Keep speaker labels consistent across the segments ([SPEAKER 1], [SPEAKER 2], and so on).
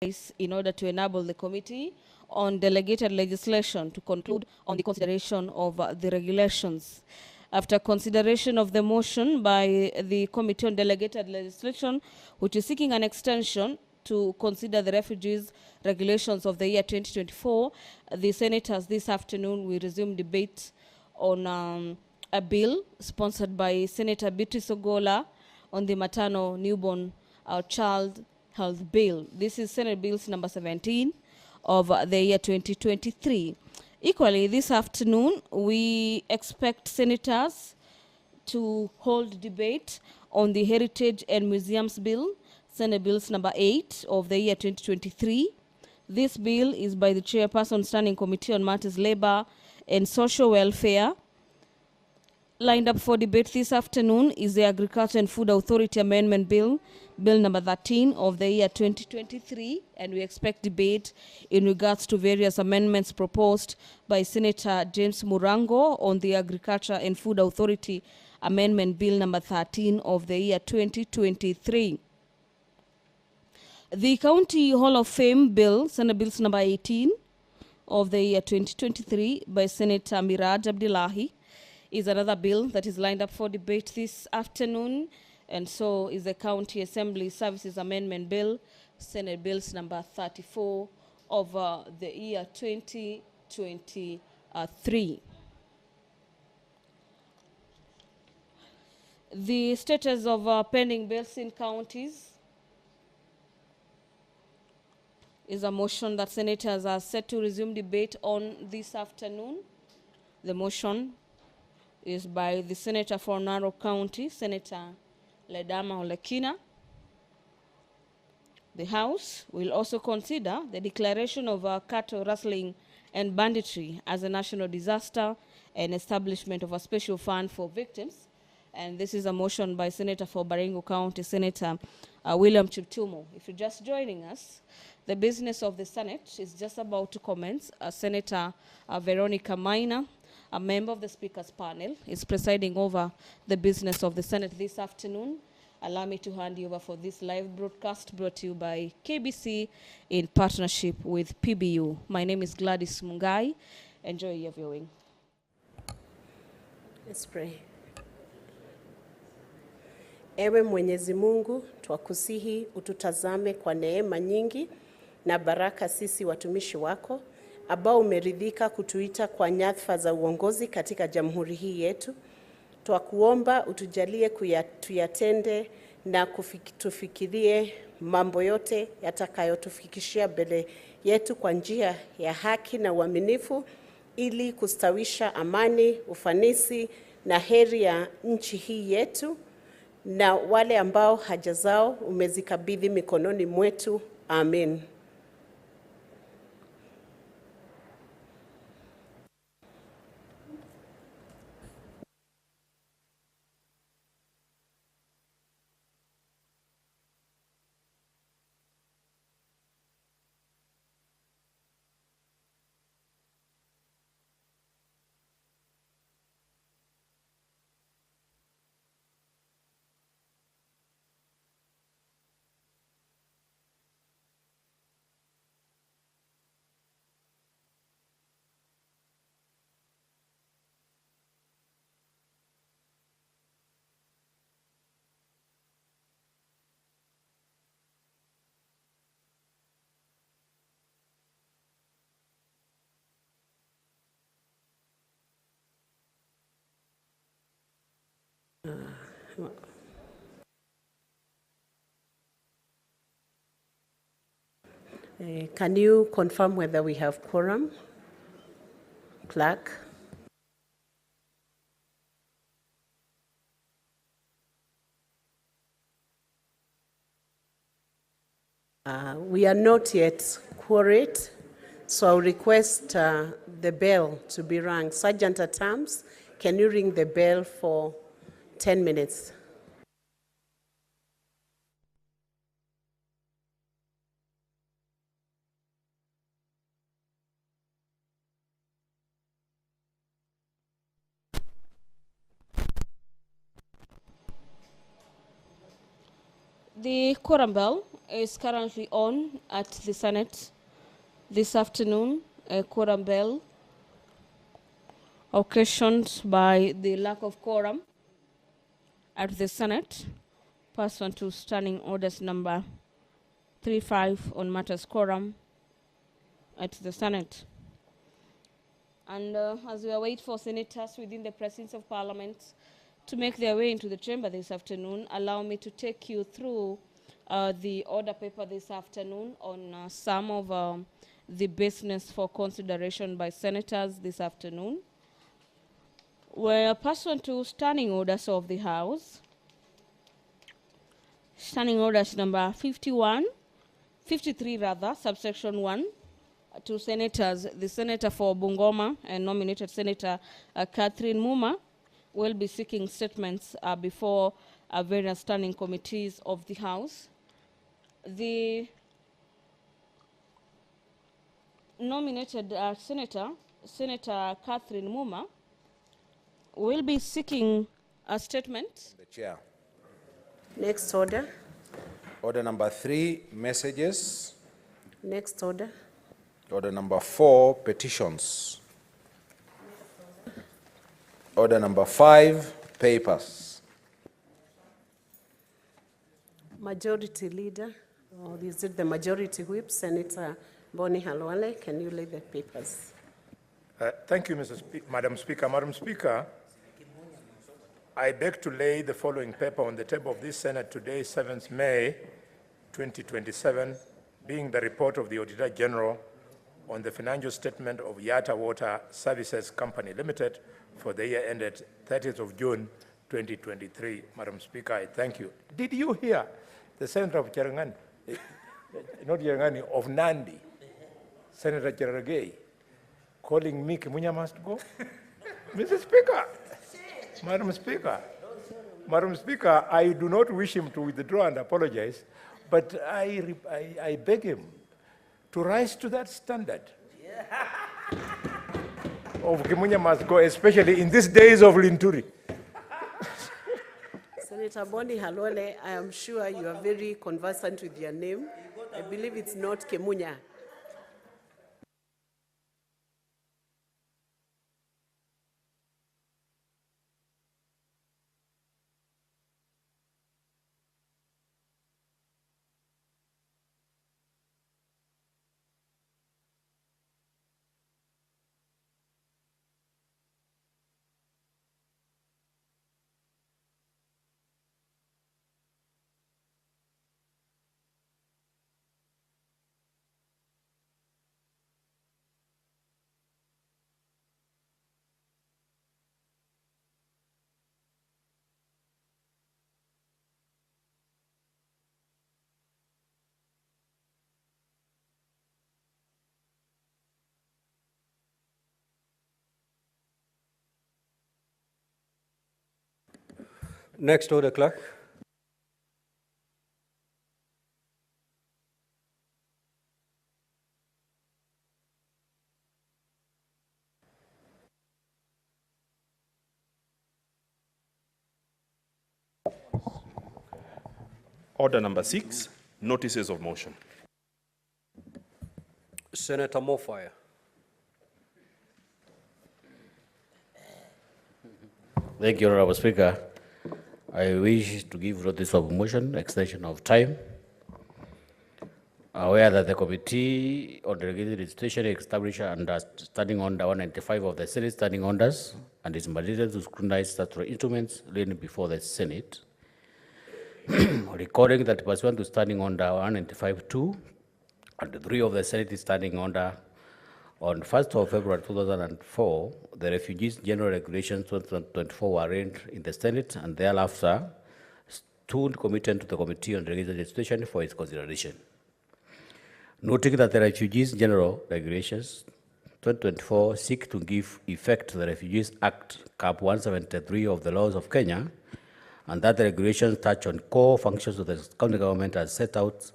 [SPEAKER 1] in order to enable the Committee on Delegated Legislation to conclude on the consideration of the regulations. After consideration of the motion by the Committee on Delegated Legislation, which is seeking an extension to consider the refugees regulations of the year 2024, the senators this afternoon will resume debate on a bill sponsored by Senator Beatrice Ogola on the maternal newborn child health bill. This is Senate Bills number 17 of the year 2023. Equally, this afternoon, we expect senators to hold debate on the Heritage and Museums Bill, Senate Bills number 8 of the year 2023. This bill is by the Chairperson Standing Committee on Matters Labor and Social Welfare. Lined up for debate this afternoon is the Agriculture and Food Authority Amendment Bill, Bill number 13 of the year 2023, and we expect debate in regards to various amendments proposed by Senator James Murango on the Agriculture and Food Authority Amendment Bill number 13 of the year 2023. The County Hall of Fame Bill, Senate Bills number 18 of the year 2023 by Senator Miraj Abdullahi, is another bill that is lined up for debate this afternoon, and so is the County Assembly Services Amendment Bill, Senate Bills number 34 of the year 2023. The status of pending bills in counties is a motion that senators are set to resume debate on this afternoon. The motion is by the Senator for Narok County, Senator Ledama Olekina. The House will also consider the declaration of cattle rustling and banditry as a national disaster and establishment of a special fund for victims. And this is a motion by Senator for Baringo County, Senator William Chiptumo. If you're just joining us, the business of the Senate is just about to commence. Senator Veronica Maina, a member of the Speaker's panel, is presiding over the business of the Senate this afternoon. Allow me to hand you over for this live broadcast brought to you by KBC in partnership with PBU. My name is Gladys Mungai. Enjoy your viewing.
[SPEAKER 2] Let's pray. Ewe Mwenyezi Mungu, twakusihi ututazame kwa neema nyingi na baraka sisi watumishi wako, ambao umeridhika kutuita kwa nyadhifa za uongozi katika jamhuri hii yetu. Twakuomba utujalie tuyatende na tufikirie mambo yote yatakayotufikishia mbele yetu kwa njia ya haki na uaminifu, ili kustawisha amani, ufanisi na heri ya nchi hii yetu, na wale ambao haja zao umezikabidhi mikononi mwetu. Amen. Can you confirm whether we have quorum, clerk? We are not yet quorate, so I'll request the bell to be rung. Sergeant at Arms, can you ring the bell for 10 minutes?
[SPEAKER 1] The quorum bell is currently on at the Senate this afternoon. A quorum bell occasioned by the lack of quorum at the Senate, pursuant to Standing Orders number 35 on matters quorum at the Senate. And as we await for senators within the precincts of Parliament to make their way into the chamber this afternoon, allow me to take you through the order paper this afternoon on some of the business for consideration by senators this afternoon. Where pursuant to standing orders of the House, standing orders number 53 rather, subsection 1, to senators, the senator for Bungoma and nominated Senator Catherine Muma will be seeking statements before various standing committees of the House. The nominated Senator Catherine Muma, will be seeking a statement.
[SPEAKER 3] The chair.
[SPEAKER 2] Next order.
[SPEAKER 3] Order number 3, messages.
[SPEAKER 2] Next order.
[SPEAKER 3] Order number 4, petitions. Order number 5, papers.
[SPEAKER 2] Majority Leader, or is it the Majority Whip, Senator Boni Halwale? Can you lay the papers?
[SPEAKER 4] Thank you, Madam Speaker. Madam Speaker, I beg to lay the following paper on the table of this Senate today, 7th May 2027, being the report of the Auditor General on the financial statement of Yata Water Services Company Limited for the year ended 30th of June 2023. Madam Speaker, I thank you. Did you hear the Senator of Cherangani, not Cherangani, of Nandi, Senator Cherargei, calling me Kimunya must go? Mr. Speaker, Madam Speaker, Madam Speaker, I do not wish him to withdraw and apologize, but I beg him to rise to that standard of Kimunya must go, especially in these days of Linturi.
[SPEAKER 2] Senator Boni Halwale, I am sure you are very conversant with your name. I believe it's not Kemunya.
[SPEAKER 5] Next order, clerk.
[SPEAKER 6] Order number 6, notices of motion.
[SPEAKER 5] Senator Mofire.
[SPEAKER 7] Thank you, Honorable Speaker. I wish to give notice of motion, extension of time. Aware that the Committee on Delegated Legislation established under Standing Order 195 of the Senate Standing Orders and is mandated to scrutinize statutory instruments laid before the Senate. Recording that pursuant to Standing Order 195-2 and 3 of the Senate Standing Order on 1st of February 2004, the Refugees General Regulations 2024 were arraigned in the Senate and thereafter stood committed to the Committee on Delegated Legislation for its consideration. Noting that the Refugees General Regulations 2024 seek to give effect to the Refugees Act Cap 173 of the laws of Kenya, and that the regulations touch on core functions of the county government as set out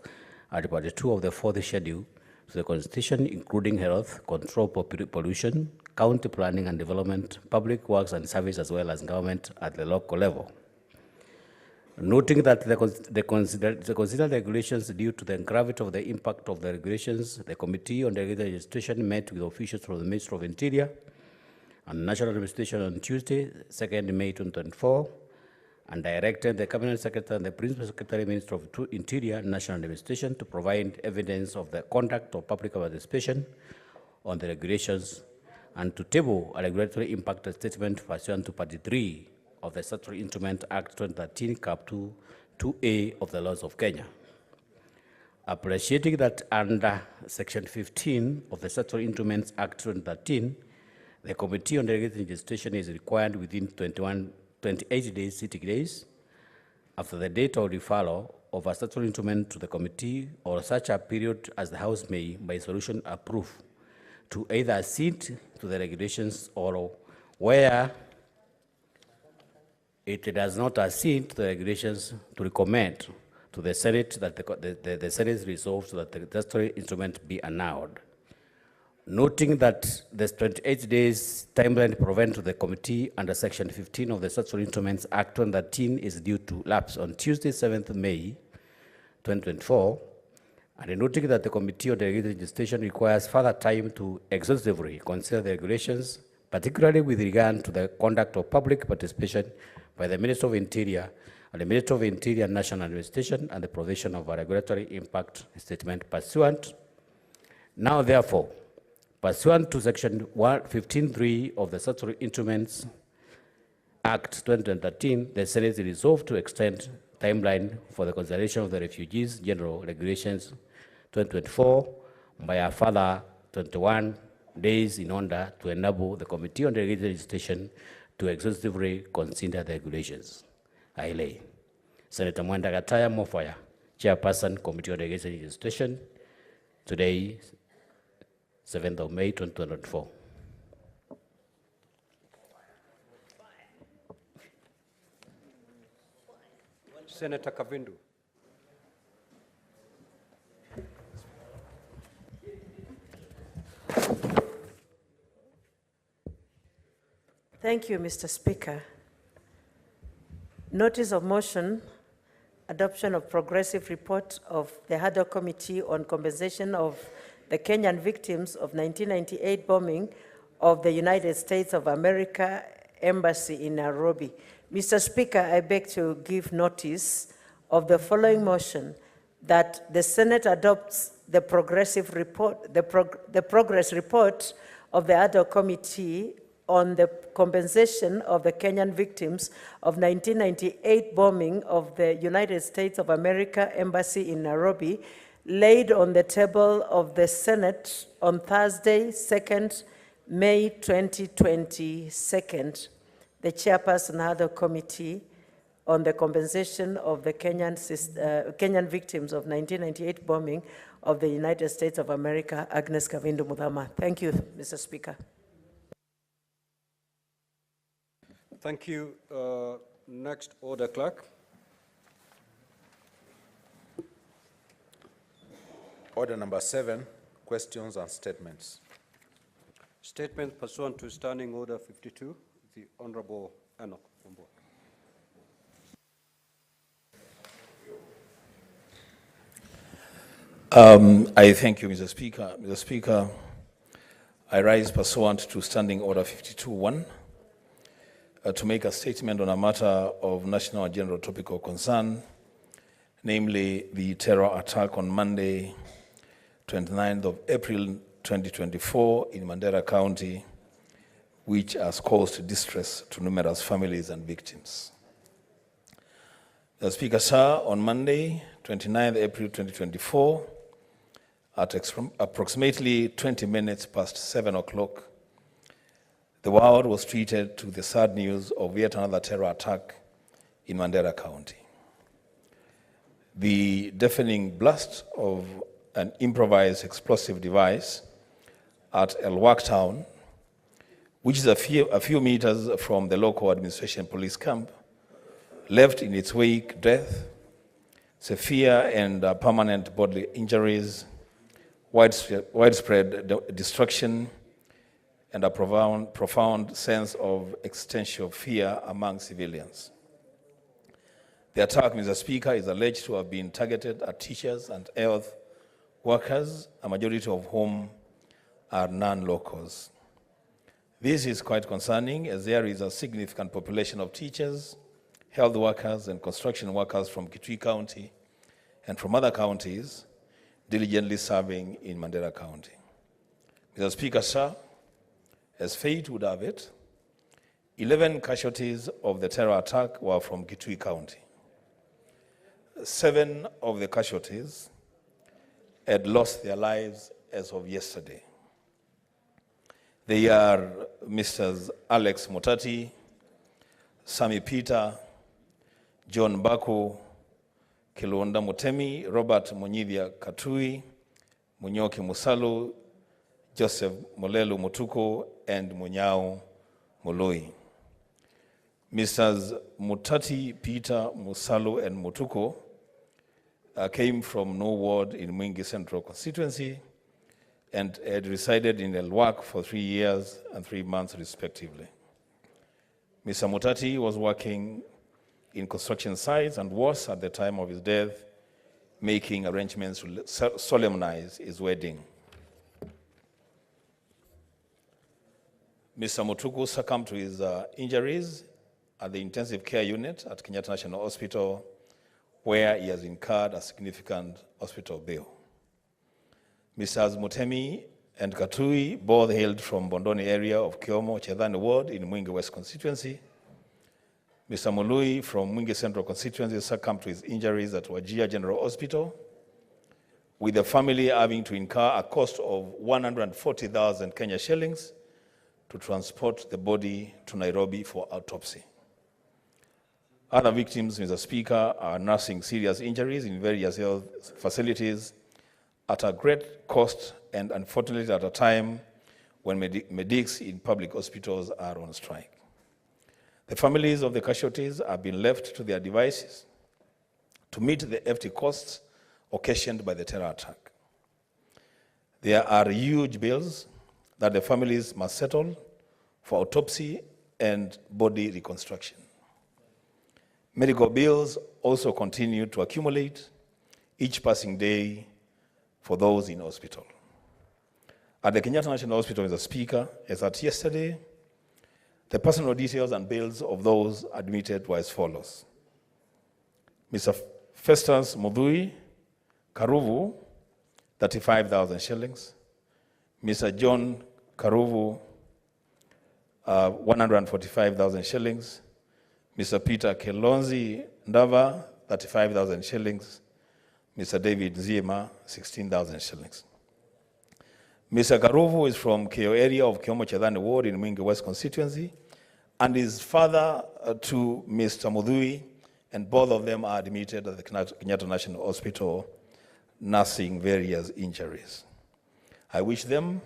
[SPEAKER 7] at Part 2 of the 4th schedule to the Constitution, including health, control pollution, county planning and development, public works and service, as well as government at the local level. Noting that the considered regulations due to the gravity of the impact of the regulations, the Committee on Delegated Legislation met with officials from the Ministry of Interior and National Administration on Tuesday, 2nd May 2024, and directed the Cabinet Secretary and the Principal Secretary, Minister of Interior and National Administration, to provide evidence of the conduct of public participation on the regulations and to table a regulatory impact statement pursuant to Part 3 of the Statutory Instrument Act 2013, Cap 2A of the laws of Kenya. Appreciating that under Section 15 of the Statutory Instruments Act 2013, the Committee on Delegated Legislation is required within 28 sitting days after the date of referral of a statutory instrument to the committee or such a period as the House may, by resolution, approve to either accede to the regulations or where it does not accede to the regulations, to recommend to the Senate that the Senate resolves that the statutory instrument be annulled. Noting that the 28 days timeline provided to the committee under Section 15 of the Statutory Instruments Act 2013 is due to lapse on Tuesday, 7th May 2024, and noting that the Committee on Delegated Legislation requires further time to exhaustively consider the regulations, particularly with regard to the conduct of public participation by the Minister of Interior and the Minister of Interior and National Administration, and the provision of a regulatory impact statement pursuant. Now, therefore, pursuant to Section 15.3 of the Statutory Instruments Act 2013, the Senate resolved to extend timeline for the consideration of the Refugees General Regulations 2024 by a further 21 days in order to enable the Committee on Delegated Legislation to exhaustively consider the regulations. I lay. Senator Mwenda Gataya Mofaya, Chairperson, Committee on Delegated Legislation, today, 7th of May 2024.
[SPEAKER 5] Senator Kavindu.
[SPEAKER 8] Thank you, Mr. Speaker. Notice of motion, adoption of progressive report of the Haddock Committee on compensation of the Kenyan victims of 1998 bombing of the United States of America Embassy in Nairobi. Mr. Speaker, I beg to give notice of the following motion, that the Senate adopts the progressive report, the progress report of the Haddock Committee on the compensation of the Kenyan victims of 1998 bombing of the United States of America Embassy in Nairobi, laid on the table of the Senate on Thursday, 2nd May 2022. The chairperson had a committee on the compensation of the Kenyan victims of 1998 bombing of the United States of America, Agnes Kavindu Muthama. Thank you, Mr. Speaker.
[SPEAKER 5] Thank you. Next, Order Clerk.
[SPEAKER 3] Order number 7, questions and statements.
[SPEAKER 5] Statement pursuant to Standing Order 52, the Honorable Enoch Wambua.
[SPEAKER 9] I thank you, Mr. Speaker. Mr. Speaker, I rise pursuant to Standing Order 52.1 to make a statement on a matter of national general topical concern, namely the terror attack on Monday, 29th of April 2024 in Mandera County, which has caused distress to numerous families and victims. The Speaker, sir, on Monday, 29th April 2024, at approximately 20 minutes past 7 o'clock, the world was treated to the sad news of yet another terror attack in Mandera County. The deafening blast of an improvised explosive device at Elwak Town, which is a few meters from the local administration police camp, left in its wake death, severe and permanent bodily injuries, widespread destruction, and a profound sense of existential fear among civilians. The attack, Mr. Speaker, is alleged to have been targeted at teachers and health workers, a majority of whom are non-locals. This is quite concerning, as there is a significant population of teachers, health workers, and construction workers from Kitui County and from other counties diligently serving in Mandera County. Mr. Speaker, sir, as fate would have it, 11 casualties of the terror attack were from Kitui County. 7 of the casualties had lost their lives as of yesterday. They are Mr. Alex Mutati, Sami Peter, John Baku, Kilonda Mutemi, Robert Munyidhia Katui, Munyoki Musalu, Joseph Molelu Mutuko, and Munyao Moloi. Mrs. Mutati, Peter, Musalu, and Mutuko came from No Ward in Mwingi Central Constituency and had resided in Elwak for 3 years and 3 months respectively. Mr. Mutati was working in construction sites and was, at the time of his death, making arrangements to solemnize his wedding. Mr. Mutuku succumbed to his injuries at the intensive care unit at Kenyatta National Hospital, where he has incurred a significant hospital bill. Mrs. Mutemi and Katui both hailed from Bondoni area of Kiomo, Chedhani Ward in Mwingi West constituency. Mr. Molui from Mwingi Central constituency succumbed to his injuries at Wajir General Hospital, with the family having to incur a cost of 140,000 Kenya shillings to transport the body to Nairobi for autopsy. Other victims, Mr. Speaker, are nursing serious injuries in various health facilities at a great cost, and unfortunately at a time when medics in public hospitals are on strike. The families of the casualties have been left to their devices to meet the hefty costs occasioned by the terror attack. There are huge bills that the families must settle for autopsy and body reconstruction. Medical bills also continue to accumulate each passing day for those in hospital. At the Kenyatta National Hospital, Mr. Speaker, as at yesterday, the personal details and bills of those admitted were as follows. Mr. Festus Mudhui Karuvu, 35,000 shillings. Mr. John Karuvu, 145,000 shillings. Mr. Peter Kelonzi Ndava, 35,000 shillings. Mr. David Ziema, 16,000 shillings. Mr. Karuvu is from Keo area of Kiomo Chedhani Ward in Mwingi West constituency and is father to Mr. Mudhui, and both of them are admitted at the Kenyatta National Hospital nursing various injuries. I wish them,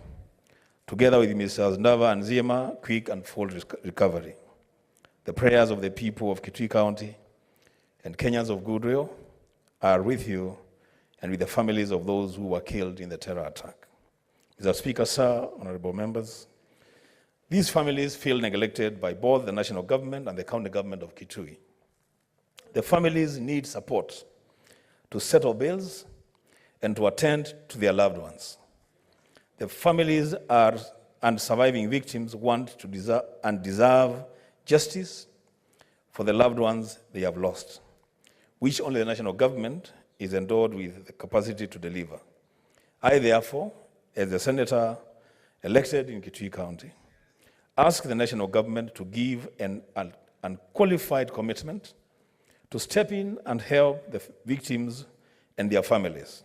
[SPEAKER 9] together with Mrs. Ndava and Ziema, quick and full recovery. The prayers of the people of Kitui County and Kenyans of goodwill are with you and with the families of those who were killed in the terror attack. Mr. Speaker, sir, honorable members, these families feel neglected by both the national government and the county government of Kitui. The families need support to settle bills and to attend to their loved ones. The families and surviving victims want to deserve justice for the loved ones they have lost, which only the national government is endowed with the capacity to deliver. I, therefore, as a senator elected in Kitui County, ask the national government to give an unqualified commitment to step in and help the victims and their families.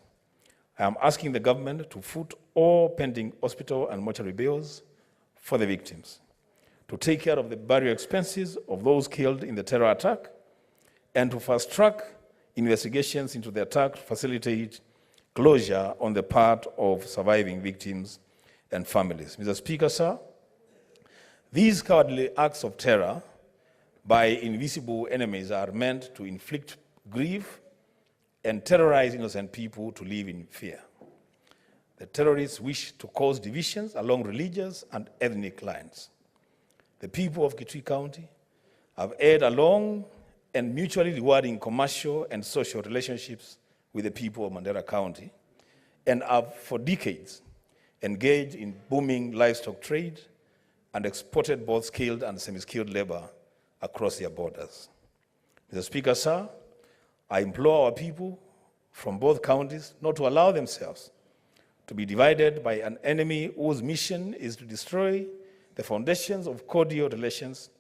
[SPEAKER 9] I am asking the government to foot all pending hospital and mortuary bills for the victims, to take care of the burial expenses of those killed in the terror attack, and to fast-track investigations into the attack to facilitate closure on the part of surviving victims and families. Mr. Speaker, sir, these cowardly acts of terror by invisible enemies are meant to inflict grief and terrorize innocent people to live in fear. The terrorists wish to cause divisions along religious and ethnic lines. The people of Kitui County have had a long and mutually rewarding commercial and social relationships with the people of Mandera County, and have for decades engaged in booming livestock trade and exported both skilled and semi-skilled labor across their borders. Mr. Speaker, sir, I implore our people from both counties not to allow themselves to be divided by an enemy whose mission is to destroy the foundations of cordial relations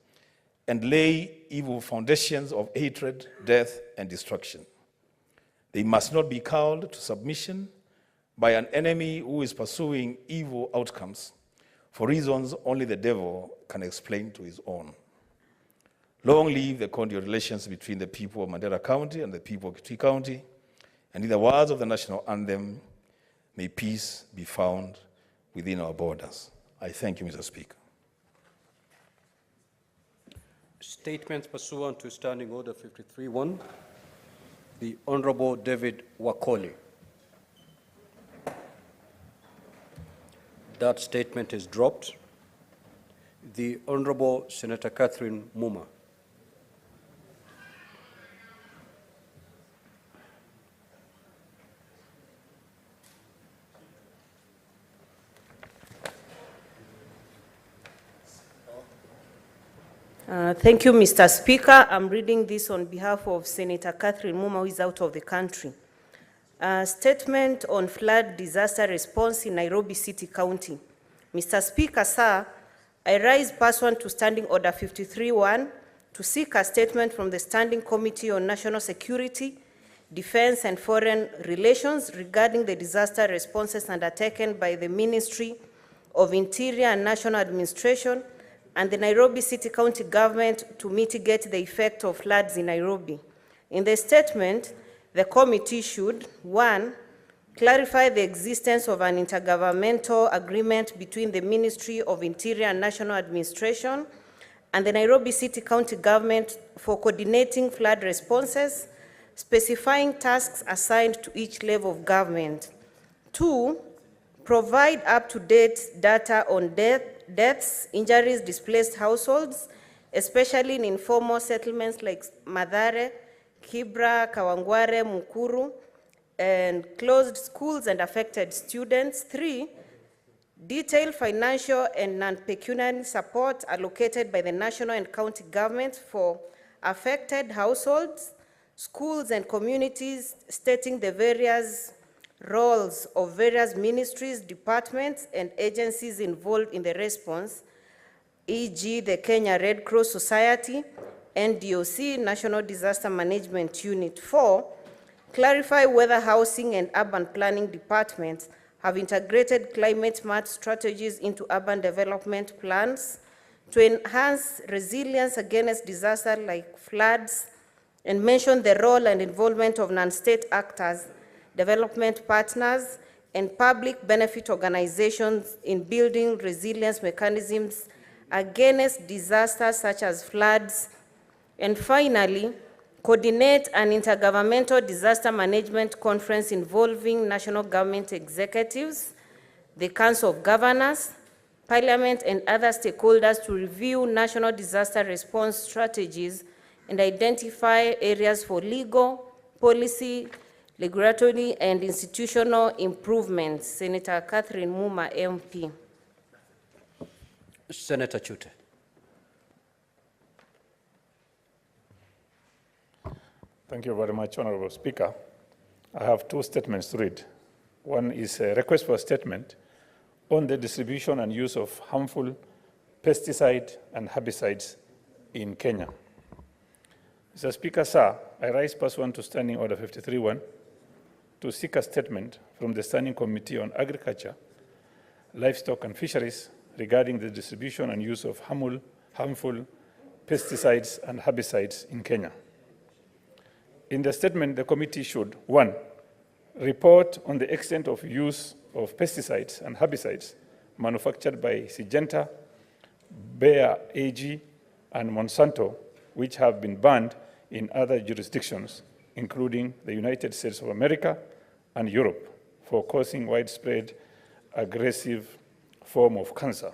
[SPEAKER 9] and lay evil foundations of hatred, death, and destruction. They must not be cowed to submission by an enemy who is pursuing evil outcomes for reasons only the devil can explain to his own. Long live the cordial relations between the people of Mandera County and the people of Kitui County, and in the words of the national anthem, may peace be found within our borders. I thank you, Mr. Speaker.
[SPEAKER 5] Statements pursuant to Standing Order 53-1. The Honorable David Wakoli. That statement is dropped. The Honorable Senator Catherine Muma.
[SPEAKER 2] Thank you, Mr. Speaker. I'm reading this on behalf of Senator Catherine Muma, who is out of the country. Statement on flood disaster response in Nairobi City County. Mr. Speaker, sir, I rise pursuant to Standing Order 53-1 to seek a statement from the Standing Committee on National Security, Defense and Foreign Relations regarding the disaster responses undertaken by the Ministry of Interior and National Administration and the Nairobi City County Government to mitigate the effect of floods in Nairobi. In the statement, the committee should, 1, clarify the existence of an intergovernmental agreement between the Ministry of Interior and National Administration and the Nairobi City County Government for coordinating flood responses, specifying tasks assigned to each level of government. 2, provide up-to-date data on deaths, injuries, displaced households, especially in informal settlements like Mathare, Kibra, Kawangware, Mukuru, and closed schools and affected students. 3, detail financial and non-pecuniary support allocated by the national and county governments for affected households, schools, and communities, stating the various roles of various ministries, departments, and agencies involved in the response, e.g. the Kenya Red Cross Society, NDOC, National Disaster Management Unit. 4, clarify whether housing and urban planning departments have integrated climate-smart strategies into urban development plans to enhance resilience against disasters like floods, and mention the role and involvement of non-state actors, development partners, and public benefit organizations in building resilience mechanisms against disasters such as floods. And finally, coordinate an intergovernmental disaster management conference involving national government executives, the Council of Governors, Parliament, and other stakeholders to review national disaster response strategies and identify areas for legal, policy, regulatory, and institutional improvements. Senator Catherine Muma, MP.
[SPEAKER 5] Senator Chute.
[SPEAKER 4] Thank you very much, Honorable Speaker. I have two statements to read. One is a request for a statement on the distribution and use of harmful pesticide and herbicides in Kenya. Mr. Speaker, sir, I rise pursuant to Standing Order 53-1 to seek a statement from the Standing Committee on Agriculture, Livestock and Fisheries regarding the distribution and use of harmful pesticides and herbicides in Kenya. In the statement, the committee should, 1, report on the extent of use of pesticides and herbicides manufactured by Syngenta, Bayer AG, and Monsanto, which have been banned in other jurisdictions, including the United States of America and Europe, for causing widespread aggressive form of cancer.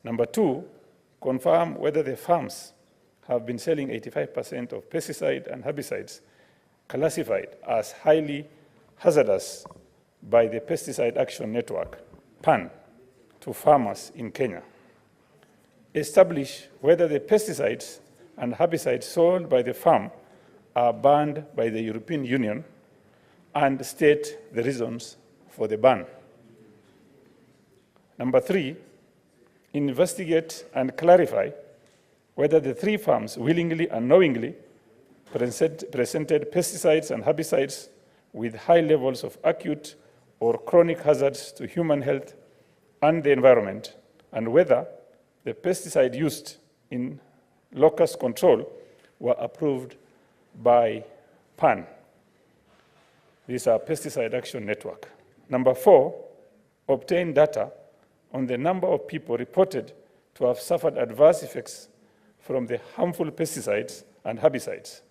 [SPEAKER 4] Number 2, confirm whether the farms
[SPEAKER 10] have been selling 85% of pesticide and herbicides classified as highly hazardous by the Pesticide Action Network, PAN, to farmers in Kenya. Establish whether the pesticides and herbicides sold by the farm are banned by the European Union, and state the reasons for the ban. Number 3, investigate and clarify whether the 3 farms willingly and knowingly presented pesticides and herbicides with high levels of acute or chronic hazards to human health and the environment, and whether the pesticide used in locust control were approved by PAN. These are Pesticide Action Network. Number 4, obtain data on the number of people reported to have suffered adverse effects from the harmful pesticides and herbicides,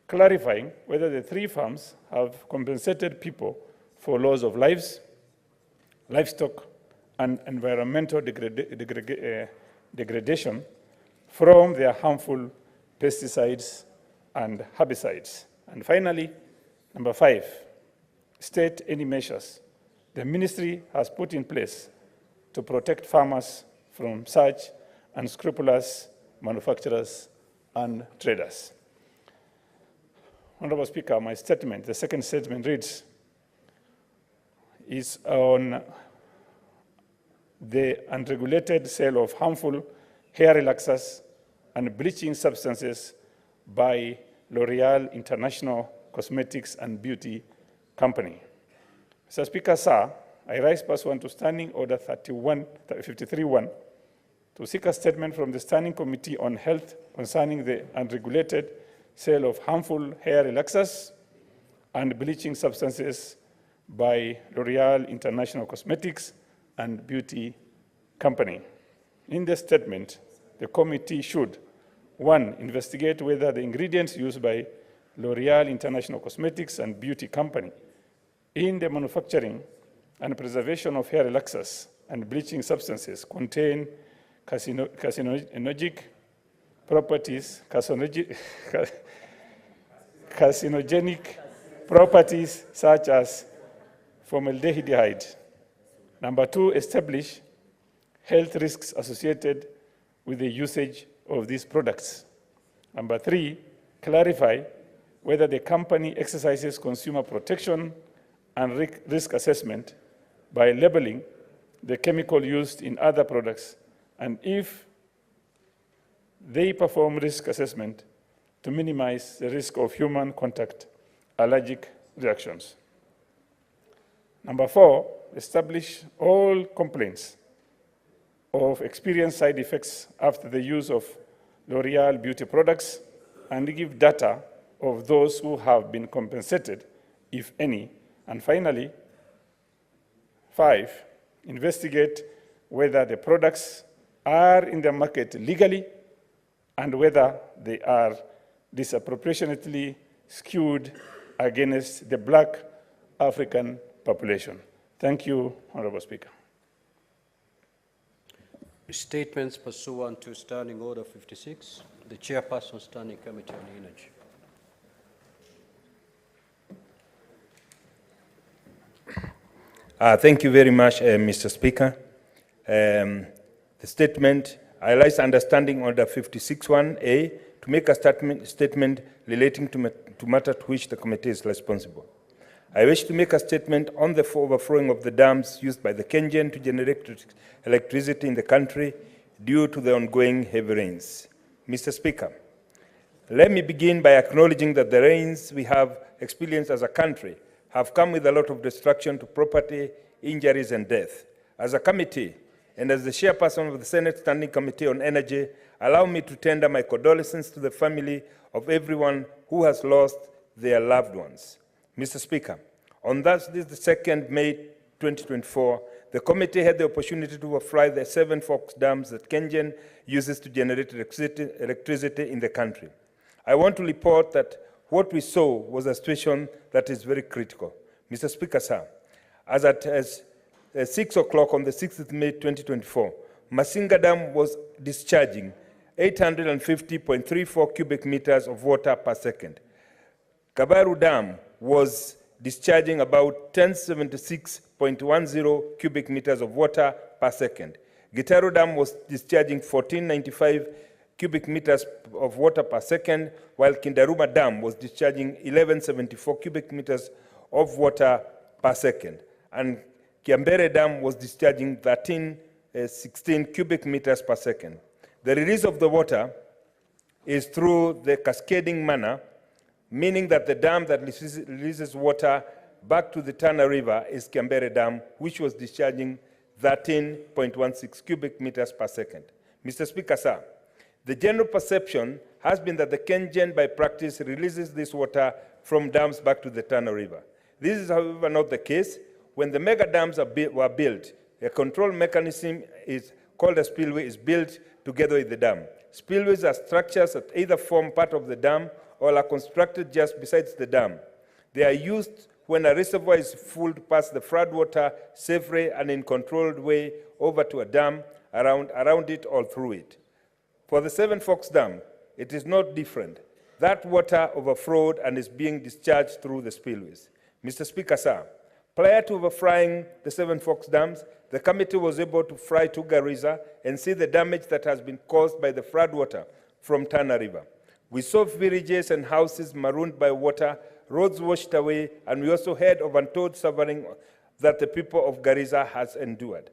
[SPEAKER 10] clarifying whether the 3 farms have compensated people for loss of lives, livestock, and environmental degradation from their harmful pesticides and herbicides. And finally, number 5, state any measures the ministry has put in place to protect farmers from such unscrupulous manufacturers and traders. Honorable Speaker, my statement, the second statement reads, is on the unregulated sale of harmful hair relaxers and bleaching substances by L'Oreal International Cosmetics and Beauty Company. Mr. Speaker, sir, I rise pursuant to Standing Order 53-1 to seek a statement from the Standing Committee on Health concerning the unregulated sale of harmful hair relaxers and bleaching substances by L'Oreal International Cosmetics and Beauty Company. In the statement, the committee should, 1, investigate whether the ingredients used by L'Oreal International Cosmetics and Beauty Company in the manufacturing and preservation of hair relaxers and bleaching substances contain carcinogenic properties, carcinogenic properties such as formaldehyde. Number 2, establish health risks associated with the usage of these products. Number 3, clarify whether the company exercises consumer protection and risk assessment by labeling the chemical used in other products, and if they perform risk assessment to minimize the risk of human contact allergic reactions. Number 4, establish all complaints of experienced side effects after the use of L'Oreal beauty products and give data of those who have been compensated, if any. And finally, 5, investigate whether the products are in the market legally and whether they are disproportionately skewed against the Black African population. Thank you, Honorable Speaker.
[SPEAKER 5] Statements pursuant to Standing Order 56. The Chairperson, Standing Committee on Energy.
[SPEAKER 11] Thank you very much, Mr. Speaker. The statement, I rise understanding Order 56.1a to make a statement relating to matter to which the committee is responsible. I wish to make a statement on the overflowing of the dams used by the Kenyan to generate electricity in the country due to the ongoing heavy rains. Mr. Speaker, let me begin by acknowledging that the rains we have experienced as a country have come with a lot of destruction to property, injuries, and death. As a committee, and as the chairperson of the Senate Standing Committee on Energy, allow me to tender my condolences to the family of everyone who has lost their loved ones. Mr. Speaker, on Thursday, the 2nd May 2024, the committee had the opportunity to overfly the 7 Forks dams that Kenyan uses to generate electricity in the country. I want to report that what we saw was a situation that is very critical. Mr. Speaker, sir, as at 6 o'clock on the 6th of May 2024, Masinga Dam was discharging 850.34 cubic meters of water per second. Kabaru Dam was discharging about 1076.10 cubic meters of water per second. Gitaru Dam was discharging 1495 cubic meters of water per second, while Kindaruma Dam was discharging 1174 cubic meters of water per second. And Kiambere Dam was discharging 1316 cubic meters per second. The release of the water is through the cascading manner, meaning that the dam that releases water back to the Tana River is Kiambere Dam, which was discharging 13.16 cubic meters per second. Mr. Speaker, sir, the general perception has been that the KenGen by practice releases this water from dams back to the Tana River. This is, however, not the case. When the mega dams were built, a control mechanism called a spillway is built together with the dam. Spillways are structures that either form part of the dam or are constructed just besides the dam. They are used when a reservoir is full to pass the floodwater safely and in controlled way over to a dam, around it or through it. For the Seven Forks Dam, it is not different. That water overflowed and is being discharged through the spillways. Mr. Speaker, sir, prior to overflying the Seven Forks dams, the committee was able to fly to Garissa and see the damage that has been caused by the floodwater from Tana River. We saw villages and houses marooned by water, roads washed away, and we also heard of untold suffering that the people of Garissa has endured.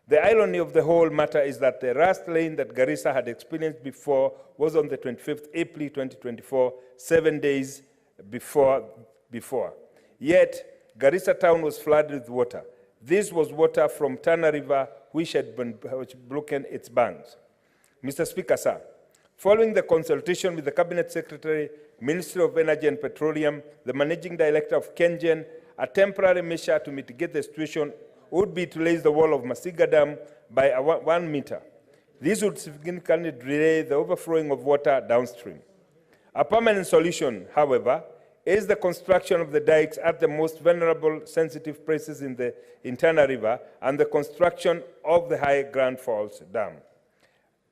[SPEAKER 11] The irony of the whole matter is that the rust lane that Garissa had experienced before was on the 25th April 2024, 7 days before. Yet, Garissa town was flooded with water. This was water from Tana River, which had broken its banks. Mr. Speaker, sir, following the consultation with the Cabinet Secretary, Ministry of Energy and Petroleum, the Managing Director of KenGen, a temporary measure to mitigate the situation would be to raise the wall of Masiga Dam by 1 meter. This would significantly delay the overflowing of water downstream. A permanent solution, however, is the construction of the dikes at the most vulnerable, sensitive places in the Tana River and the construction of the High Grand Falls Dam.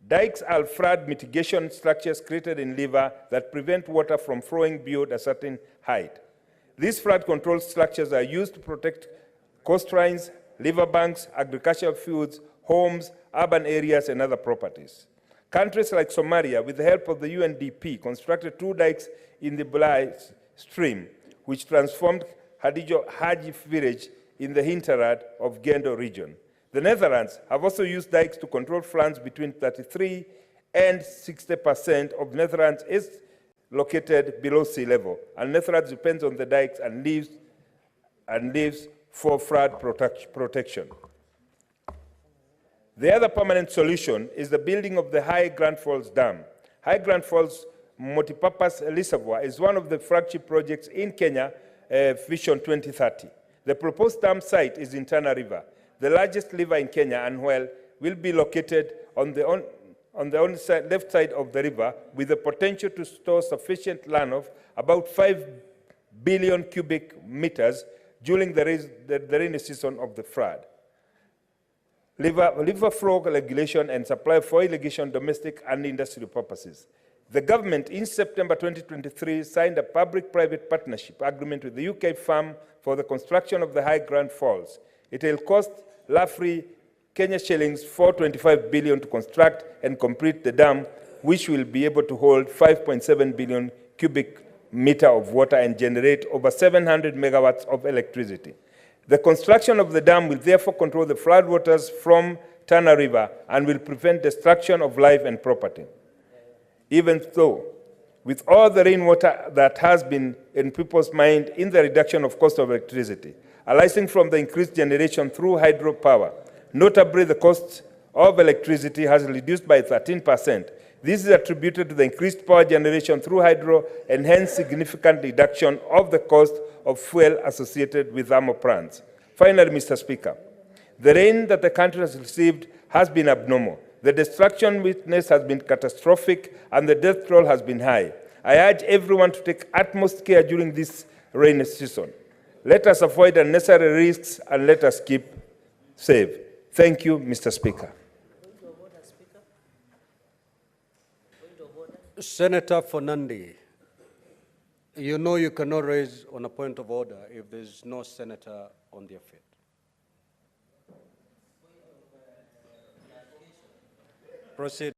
[SPEAKER 11] Dikes are flood mitigation structures created in river that prevent water from flowing beyond a certain height. These flood control structures are used to protect coastlines, riverbanks, agricultural fields, homes, urban areas, and other properties. Countries like Somalia, with the help of the UNDP, constructed 2 dikes in the Bulai stream, which transformed Haji village in the hinterland of Gendo region. The Netherlands have also used dikes to control floods. Between 33 and 60% of Netherlands is located below sea level, and Netherlands depends on the dikes and leaves for flood protection. The other permanent solution is the building of the High Grand Falls Dam. High Grand Falls multipurpose reservoir is one of the flagship projects in Kenya, Vision 2030. The proposed dam site is in Tana River, the largest river in Kenya, and will be located on the left side of the river with the potential to store sufficient runoff, about 5 billion cubic meters during the rainy season of the flood. River flow regulation and supply for irrigation, domestic and industrial purposes. The government in September 2023 signed a public-private partnership agreement with the UK firm for the construction of the High Grand Falls. It will cost roughly Kenya shillings 425 billion to construct and complete the dam, which will be able to hold 5.7 billion cubic meter of water and generate over 700 megawatts of electricity. The construction of the dam will therefore control the floodwaters from Tana River and will prevent destruction of life and property. Even though, with all the rainwater that has been in people's mind in the reduction of cost of electricity, arising from the increased generation through hydropower, notably the cost of electricity has reduced by 13%. This is attributed to the increased power generation through hydro and hence significant reduction of the cost of fuel associated with thermal plants. Finally, Mr. Speaker, the rain that the country has received has been abnormal. The destruction witnessed has been catastrophic and the death toll has been high. I urge everyone to take utmost care during this rainy season. Let us avoid unnecessary risks and let us keep safe. Thank you, Mr. Speaker.
[SPEAKER 5] Senator Fernandi, you know you cannot raise on a point of order if there's no senator on their feet. Proceed.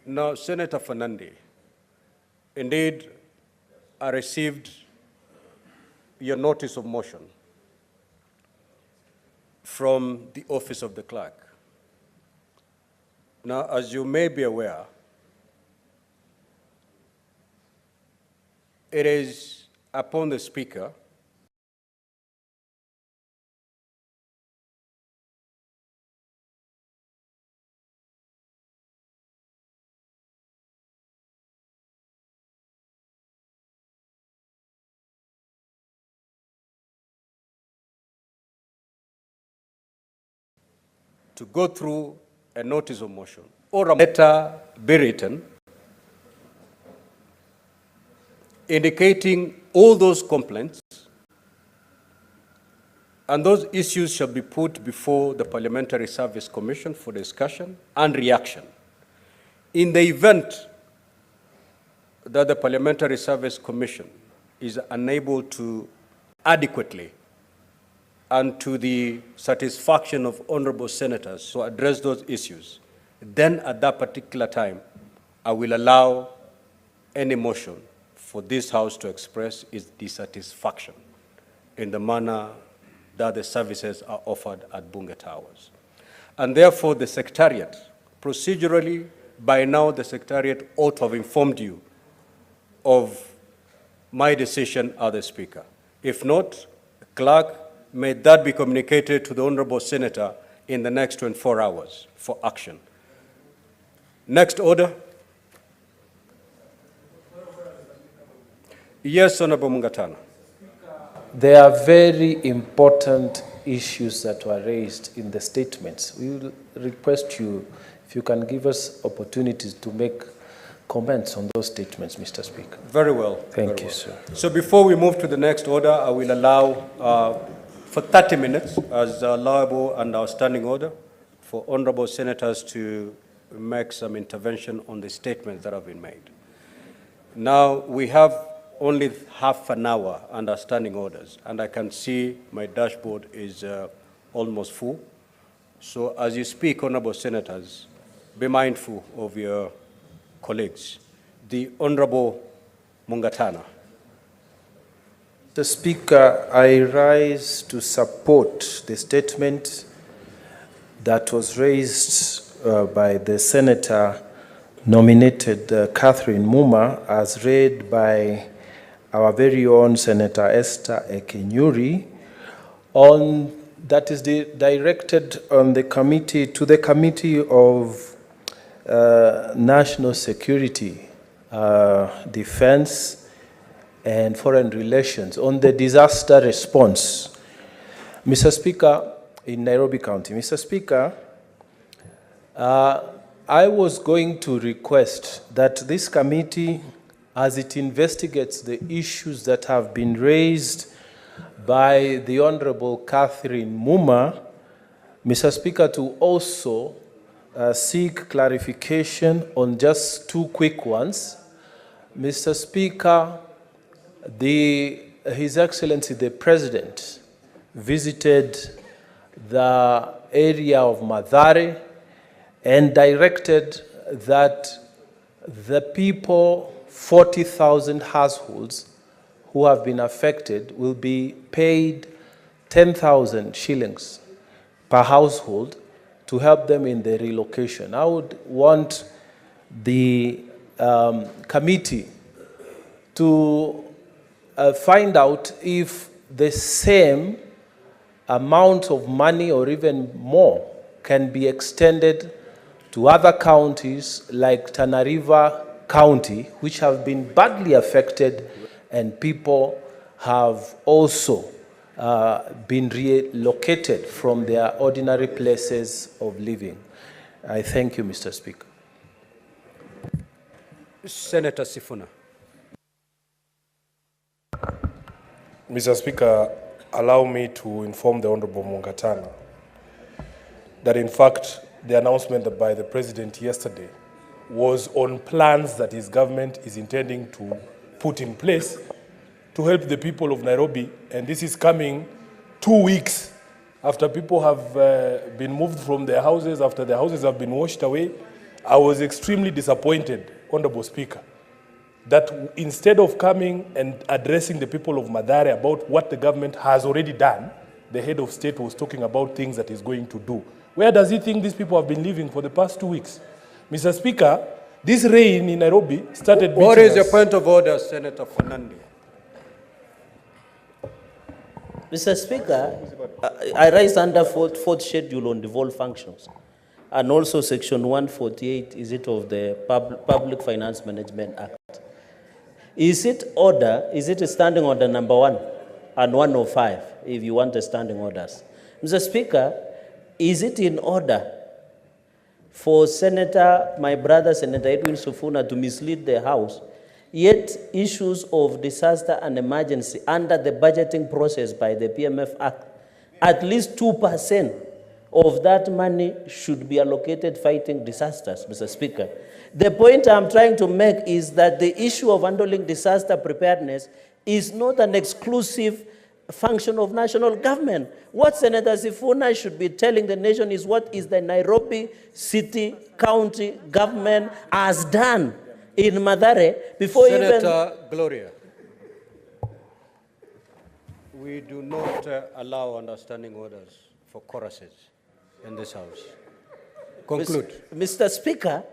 [SPEAKER 5] Now, Senator Fernandi, indeed, I received your notice of motion from the office of the clerk. Now, as you may be aware, it is upon the Speaker to go through a notice of motion or a letter be written indicating all those complaints, and those issues shall be put before the Parliamentary Service Commission for discussion and reaction. In the event that the Parliamentary Service Commission is unable to adequately and to the satisfaction of honorable senators to address those issues, then at that particular time, I will allow any motion for this House to express its dissatisfaction in the manner that the services are offered at Bunge Towers. And therefore, the Secretariat procedurally by now the Secretariat ought to have informed you of my decision as the Speaker. If not, Clerk, may that be communicated to the Honorable Senator in the next 24 hours for action. Next order. Yes, Honorable Mungatana.
[SPEAKER 12] There are very important issues that were raised in the statements. We will request you if you can give us opportunities to make comments on those statements, Mr. Speaker.
[SPEAKER 5] Very well.
[SPEAKER 12] Thank you, sir.
[SPEAKER 5] So before we move to the next order, I will allow for 30 minutes as allowable and our standing order for honorable senators to make some intervention on the statements that have been made. Now, we have only half an hour under standing orders, and I can see my dashboard is almost full. So as you speak, honorable senators, be mindful of your colleagues. The Honorable Mungatana.
[SPEAKER 12] Mr. Speaker, I rise to support the statement that was raised by the Senator nominated Catherine Muma, as read by our very own Senator Esther Ekenyuri, that is directed on the committee, to the Committee of National Security, Defense, and Foreign Relations on the disaster response. Mr. Speaker, in Nairobi County. Mr. Speaker, I was going to request that this committee, as it investigates the issues that have been raised by the Honorable Catherine Muma, Mr. Speaker, to also seek clarification on just two quick ones. Mr. Speaker, His Excellency the President visited the area of Mathare and directed that the people, 40,000 households who have been affected, will be paid 10,000 shillings per household to help them in the relocation. I would want the committee to find out if the same amount of money or even more can be extended to other counties like Tana River County, which have been badly affected, and people have also been relocated from their ordinary places of living. I thank you, Mr. Speaker.
[SPEAKER 5] Senator Sifuna.
[SPEAKER 13] Mr. Speaker, allow me to inform the Honorable Mungatana that in fact the announcement by the President yesterday was on plans that his government is intending to put in place to help the people of Nairobi, and this is coming 2 weeks after people have been moved from their houses, after their houses have been washed away. I was extremely disappointed, Honorable Speaker, that instead of coming and addressing the people of Mathare about what the government has already done, the head of state was talking about things that he's going to do. Where does he think these people have been living for the past 2 weeks? Mr. Speaker, this rain in Nairobi started beating
[SPEAKER 5] What is
[SPEAKER 13] us.
[SPEAKER 5] your point of order, Senator Fernandez?
[SPEAKER 14] Mr. Speaker, I rise under fourth schedule on devolved functions, and also section 148 is it of the Public Finance Management Act. Is it a standing order number 1 and 105 if you want a standing orders? Mr. Speaker, is it in order for my brother Senator Edwin Sifuna to mislead the House, yet issues of disaster and emergency under the budgeting process by the PMF Act, at least 2% of that money should be allocated fighting disasters, Mr. Speaker? The point I'm trying to make is that the issue of handling disaster preparedness is not an exclusive function of national government. What Senator Sifuna should be telling the nation is what is the Nairobi City County government has done in Mathare before
[SPEAKER 5] Senator Gloria, we do not allow understanding orders for choruses in this House. Conclude.
[SPEAKER 14] Mr. Speaker,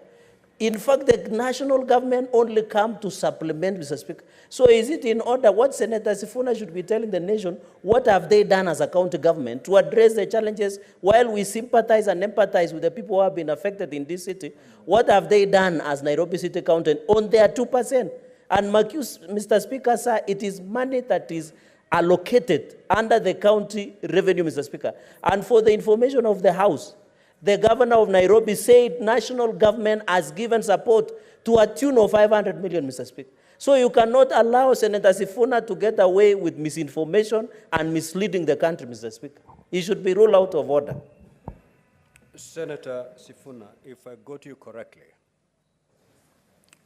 [SPEAKER 14] In fact, the national government only come to supplement, Mr. Speaker. So is it in order, what Senator Sifuna should be telling the nation, what have they done as a county government to address the challenges while we sympathize and empathize with the people who have been affected in this city? What have they done as Nairobi City County on their 2%? And Mr. Speaker, sir, it is money that is allocated under the county revenue, Mr. Speaker. And for the information of the House, the governor of Nairobi said national government has given support to a tune of 500 million, Mr. Speaker. So you cannot allow Senator Sifuna to get away with misinformation and misleading the country, Mr. Speaker. He should be ruled out of order.
[SPEAKER 5] Senator Sifuna, if I got you correctly,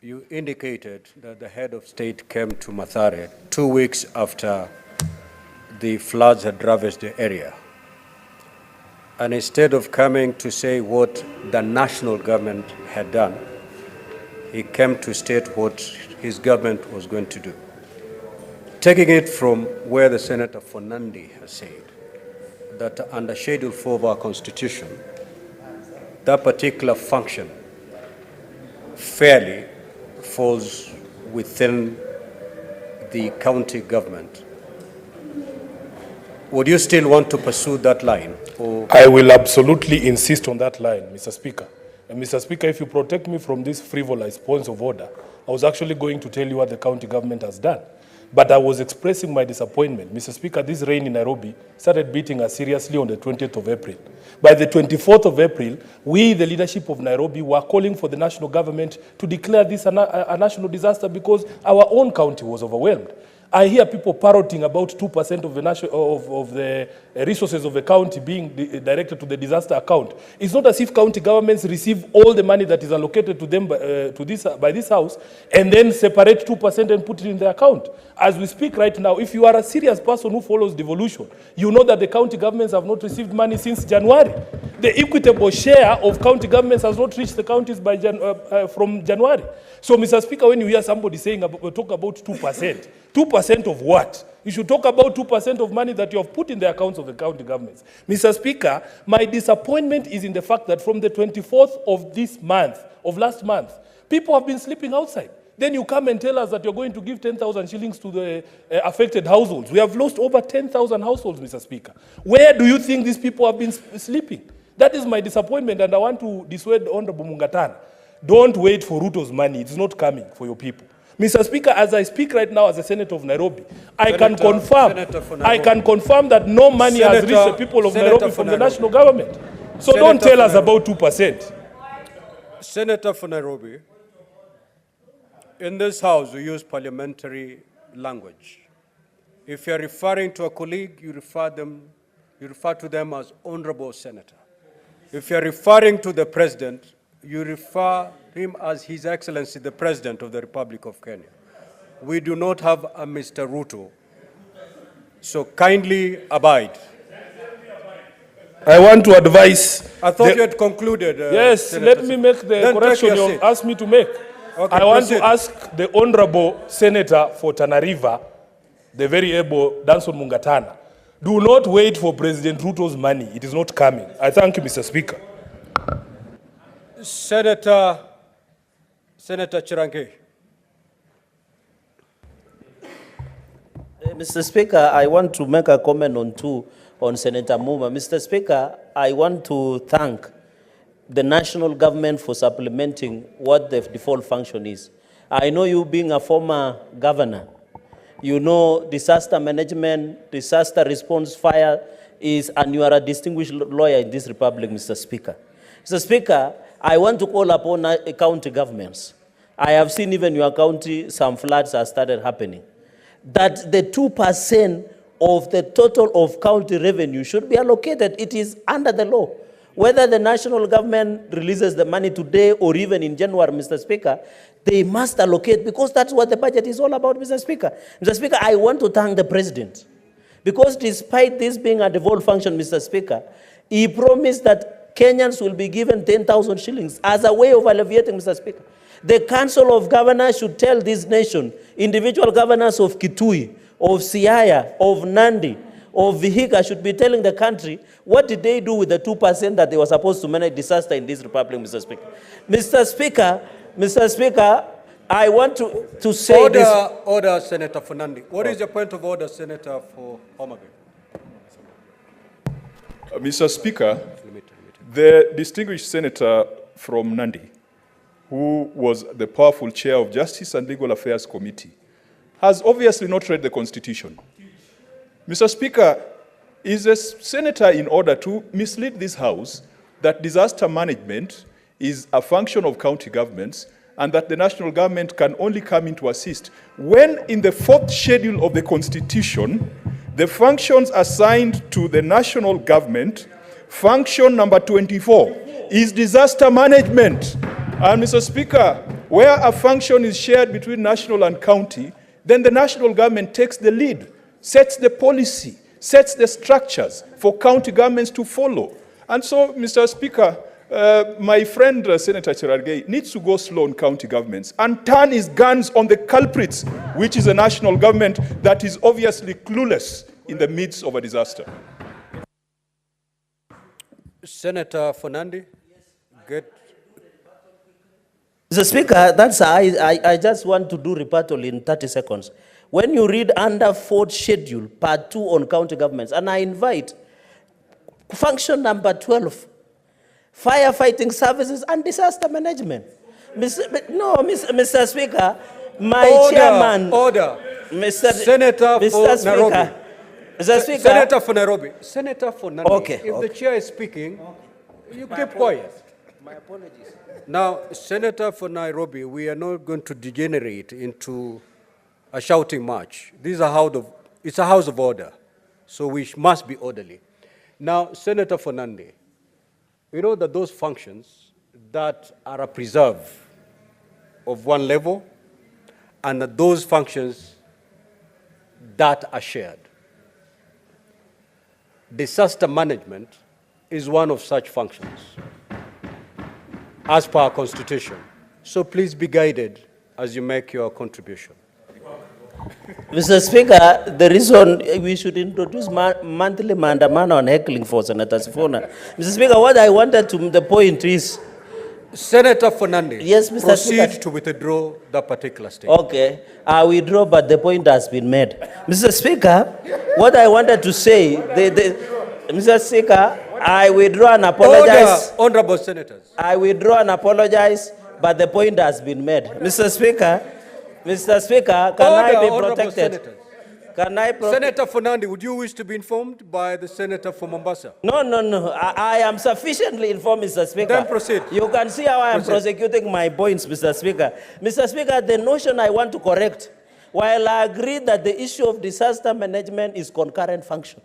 [SPEAKER 5] you indicated that the head of state came to Mathare 2 weeks after the floods had ravaged the area. And instead of coming to say what the national government had done, he came to state what his government was going to do. Taking it from where the Senator for Nandi has said, that under Schedule 4 of our Constitution, that particular function fairly falls within the county government. Would you still want to pursue that line? Or?
[SPEAKER 13] I will absolutely insist on that line, Mr. Speaker. And Mr. Speaker, if you protect me from these frivolous points of order, I was actually going to tell you what the county government has done. But I was expressing my disappointment. Mr. Speaker, this rain in Nairobi started beating us seriously on the 20th of April. By the 24th of April, we, the leadership of Nairobi, were calling for the national government to declare this a national disaster because our own county was overwhelmed. I hear people parroting about 2% of the resources of the county being directed to the disaster account. It's not as if county governments receive all the money that is allocated to them by this house and then separate 2% and put it in the account. As we speak right now, if you are a serious person who follows devolution, you know that the county governments have not received money since January. The equitable share of county governments has not reached the counties by from January. So, Mr. Speaker, when you hear somebody saying talk about 2%, 2% of what? You should talk about 2% of money that you have put in the accounts of the county governments. Mr. Speaker, my disappointment is in the fact that from the 24th of this month, of last month, people have been sleeping outside. Then you come and tell us that you're going to give 10,000 shillings to the affected households. We have lost over 10,000 households, Mr. Speaker. Where do you think these people have been sleeping? That is my disappointment, and I want to dissuade Honorable Mungatana. Don't wait for Ruto's money. It's not coming for your people. Mr. Speaker, as I speak right now as a senator of Nairobi, I can confirm that no money has reached the people of Nairobi from the national government. So don't tell us about 2%.
[SPEAKER 5] Senator for Nairobi, in this house we use parliamentary language. If you're referring to a colleague, you refer to them as honorable senator. If you're referring to the president, you refer him as His Excellency, the President of the Republic of Kenya. We do not have a Mr. Ruto, so kindly abide.
[SPEAKER 13] I want to advise...
[SPEAKER 5] I thought you had concluded.
[SPEAKER 13] Yes,
[SPEAKER 5] Senator.
[SPEAKER 13] Let me make the correction you asked me to make.
[SPEAKER 5] Okay,
[SPEAKER 13] I want
[SPEAKER 5] proceed.
[SPEAKER 13] to ask the Honorable Senator for Tana River, the very able Danson Mungatana, do not wait for President Ruto's money. It is not coming. I thank you, Mr. Speaker.
[SPEAKER 5] Senator Chirange.
[SPEAKER 14] Mr. Speaker, I want to make a comment on Senator Muma. Mr. Speaker, I want to thank the national government for supplementing what the default function is. I know you being a former governor, you know disaster management, disaster response, fire is, and you are a distinguished lawyer in this republic, Mr. Speaker. Mr. Speaker, I want to call upon county governments. I have seen even your county, some floods have started happening. That the 2% of the total of county revenue should be allocated. It is under the law. Whether the national government releases the money today or even in January, Mr. Speaker, they must allocate because that's what the budget is all about, Mr. Speaker. Mr. Speaker, I want to thank the President because despite this being a devolved function, Mr. Speaker, he promised that Kenyans will be given 10,000 shillings as a way of alleviating, Mr. Speaker. The Council of Governors should tell this nation, individual governors of Kitui, of Siaya, of Nandi, of Vihiga should be telling the country what did they do with the 2% that they were supposed to manage disaster in this republic, Mr. Speaker. Mr. Speaker, Mr. Speaker, I want to say
[SPEAKER 5] Order,
[SPEAKER 14] this.
[SPEAKER 5] order, Senator Fernandi. What is your point of order, Senator, for Homa Bay?
[SPEAKER 15] Mr. Speaker, the distinguished senator from Nandi, who was the powerful chair of Justice and Legal Affairs Committee, has obviously not read the Constitution. Mr. Speaker, is a senator in order to mislead this House that disaster management is a function of county governments and that the national government can only come in to assist, when in the 4th schedule of the Constitution, the functions assigned to the national government, function number 24, is disaster management. And Mr. Speaker, where a function is shared between national and county, then the national government takes the lead, sets the policy, sets the structures for county governments to follow. And so, Mr. Speaker, my friend Senator Cherargei needs to go slow on county governments and turn his guns on the culprits, which is a national government that is obviously clueless in the midst of a disaster.
[SPEAKER 5] Senator Fernandi, get.
[SPEAKER 14] Mr. Speaker, that's I just want to do rebuttal in 30 seconds. When you read under 4th schedule, part 2 on county governments, and I invite function number 12, firefighting services and disaster management. Mr. Speaker, my chairman.
[SPEAKER 5] Order.
[SPEAKER 14] Senator
[SPEAKER 5] for Nairobi.
[SPEAKER 14] Mr. Speaker.
[SPEAKER 5] Senator for Nairobi. Senator for Nairobi.
[SPEAKER 14] Okay.
[SPEAKER 5] If the chair is speaking, you keep quiet.
[SPEAKER 14] My apologies.
[SPEAKER 5] Now, Senator for Nairobi, we are not going to degenerate into a shouting match. It's a house of order, so we must be orderly. Now, Senator Fernandi, you know that those functions that are a preserve of one level and that those functions that are shared. Disaster management is one of such functions as per our Constitution. So please be guided as you make your contribution.
[SPEAKER 14] Mr. Speaker, the reason we should introduce monthly mandamano on heckling for Senator Sifuna. Mr. Speaker, what I wanted to the point is...
[SPEAKER 5] Senator Fernandi,
[SPEAKER 14] yes, Mr.
[SPEAKER 5] proceed
[SPEAKER 14] Speaker.
[SPEAKER 5] to withdraw that particular statement.
[SPEAKER 14] Okay, I withdraw, but the point has been made. Mr. Speaker, what I wanted to say, Mr. Speaker, I withdraw and apologize.
[SPEAKER 5] Order, honorable senators.
[SPEAKER 14] I withdraw and apologize, but the point has been made. Mr. Speaker, can I be protected? Can I
[SPEAKER 5] Senator Fernandi, would you wish to be informed by the senator from Mombasa?
[SPEAKER 14] No. I am sufficiently informed, Mr. Speaker.
[SPEAKER 5] Then proceed.
[SPEAKER 14] You can see how I am prosecuting my points, Mr. Speaker. Mr. Speaker, the notion I want to correct, while I agree that the issue of disaster management is concurrent function,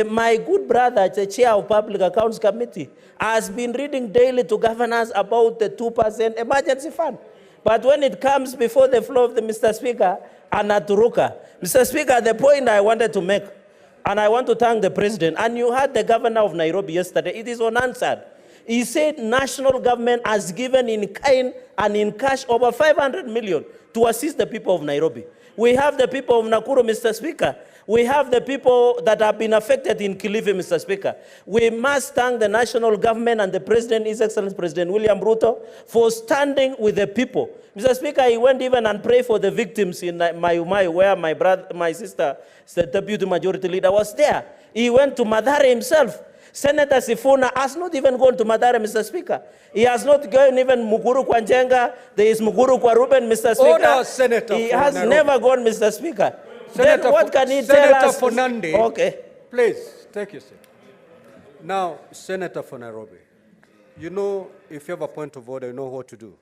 [SPEAKER 14] my good brother, the chair of Public Accounts Committee, has been reading daily to governors about the 2% emergency fund. But when it comes before the floor of the Mr. Speaker, Anaturuka. Mr. Speaker, the point I wanted to make, and I want to thank the President, and you heard the governor of Nairobi yesterday, it is unanswered. He said national government has given in kind and in cash over 500 million to assist the people of Nairobi. We have the people of Nakuru, Mr. Speaker. We have the people that have been affected in Kilifi, Mr. Speaker. We must thank the national government and the President, His Excellency President William Ruto, for standing with the people. Mr. Speaker, he went even and prayed for the victims in Mayumayu, where my sister, the Deputy Majority Leader, was there. He went to Mathare himself. Senator Sifuna has not even gone to Mathare, Mr. Speaker. He has not gone even Muguru kwa Njenga. There is Muguru kwa Ruben, Mr. Speaker.
[SPEAKER 5] Order, Senator.
[SPEAKER 14] He has
[SPEAKER 5] Nairobi.
[SPEAKER 14] never gone, Mr. Speaker.
[SPEAKER 5] Senator,
[SPEAKER 14] then what can he tell us?
[SPEAKER 5] Senator Fernandi,
[SPEAKER 14] okay.
[SPEAKER 5] Please, take your seat. Now, Senator for Nairobi, you know, if you have a point of order, you know what to do.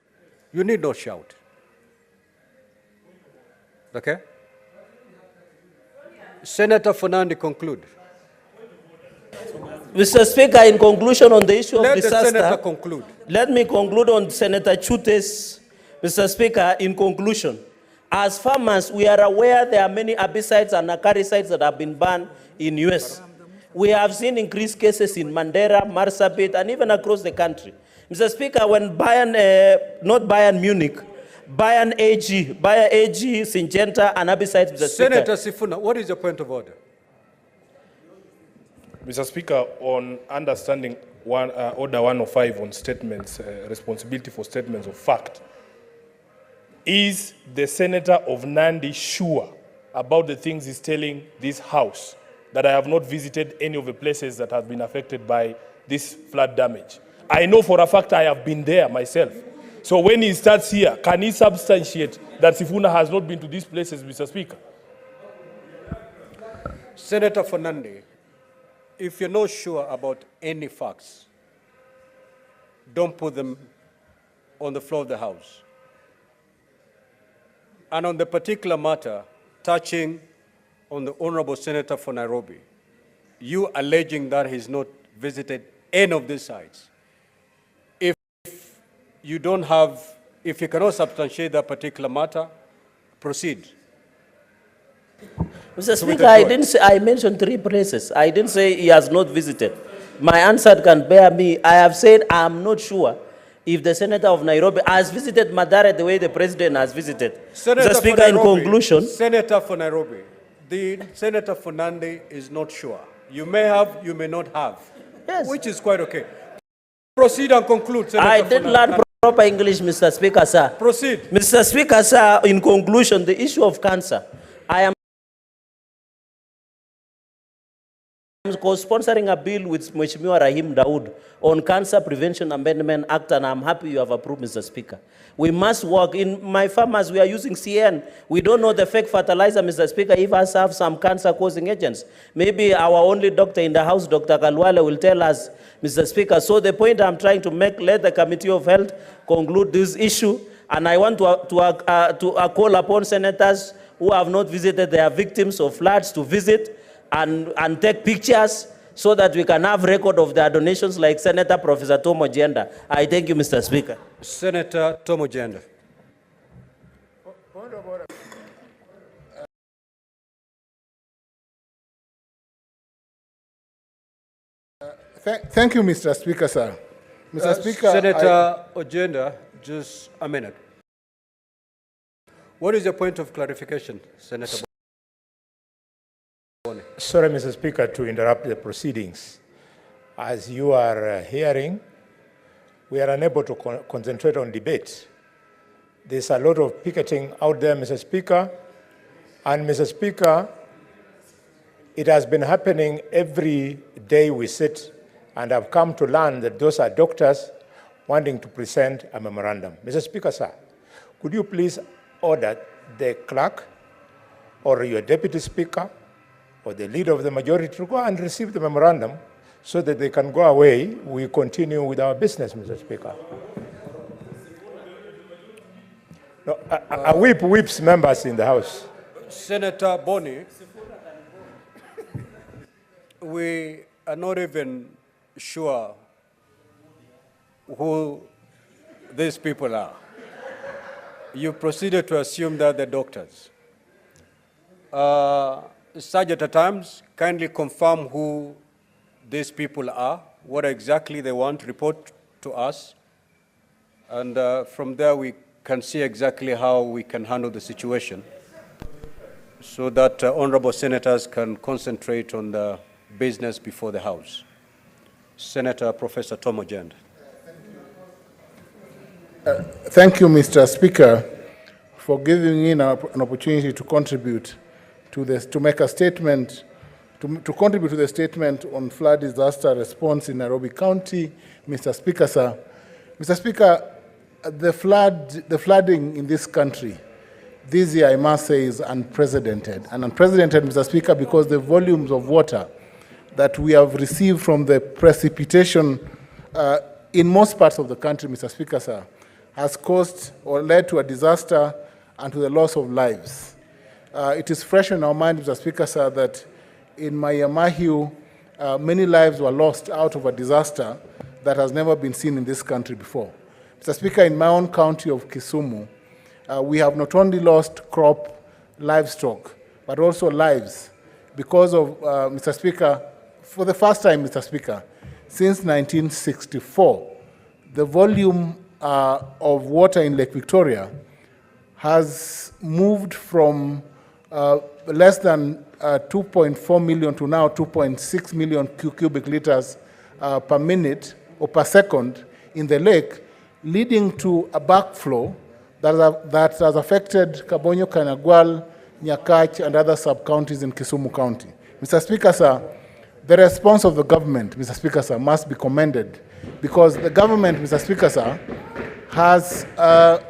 [SPEAKER 5] You need not shout. Okay? Senator Fernandi, conclude.
[SPEAKER 14] Mr. Speaker, in conclusion on the issue of disaster,
[SPEAKER 5] let the senator conclude.
[SPEAKER 14] Let me conclude on Senator Chute's, Mr. Speaker, in conclusion. As farmers, we are aware there are many herbicides and acaricides that have been banned in US. We have seen increased cases in Mandera, Marsabit, and even across the country. Mr. Speaker, when not Bayern Munich, Bayern AG, Syngenta, and herbicides, Mr.
[SPEAKER 5] Senator
[SPEAKER 14] Speaker.
[SPEAKER 5] Sifuna, what is your point of order?
[SPEAKER 13] Mr. Speaker, on understanding Order 105 on statements, responsibility for statements of fact, Is the senator of Nandi sure about the things he's telling this House, that I have not visited any of the places that have been affected by this flood damage? I know for a fact I have been there myself. So when he starts here, can he substantiate that Sifuna has not been to these places, Mr. Speaker?
[SPEAKER 5] Senator Fernande, if you're not sure about any facts, don't put them on the floor of the House. And on the particular matter touching on the Honorable Senator for Nairobi, you alleging that he's not visited any of these sites. If you don't have, if you cannot substantiate that particular matter, proceed.
[SPEAKER 14] Mr. Speaker, I didn't say, I mentioned 3 places. I didn't say he has not visited. My answer can bear me. I have said I'm not sure if the senator of Nairobi has visited Mathare the way the president has visited.
[SPEAKER 5] Senator
[SPEAKER 14] Mr. Speaker, in conclusion.
[SPEAKER 5] Senator for Nairobi, the Senator Fernande is not sure. You may have, you may not have.
[SPEAKER 14] Yes.
[SPEAKER 5] Which is quite okay. Proceed and conclude, Senator
[SPEAKER 14] I did learn proper English, Mr. Speaker, sir.
[SPEAKER 5] Proceed.
[SPEAKER 14] Mr. Speaker, sir, in conclusion, the issue of cancer, I am co-sponsoring a bill with Mheshimiwa Rahim Daud on Cancer Prevention Amendment Act, and I'm happy you have approved, Mr. Speaker. We must work. In my farmers, we are using CN. We don't know the fake fertilizer, Mr. Speaker, if us have some cancer-causing agents. Maybe our only doctor in the House, Dr. Kalwale, will tell us, Mr. Speaker. So the point I'm trying to make, let the Committee of Health conclude this issue, and I want to call upon senators who have not visited their victims of floods to visit and take pictures so that we can have record of their donations, like Senator Professor Tomo Jenda. I thank you, Mr. Speaker.
[SPEAKER 5] Senator Tomo Jenda.
[SPEAKER 16] Thank you, Mr. Speaker, sir. Mr. Speaker,
[SPEAKER 5] Senator Ojenda, just a minute. What is your point of clarification, Senator?
[SPEAKER 4] Sorry, Mr. Speaker, to interrupt the proceedings. As you are hearing, we are unable to concentrate on debate. There's a lot of picketing out there, Mr. Speaker. And, Mr. Speaker, it has been happening every day we sit, and I've come to learn that those are doctors wanting to present a memorandum. Mr. Speaker, sir, could you please order the clerk or your deputy speaker or the leader of the majority to go and receive the memorandum so that they can go away. We continue with our business, Mr. Speaker. No, a whip whips members in the House.
[SPEAKER 5] Senator Boni, we are not even sure who these people are. You proceeded to assume that they're doctors. Sergeant at times, kindly confirm who these people are, what exactly they want to report to us, and from there we can see exactly how we can handle the situation so that honorable senators can concentrate on the business before the House. Senator Professor Tomo Jenda.
[SPEAKER 16] Thank you, Mr. Speaker, for giving me an opportunity to contribute to this, to make a statement, to contribute to the statement on flood disaster response in Nairobi County. Mr. Speaker, sir. Mr. Speaker, the flooding in this country this year, I must say, is unprecedented. And unprecedented, Mr. Speaker, because the volumes of water that we have received from the precipitation in most parts of the country, Mr. Speaker, sir, has caused or led to a disaster and to the loss of lives. It is fresh in our mind, Mr. Speaker, sir, that in Mayamahiu, many lives were lost out of a disaster that has never been seen in this country before. Mr. Speaker, in my own county of Kisumu, we have not only lost crop, livestock, but also lives because of, Mr. Speaker, for the first time, Mr. Speaker, since 1964, the volume of water in Lake Victoria has moved from less than 2.4 million to now 2.6 million cubic liters per minute or per second in the lake, leading to a backflow that has affected Kabonyo, Kanagual, Nyakach, and other sub-counties in Kisumu County. Mr. Speaker, sir, the response of the government, Mr. Speaker, sir, must be commended because the government, Mr. Speaker, sir, has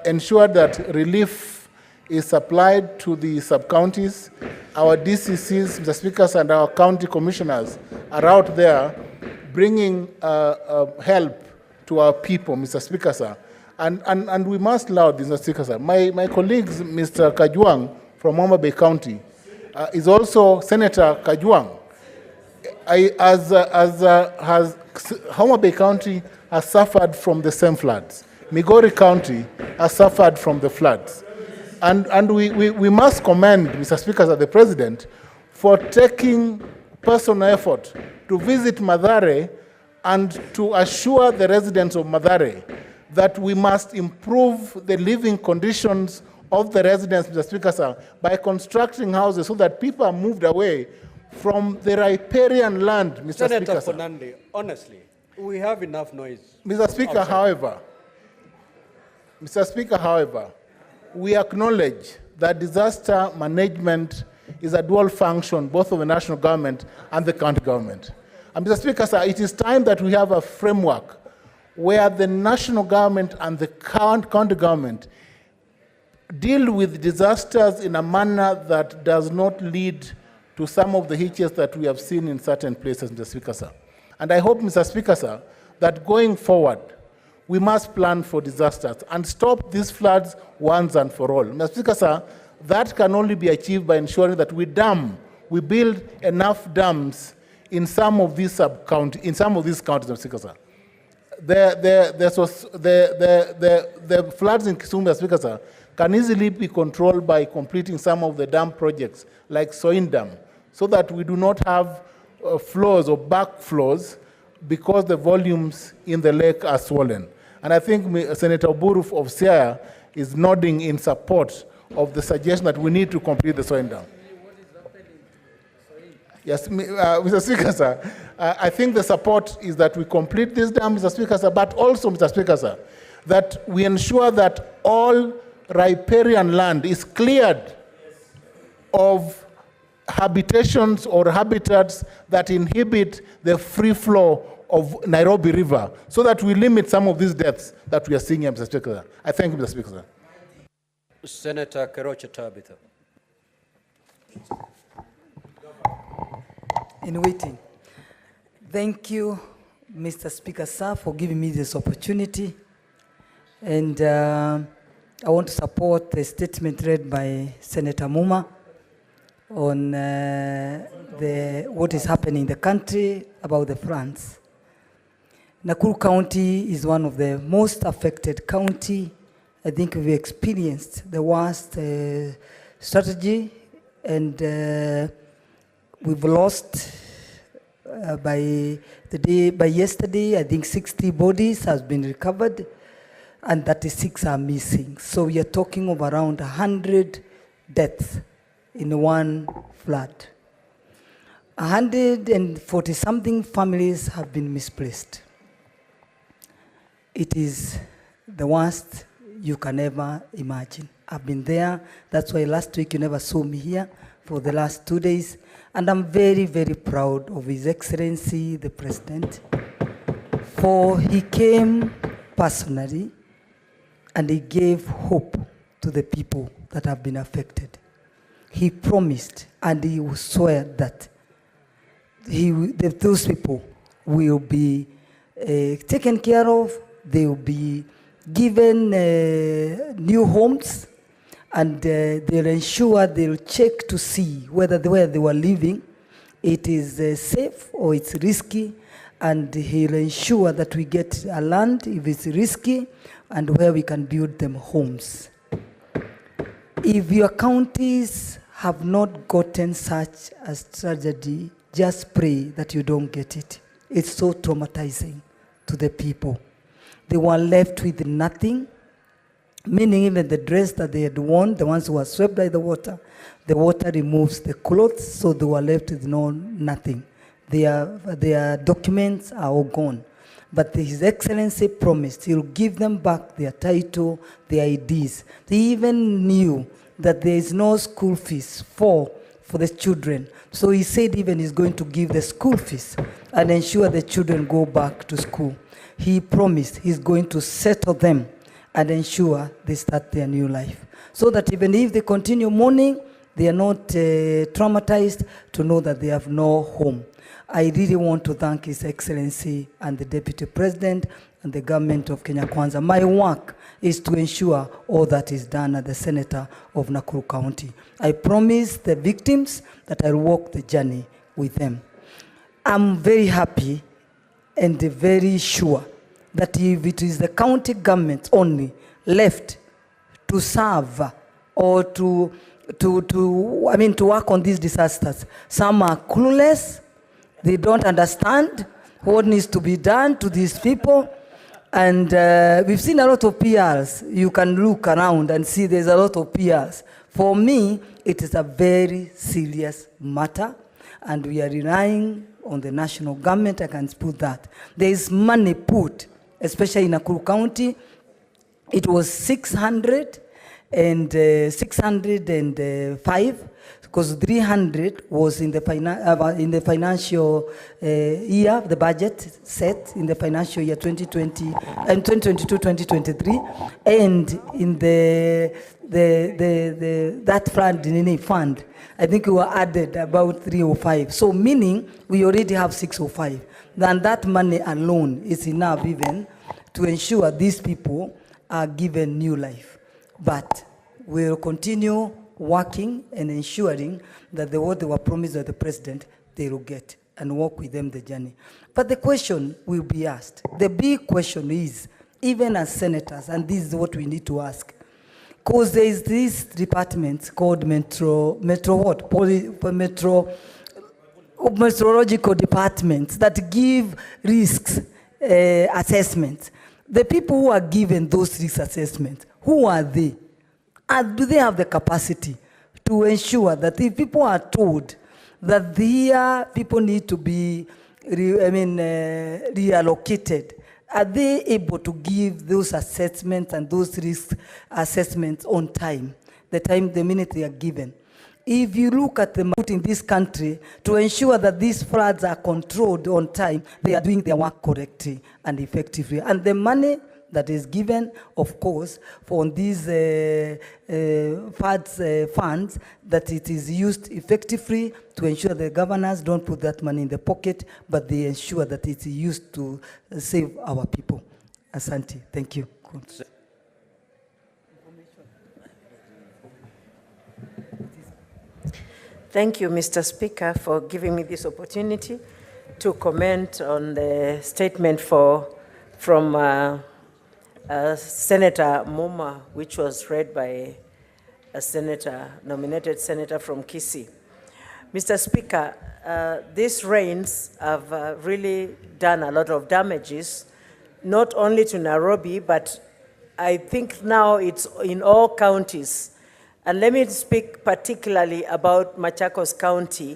[SPEAKER 16] ensured that relief is supplied to the sub-counties. Our DCCs, Mr. Speaker, and our county commissioners are out there bringing help to our people, Mr. Speaker, sir. And we must laud this, Mr. Speaker, sir. My colleagues, Mr. Kajwang from Homa Bay County, is also Senator Kajwang. Homa Bay County has suffered from the same floods. Migori County has suffered from the floods. And we must commend, Mr. Speaker, the President, for taking personal effort to visit Mathare and to assure the residents of Mathare that we must improve the living conditions of the residents, Mr. Speaker, sir, by constructing houses so that people are moved away from the riparian land, Mr.
[SPEAKER 5] Senator
[SPEAKER 16] Speaker, sir.
[SPEAKER 5] Fernande, honestly, we have enough noise.
[SPEAKER 16] Mr. Speaker, however, we acknowledge that disaster management is a dual function, both of the national government and the county government. And Mr. Speaker, sir, it is time that we have a framework where the national government and the county government deal with disasters in a manner that does not lead to some of the hitches that we have seen in certain places, Mr. Speaker, sir. And I hope, Mr. Speaker, sir, that going forward, we must plan for disasters and stop these floods once and for all. Mr. Speaker, sir, that can only be achieved by ensuring that we build enough dams in some of these counties, Mr. Speaker, sir. The floods in Kisumu, Mr. Speaker, sir, can easily be controlled by completing some of the dam projects, like Soin Dam, so that we do not have flows or backflows because the volumes in the lake are swollen. And I think Senator Oburu of Siaya is nodding in support of the suggestion that we need to complete the Soin Dam. Yes, Mr. Speaker, sir, I think the support is that we complete this dam, Mr. Speaker, sir, but also, Mr. Speaker, sir, that we ensure that all riparian land is cleared of habitations or habitats that inhibit the free flow of Nairobi River, so that we limit some of these deaths that we are seeing here, Mr. Speaker. I thank you, Mr. Speaker, sir.
[SPEAKER 5] Senator Keroche Tabitha.
[SPEAKER 17] In waiting. Thank you, Mr. Speaker, sir, for giving me this opportunity. And I want to support the statement read by Senator Muma on what is happening in the country about the floods. Nakuru County is one of the most affected county. I think we've experienced the worst strategy, and we've lost by yesterday, I think 60 bodies has been recovered and 36 are missing. So we are talking of around 100 deaths in one flood. 140-something families have been misplaced. It is the worst you can ever imagine. I've been there. That's why last week you never saw me here for the last 2 days. And I'm very, very proud of His Excellency, the President, for he came personally and he gave hope to the people that have been affected. He promised and he will swear that those people will be taken care of, they will be given new homes, and they'll ensure, they'll check to see whether where they were living, it is safe or it's risky, and he'll ensure that we get a land if it's risky and where we can build them homes. If your counties have not gotten such a tragedy, just pray that you don't get it. It's so traumatizing to the people. They were left with nothing, meaning even the dress that they had worn, the ones who were swept by the water removes the clothes, so they were left with nothing. Their documents are all gone. but His Excellency promised He'll give them back their title, their IDs. They even knew that there is no school fees for the children. So he said even he's going to give the school fees and ensure the children go back to school. He promised he's going to settle them and ensure they start their new life. So that even if they continue mourning, they are not traumatized to know that they have no home. I really want to thank His Excellency and the Deputy President and the government of Kenya Kwanza. My work is to ensure all that is done as the Senator of Nakuru County. I promise the victims that I'll walk the journey with them. I'm very happy and very sure that if it is the county government only left to serve or to work on these disasters, some are clueless, they don't understand what needs to be done to these people. And we've seen a lot of PRs. You can look around and see there's a lot of PRs. For me, it is a very serious matter, and we are relying on the national government. I can put that. There is money put, especially in Nakuru County. It was 605, because 300 was in the financial year, the budget set in the financial year 2020 and 2022-2023, and in that fund, I think we were added about 305. So meaning we already have 605. Then that money alone is enough even to ensure these people are given new life. But we'll continue working and ensuring that what they were promised by the president, they will get, and walk with them the journey. But the question will be asked. The big question is, even as senators, and this is what we need to ask, because there is this department called meteorological departments that give risks assessments. The people who are given those risk assessments, who are they? And do they have the capacity to ensure that if people are told that here people need to be reallocated, are they able to give those assessments and those risk assessments on time, the minute they are given? If you look at the market in this country, to ensure that these floods are controlled on time, they are doing their work correctly and effectively. And the money that is given, of course, for these funds, that it is used effectively to ensure the governors don't put that money in the pocket, but they ensure that it's used to save our people. Asante. Thank you.
[SPEAKER 8] Thank you, Mr. Speaker, for giving me this opportunity to comment on the statement from Senator Moma, which was read by a nominated senator from Kisii. Mr. Speaker, these rains have really done a lot of damages, not only to Nairobi, but I think now it's in all counties. And let me speak particularly about Machakos County,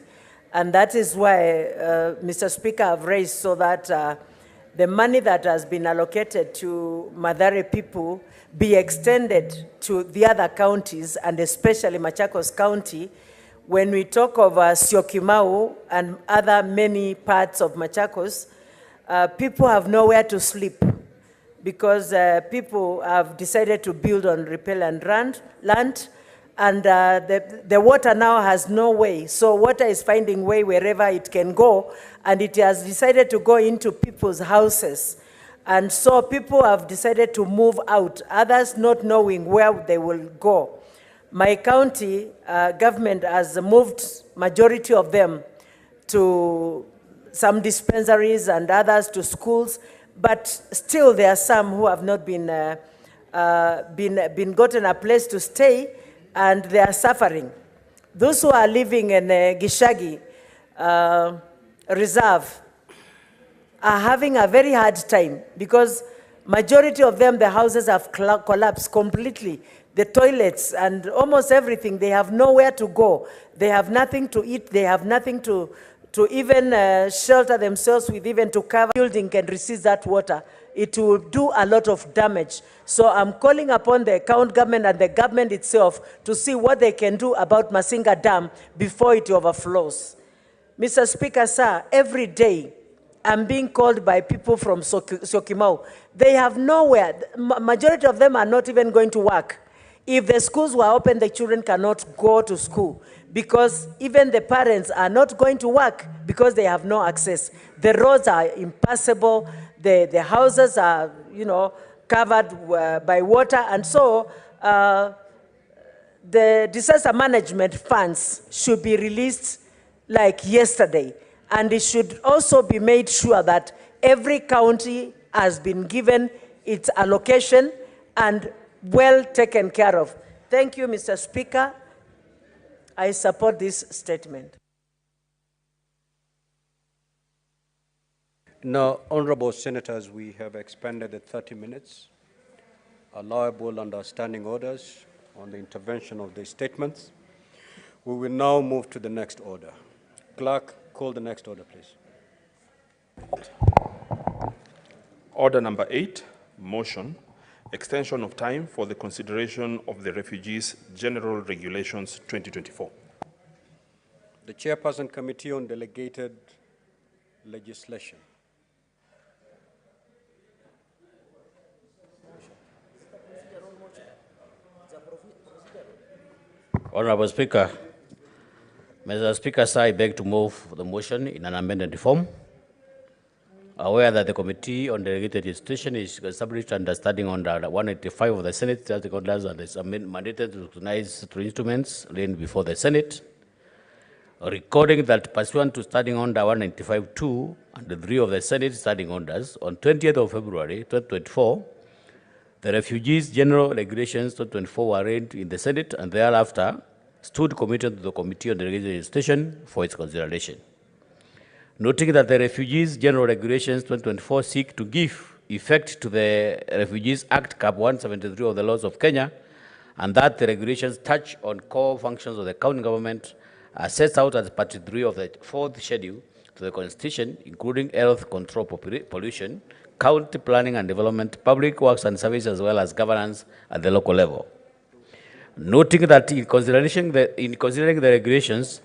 [SPEAKER 8] and that is why, Mr. Speaker, I've raised so that the money that has been allocated to Mathare people be extended to the other counties, and especially Machakos County. When we talk of Syokimau and other many parts of Machakos, people have nowhere to sleep because people have decided to build on riparian land, and the water now has no way. So water is finding way wherever it can go, and it has decided to go into people's houses. And so people have decided to move out, others not knowing where they will go. My county government has moved majority of them to some dispensaries and others to schools, but still there are some who have not been gotten a place to stay, and they are suffering. Those who are living in Gishagi Reserve are having a very hard time because majority of them, the houses have collapsed completely. The toilets and almost everything, they have nowhere to go. They have nothing to eat. They have nothing to to even shelter themselves with, even to cover building can receive that water, it will do a lot of damage. So I'm calling upon the county government and the government itself to see what they can do about Masinga Dam before it overflows. Mr. Speaker, sir, every day I'm being called by people from Syokimau. They have nowhere. Majority of them are not even going to work. If the schools were open, the children cannot go to school because even the parents are not going to work because they have no access. The roads are impassable. The houses are, covered by water. And so the disaster management funds should be released like yesterday. And it should also be made sure that every county has been given its allocation and well taken care of. Thank you, Mr. Speaker. I support this statement.
[SPEAKER 5] Now, honorable senators, we have expanded the 30 minutes, allowable under standing orders on the intervention of the statements. We will now move to the next order. Clerk, call the next order, please.
[SPEAKER 6] Order number 8, motion, extension of time for the consideration of the Refugees General Regulations 2024.
[SPEAKER 5] The Chairperson Committee on Delegated Legislation.
[SPEAKER 7] Honorable Speaker, Mr. Speaker, sir, I beg to move the motion in an amended form. Aware that the Committee on Delegated Legislation is established understanding under 185 of the Senate Statutory Orders and is mandated to recognize through instruments laid before the Senate. Recording that pursuant to Standing Order 195-2 and 3 of the Senate Standing Orders, on 20th of February 2024, the Refugees General Regulations 2024 were read in the Senate and thereafter stood committed to the Committee on Delegated Legislation for its consideration. Noting that the Refugees General Regulations 2024 seek to give effect to the Refugees Act Cap 173 of the laws of Kenya, and that the regulations touch on core functions of the county government as set out as Part 3 of the 4th schedule to the Constitution, including health control, pollution, county planning and development, public works and services, as well as governance at the local level. Noting that in considering the regulations,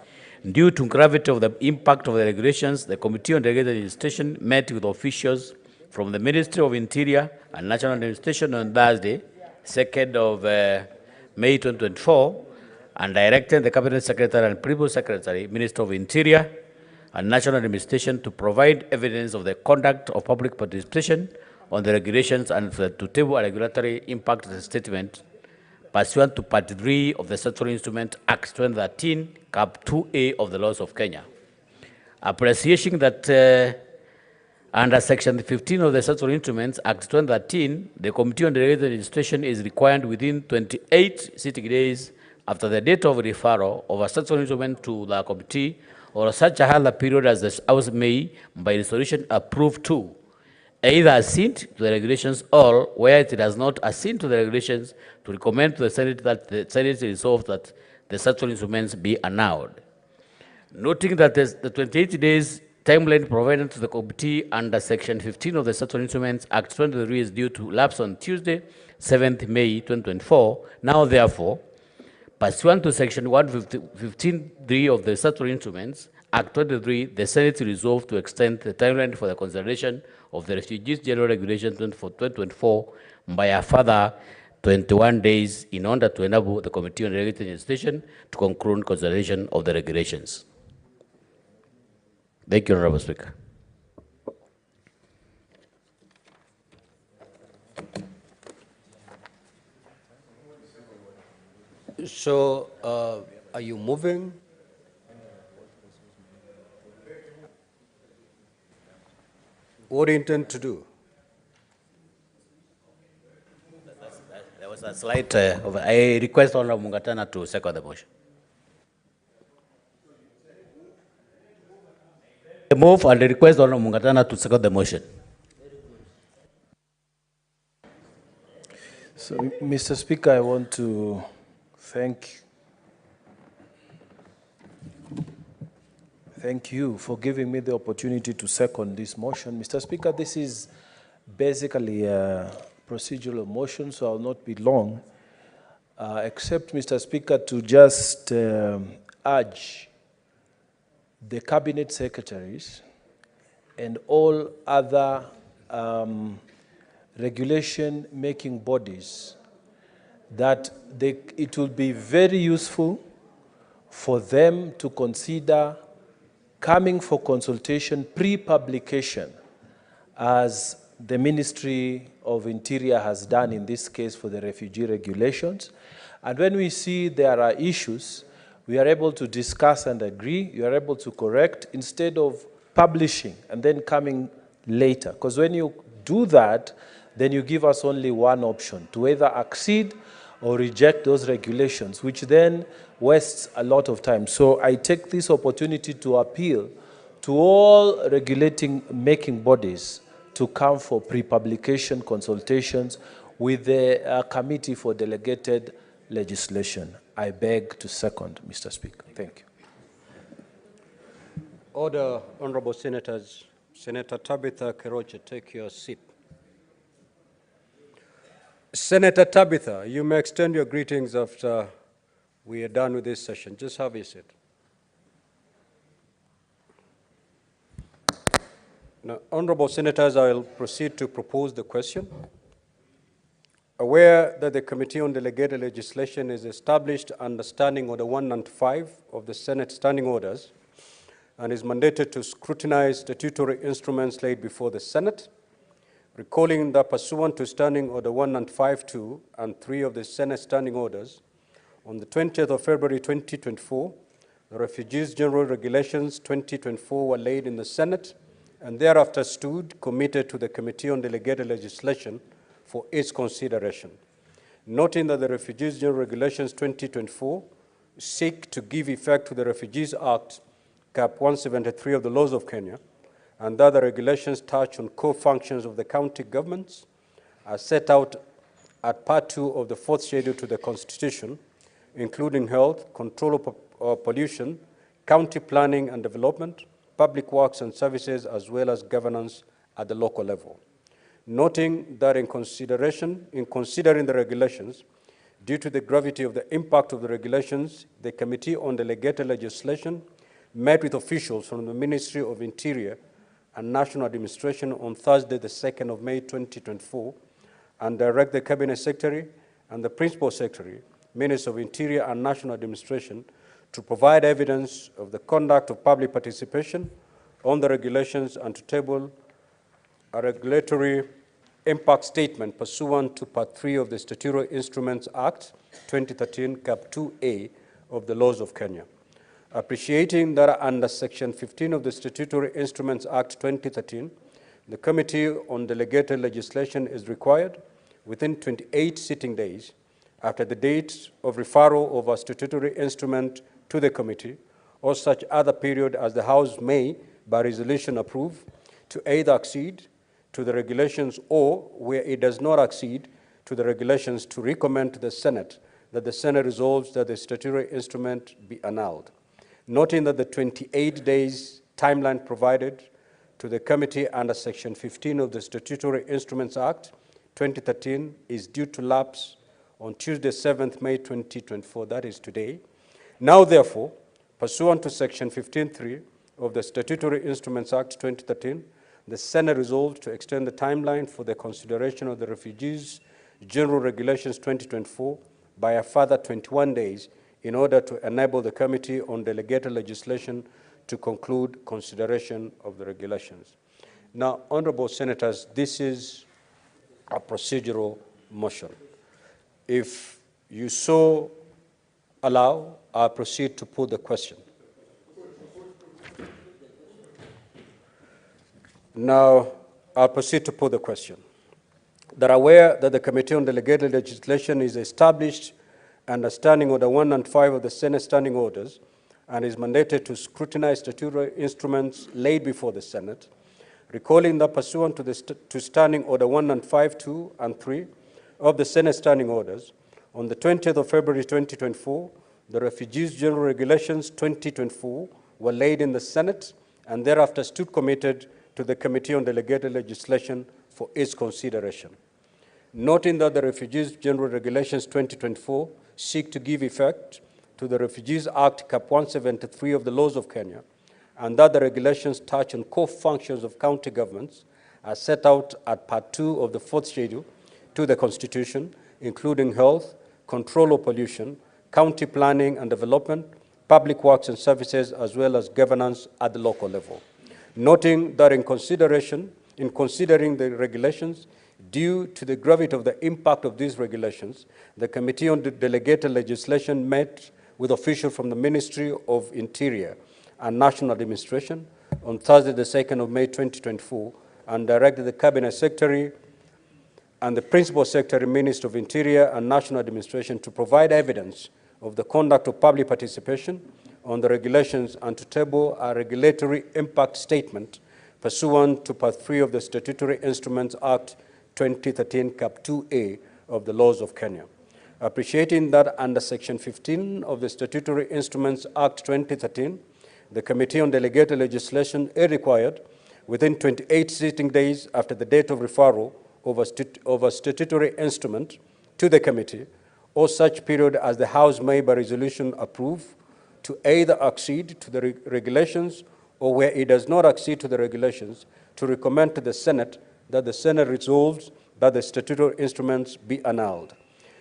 [SPEAKER 7] due to gravity of the impact of the regulations, the Committee on Delegated Legislation met with officials from the Ministry of Interior and National Administration on Thursday, 2nd of May 2024, and directed the Cabinet Secretary and Principal Secretary, Minister of Interior and National Administration to provide evidence of the conduct of public participation on the regulations and to table a regulatory impact statement pursuant to Part 3 of the Statutory Instrument Act 2013, Cap 2A of the laws of Kenya. Appreciating that under Section 15 of the Statutory Instruments Act 2013, the Committee on Delegated Legislation is required within 28 sitting days after the date of referral of a statutory instrument to the committee or such a other period as the House may, by resolution, approve to either assent to the regulations or, where it does not assent to the regulations, to recommend to the Senate that the Senate resolve that the statutory instruments be annulled. Noting that the 28 days timeline provided to the committee under Section 15 of the Statutory Instruments Act 23 is due to lapse on Tuesday, 7th May 2024. Now, therefore, pursuant to Section 115.3 of the Statutory Instruments Act 23, the Senate resolved to extend the timeline for the consideration of the Refugees General Regulations for 2024 by a further 21 days in order to enable the Committee on Delegated Legislation to conclude consideration of the regulations. Thank you, Honorable Speaker.
[SPEAKER 5] So, are you moving? What do you intend to do?
[SPEAKER 7] There was a slight, I request Honorable Mungatana to second the motion. I move and request Honorable Mungatana to second the motion.
[SPEAKER 12] So, Mr. Speaker, I want to thank Thank you for giving me the opportunity to second this motion. Mr. Speaker, this is basically a procedural motion, so I'll not be long, except, Mr. Speaker, to just urge the cabinet secretaries and all other regulation-making bodies that it will be very useful for them to consider coming for consultation pre-publication, as the Ministry of Interior has done in this case for the refugee regulations. And when we see there are issues, we are able to discuss and agree, you are able to correct, instead of publishing and then coming later. Because when you do that, then you give us only one option, to either accede or reject those regulations, which then wastes a lot of time. So I take this opportunity to appeal to all making bodies to come for pre-publication consultations with the Committee for Delegated Legislation. I beg to second, Mr. Speaker. Thank you.
[SPEAKER 5] Order, honorable senators. Senator Tabitha Keroche, take your seat. Senator Tabitha, you may extend your greetings after we are done with this session. Just have your seat. Now, honorable senators, I will proceed to propose the question. Aware that the Committee on Delegated Legislation is established under Standing Order 195 of the Senate Standing Orders and is mandated to scrutinize statutory instruments laid before the Senate, recalling that pursuant to Standing Order 195(2) and 3 of the Senate Standing Orders, on the 20th of February 2024, the Refugees General Regulations 2024 were laid in the Senate and thereafter stood committed to the Committee on Delegated Legislation for its consideration. Noting that the Refugees General Regulations 2024 seek to give effect to the Refugees Act, Cap 173 of the laws of Kenya, and that the regulations touch on core functions of the county governments as set out at Part 2 of the 4th schedule to the Constitution, including health, control of pollution, county planning and development, public works and services, as well as governance at the local level. Noting that in considering the regulations, due to the gravity of the impact of the regulations, the Committee on Delegated Legislation met with officials from the Ministry of Interior and National Administration on Thursday, the 2nd of May 2024, and direct the Cabinet Secretary and the Principal Secretary, Minister of Interior and National Administration, to provide evidence of the conduct of public participation on the regulations and to table a regulatory impact statement pursuant to Part 3 of the Statutory Instruments Act 2013, Cap 2A of the laws of Kenya. Appreciating that under Section 15 of the Statutory Instruments Act 2013, the Committee on Delegated Legislation is required, within 28 sitting days, after the date of referral of a statutory instrument to the committee, or such other period as the House may, by resolution, approve, to either accede to the regulations or, where it does not accede to the regulations, to recommend to the Senate that the Senate resolves that the statutory instrument be annulled. Noting that the 28 days timeline provided to the committee under Section 15 of the Statutory Instruments Act 2013 is due to lapse on Tuesday, 7th May 2024, that is today. Now, therefore, pursuant to Section 15.3 of the Statutory Instruments Act 2013, the Senate resolved to extend the timeline for the consideration of the Refugees General Regulations 2024 by a further 21 days in order to enable the Committee on Delegated Legislation to conclude consideration of the regulations. Now, honorable senators, this is a procedural motion. If you so allow, I'll proceed to put the question. Now, I'll proceed to put the question. That aware that the Committee on Delegated Legislation is established under Standing Order 195 of the Senate Standing Orders and is mandated to scrutinize statutory instruments laid before the Senate, recalling that pursuant to Standing Order 195(2) and 3 of the Senate Standing Orders, on the 20th of February 2024, the Refugees General Regulations 2024 were laid in the Senate and thereafter stood committed to the Committee on Delegated Legislation for its consideration. Noting that the Refugees General Regulations 2024 seek to give effect to the Refugees Act Cap 173 of the laws of Kenya, and that the regulations touch on core functions of county governments as set out at Part 2 of the 4th Schedule to the Constitution, including health, control of pollution, county planning and development, public works and services, as well as governance at the local level. Noting that in considering the regulations, due to the gravity of the impact of these regulations, the Committee on Delegated Legislation met with officials from the Ministry of Interior and National Administration on Thursday, the 2nd of May, 2024, and directed the Cabinet Secretary and the Principal Secretary, Minister of Interior and National Administration to provide evidence of the conduct of public participation on the regulations and to table a regulatory impact statement pursuant to Part 3 of the Statutory Instruments Act 2013, Cap 2A of the laws of Kenya. Appreciating that under Section 15 of the Statutory Instruments Act 2013, the Committee on Delegated Legislation is required, within 28 sitting days after the date of referral of a statutory instrument to the committee, or such period as the House may by resolution approve, to either accede to the regulations or where it does not accede to the regulations, to recommend to the Senate that the Senate resolves that the statutory instruments be annulled.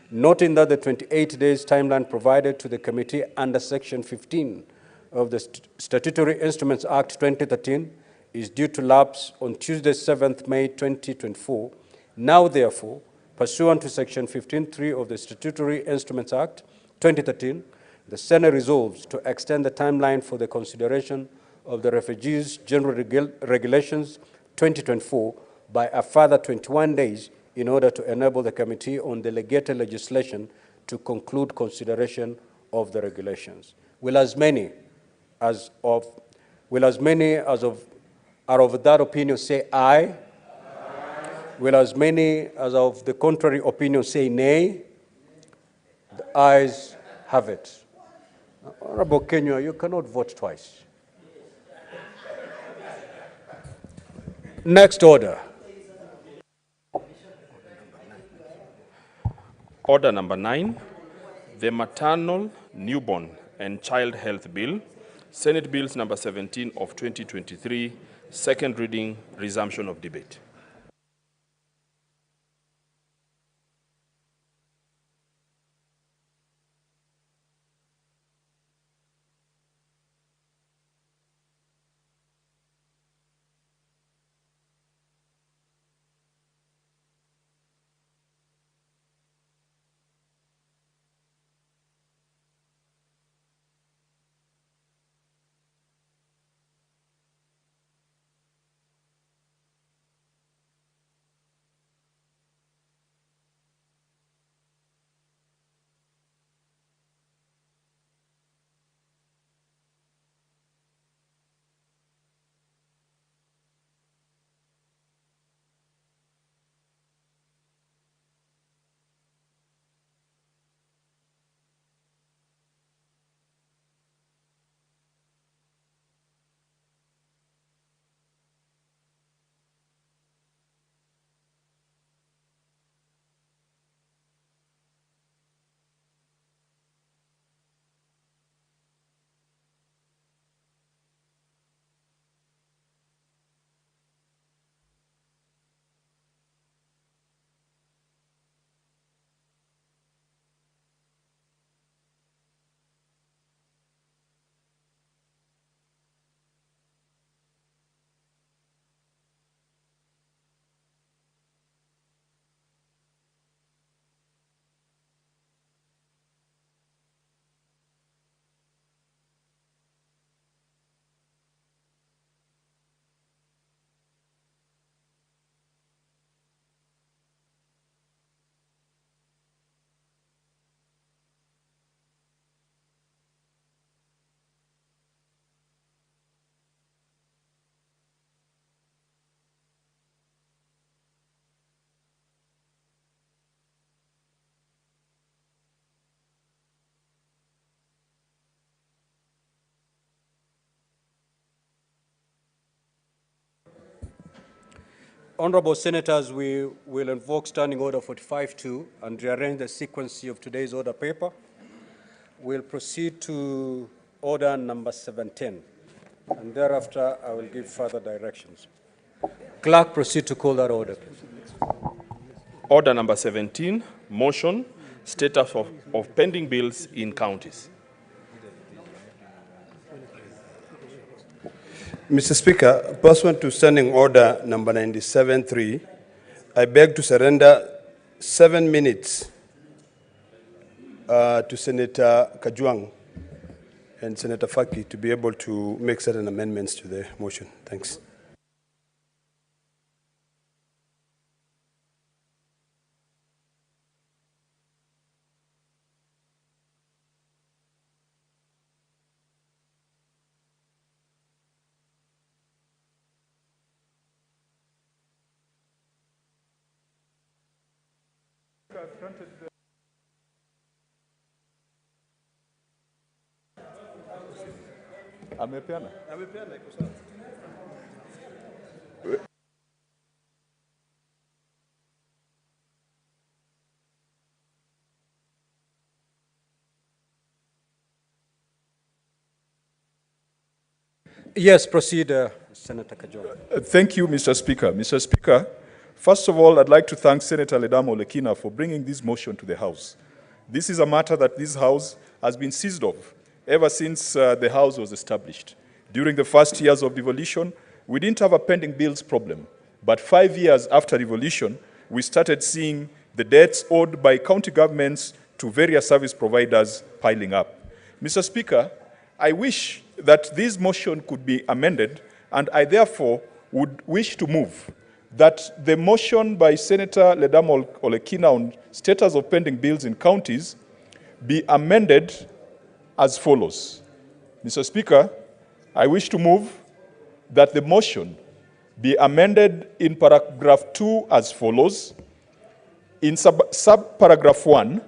[SPEAKER 5] Noting that the 28 days timeline provided to the committee under Section 15 of the Statutory Instruments Act 2013 is due to lapse on Tuesday, 7th May 2024. Now, therefore, pursuant to Section 15.3 of the Statutory Instruments Act 2013, the Senate resolves to extend the timeline for the consideration of the Refugees General Regulations 2024 by a further 21 days in order to enable the Committee on Delegated Legislation to conclude consideration of the regulations. Will as many as are of that opinion say aye? Aye. Will as many as of the contrary opinion say nay? The ayes have it. Honorable Kenya, you cannot vote twice. Next order.
[SPEAKER 6] Order number 9, the Maternal, Newborn and Child Health Bill, Senate Bills number 17 of 2023, second reading, resumption of debate.
[SPEAKER 5] Honorable Senators, we will invoke Standing Order 45-2 and rearrange the sequence of today's order paper. We'll proceed to order number 17, and thereafter I will give further directions. Clerk, proceed to call that order, please.
[SPEAKER 6] Order number 17, motion, status of pending bills in counties.
[SPEAKER 18] Mr. Speaker, pursuant to Standing Order number 97-3, I beg to surrender 7 minutes to Senator Kajwang and Senator Faki to be able to make certain amendments to the motion. Thanks.
[SPEAKER 15] Amepeana.
[SPEAKER 5] Yes, proceed, Senator Kajwang.
[SPEAKER 15] Thank you, Mr. Speaker. Mr. Speaker, first of all, I'd like to thank Senator Ledamo Lekina for bringing this motion to the House. This is a matter that this House has been seized of ever since the House was established. During the first years of devolution, we didn't have a pending bills problem. But 5 years after devolution, we started seeing the debts owed by county governments to various service providers piling up. Mr. Speaker, I wish that this motion could be amended, and I therefore would wish to move that the motion by Senator Ledamo Olekina on status of pending bills in counties be amended as follows. Mr. Speaker, I wish to move that the motion be amended in paragraph 2 as follows. In subparagraph 1,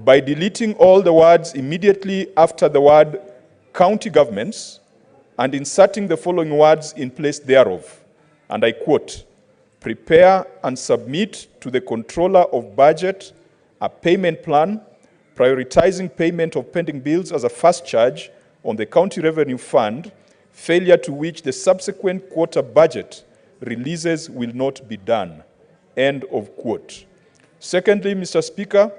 [SPEAKER 15] by deleting all the words immediately after the word county governments and inserting the following words in place thereof. And I quote, prepare and submit to the controller of budget a payment plan prioritizing payment of pending bills as a first charge on the county revenue fund, failure to which the subsequent quarter budget releases will not be done. End of quote. Secondly, Mr. Speaker,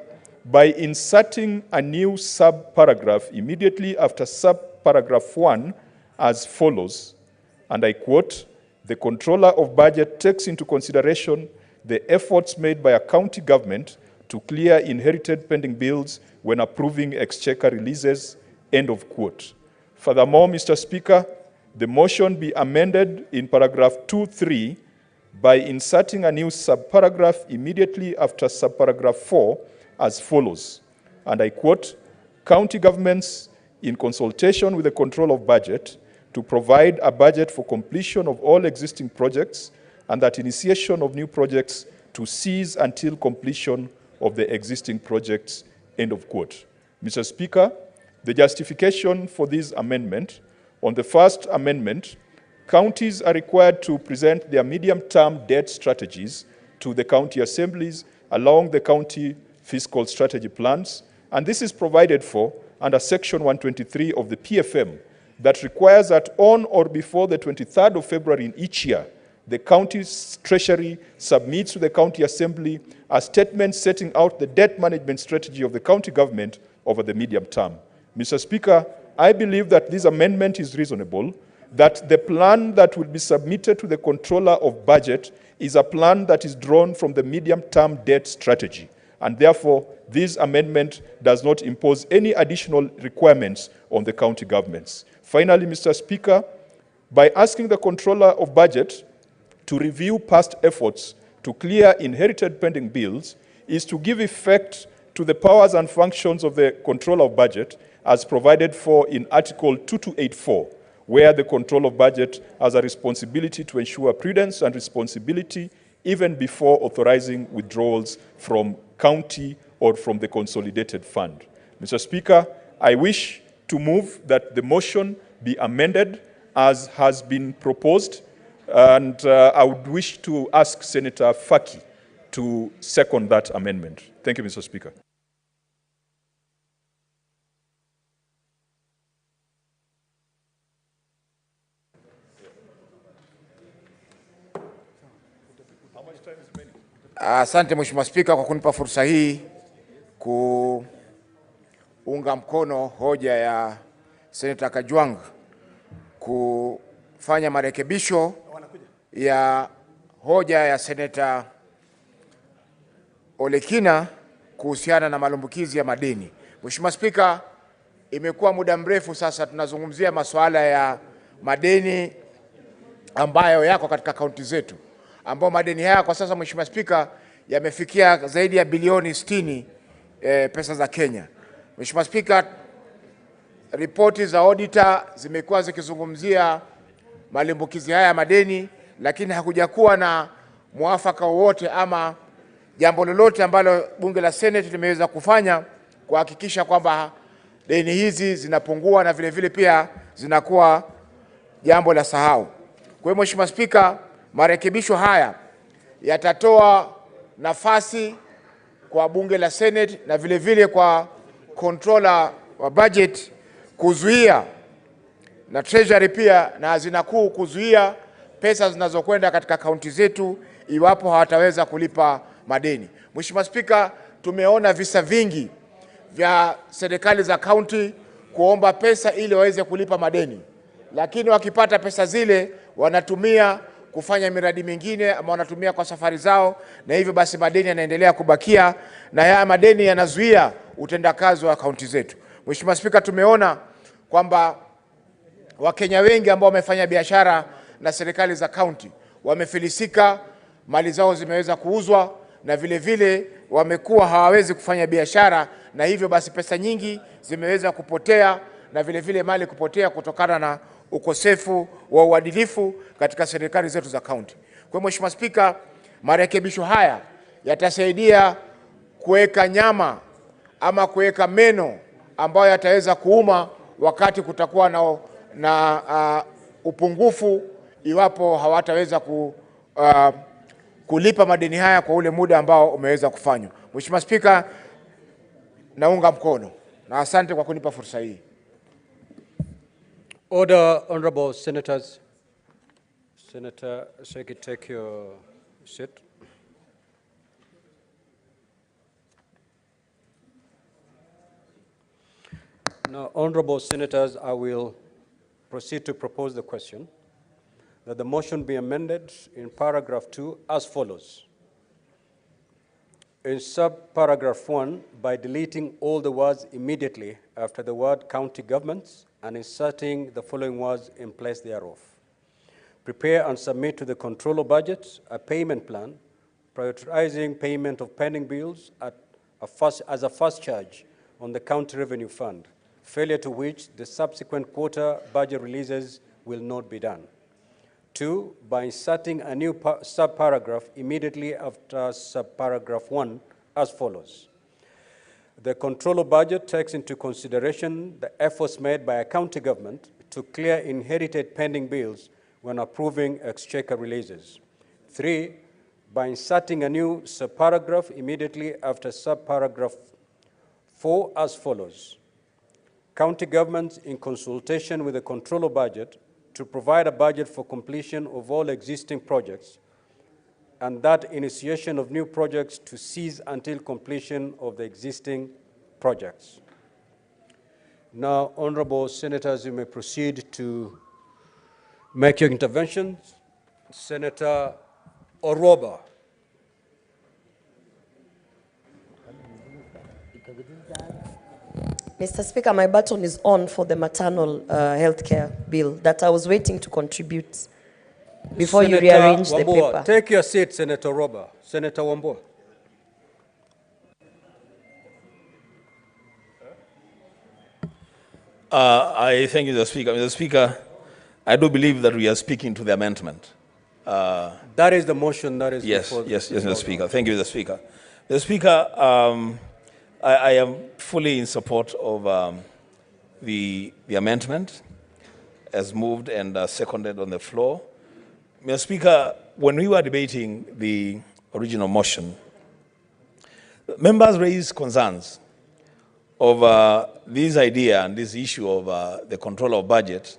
[SPEAKER 15] by inserting a new subparagraph immediately after subparagraph 1 as follows, and I quote, the controller of budget takes into consideration the efforts made by a county government to clear inherited pending bills when approving exchequer releases, end of quote. Furthermore, Mr. Speaker, the motion be amended in paragraph 2.3 by inserting a new subparagraph immediately after subparagraph 4 as follows, and I quote, county governments in consultation with the control of budget to provide a budget for completion of all existing projects and that initiation of new projects to cease until completion of the existing projects, end of quote. Mr. Speaker, the justification for this amendment, on the first amendment, counties are required to present their medium-term debt strategies to the county assemblies along the county fiscal strategy plans, and this is provided for under Section 123 of the PFM that requires that on or before the 23rd of February in each year, the county's treasury submits to the county assembly a statement setting out the debt management strategy of the county government over the medium term. Mr. Speaker, I believe that this amendment is reasonable, that the plan that will be submitted to the controller of budget is a plan that is drawn from the medium-term debt strategy, and therefore this amendment does not impose any additional requirements on the county governments. Finally, Mr. Speaker, by asking the controller of budget to review past efforts to clear inherited pending bills is to give effect to the powers and functions of the controller of budget as provided for in Article 2284, where the control of budget has a responsibility to ensure prudence and responsibility even before authorizing withdrawals from county or from the consolidated fund. Mr. Speaker, I wish to move that the motion be amended as has been proposed, And I would wish to ask Senator Faki to second that amendment. Thank you, Mr. Speaker.
[SPEAKER 19] Asante Mheshimiwa Spika kwa kunipa fursa hii kuunga mkono hoja ya Senator Kajwang kufanya marekebisho ya hoja ya Senator Olekina kuhusiana na malumbukizi ya madeni. Mheshimiwa Spika, imekuwa muda mrefu sasa tunazungumzia masuala ya madeni ambayo yako katika kaunti zetu, ambao madeni haya kwa sasa Mheshimiwa Spika yamefikia zaidi ya bilioni 60 pesa za Kenya. Mheshimiwa Spika, ripoti za auditor zimekuwa zikizungumzia malimbukizi haya ya madeni, lakini hakujakuwa na muafaka wowote ama jambo lolote ambalo bunge la Senate limeweza kufanya kuhakikisha kwamba deni hizi zinapungua na vile vile pia zinakuwa jambo la sahau. Kwa hiyo Mheshimiwa Spika, marekebisho haya yatatoa nafasi kwa bunge la Senate na vile vile kwa controller wa budget kuzuia na treasury pia na hazina kuu kuzuia pesa zinazokwenda katika kaunti zetu iwapo hawataweza kulipa madeni. Mheshimiwa Spika, tumeona visa vingi vya serikali za kaunti kuomba pesa ili waweze kulipa madeni, lakini wakipata pesa zile wanatumia kufanya miradi mingine ama wanatumia kwa safari zao, na hivyo basi madeni yanaendelea kubakia na haya madeni yanazuia utendakazi wa kaunti zetu. Mheshimiwa Spika, tumeona kwamba Wakenya wengi ambao wamefanya biashara na serikali za kaunti wamefilisika, mali zao zimeweza kuuzwa na vile vile wamekuwa hawawezi kufanya biashara, na hivyo basi pesa nyingi zimeweza kupotea na vile vile mali kupotea kutokana na ukosefu wa uadilifu katika serikali zetu za kaunti. Kwa Mheshimiwa Spika, marekebisho haya yatasaidia kuweka nyama ama kuweka meno ambayo yataweza kuuma wakati kutakuwa na upungufu iwapo hawataweza kulipa madeni haya kwa ule muda ambao umeweza kufanywa. Mheshimiwa Spika, naunga mkono na asante kwa kunipa fursa hii.
[SPEAKER 5] Order, honorable senators. Senator Seki, take your seat. Now, honorable senators, I will proceed to propose the question that the motion be amended in paragraph 2 as follows. In subparagraph 1, by deleting all the words immediately after the word county governments and inserting the following words in place thereof. Prepare and submit to the controller budget a payment plan prioritizing payment of pending bills as a first charge on the county revenue fund, failure to which the subsequent quarter budget releases will not be done. 2, by inserting a new subparagraph immediately after subparagraph 1 as follows. The controller budget takes into consideration the efforts made by a county government to clear inherited pending bills when approving exchequer releases. 3, by inserting a new subparagraph immediately after subparagraph 4 as follows. County governments, in consultation with the controller budget, to provide a budget for completion of all existing projects, and that initiation of new projects to cease until completion of the existing projects. Now, honorable senators, you may proceed to make your interventions. Senator Oroba.
[SPEAKER 20] Mr. Speaker, my button is on for the maternal health care bill that I was waiting to contribute before Senator you rearrange the paper.
[SPEAKER 5] Take your seat, Senator Oroba. Senator Wambua.
[SPEAKER 9] I thank you, Mr. Speaker. Mr. Speaker, I do believe that we are speaking to the amendment.
[SPEAKER 5] That is the motion that is
[SPEAKER 9] yes,
[SPEAKER 5] before
[SPEAKER 9] yes, Mr. Speaker. Thank you, Mr. Speaker. Mr. Speaker, I am fully in support of the amendment as moved and seconded on the floor. Mr. Speaker, when we were debating the original motion, members raised concerns over this idea and this issue of the control of budget,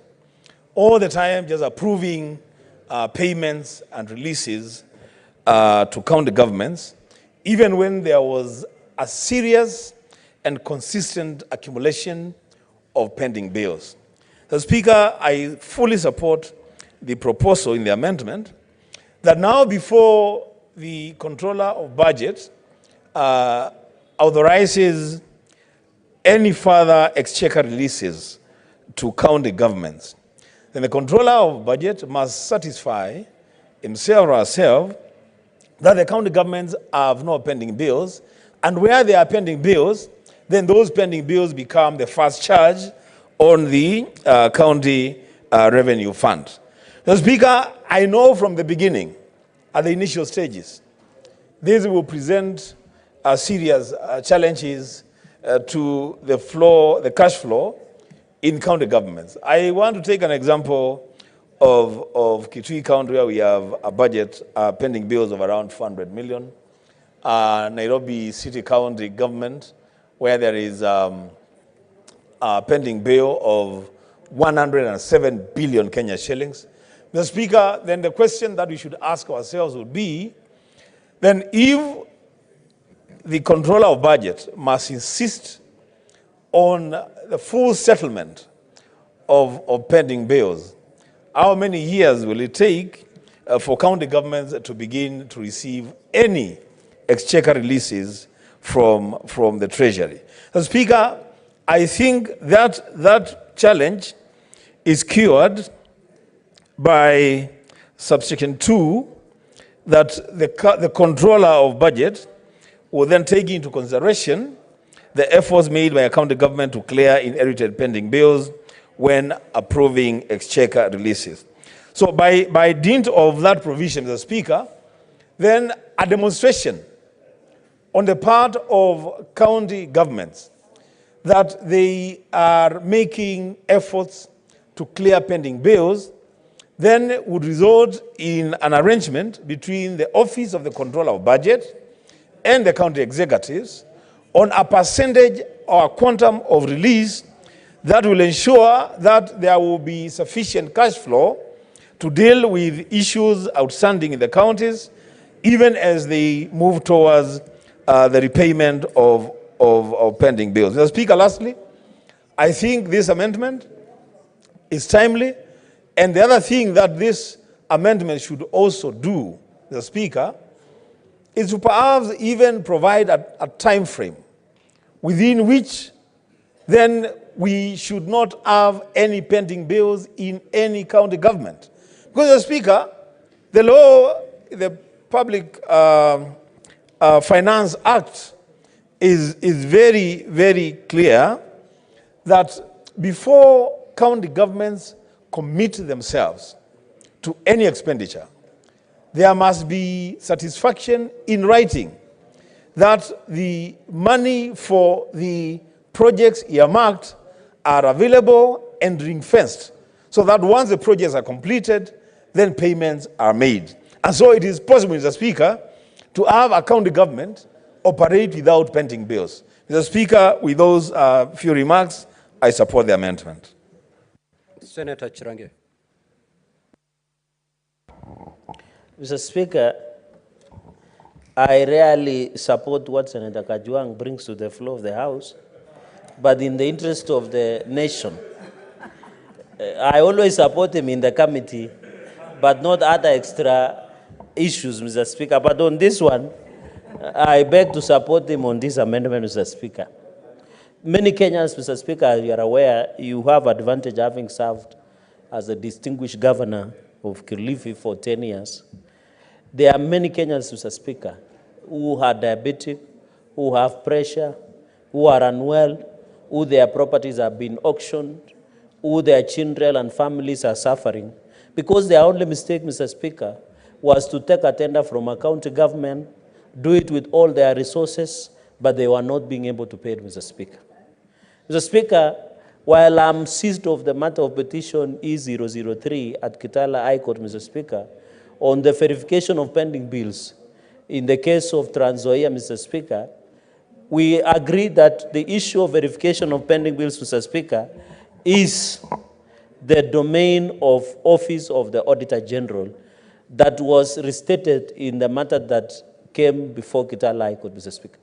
[SPEAKER 9] all the time just approving payments and releases to county governments, even when there was a serious and consistent accumulation of pending bills. So, Speaker, I fully support the proposal in the amendment that now before the controller of budget authorizes any further exchequer releases to county governments, then the controller of budget must satisfy himself or herself that the county governments have no pending bills, and where there are pending bills, then those pending bills become the first charge on the county revenue fund. Mr. Speaker, I know from the beginning, at the initial stages, this will present serious challenges to the cash flow in county governments. I want to take an example of Kitui County, where we have a budget pending bills of around 400 million. Nairobi City County government, where there is a pending bill of 107 billion Kenya shillings. Mr. Speaker, then the question that we should ask ourselves would be, then if the controller of budget must insist on the full settlement of pending bills, how many years will it take for county governments to begin to receive any exchequer releases from the Treasury? So, Speaker, I think that challenge is cured by subsection 2, that the controller of budget will then take into consideration the efforts made by a county government to clear inherited pending bills when approving exchequer releases. So by dint of that provision, Mr. Speaker, then a demonstration on the part of county governments that they are making efforts to clear pending bills then would result in an arrangement between the Office of the Controller of Budget and the county executives on a percentage or a quantum of release that will ensure that there will be sufficient cash flow to deal with issues outstanding in the counties, even as they move towards the repayment of pending bills. Mr. Speaker, lastly, I think this amendment is timely, and the other thing that this amendment should also do, Mr. Speaker, is to perhaps even provide a time frame within which then we should not have any pending bills in any county government. Because, Mr. Speaker, the law, the Public Finance Act is very, very clear that before county governments commit themselves to any expenditure, there must be satisfaction in writing that the money for the projects earmarked are available and ring-fenced, so that once the projects are completed, then payments are made. And so it is possible, Mr. Speaker, to have a county government operate without pending bills. Mr. Speaker, with those few remarks, I support the amendment.
[SPEAKER 5] Senator Chirange.
[SPEAKER 14] Mr. Speaker, I rarely support what Senator Kajwang brings to the floor of the House, but in the interest of the nation, I always support him in the committee, but not other extra issues, Mr. Speaker. But on this one, I beg to support him on this amendment, Mr. Speaker. Many Kenyans, Mr. Speaker, as you are aware, you have advantage having served as a distinguished governor of Kilifi for 10 years. There are many Kenyans, Mr. Speaker, who are diabetic, who have pressure, who are unwell, who their properties have been auctioned, who their children and families are suffering, because their only mistake, Mr. Speaker, was to take a tender from a county government, do it with all their resources, but they were not being able to pay it, Mr. Speaker. Mr. Speaker, while I'm seized of the matter of petition E003 at Kitala High Court, Mr. Speaker, on the verification of pending bills. In the case of Trans Nzoia, Mr. Speaker, we agree that the issue of verification of pending bills, Mr. Speaker, is the domain of Office of the Auditor General that was restated in the matter that came before Kitale High Court, Mr. Speaker.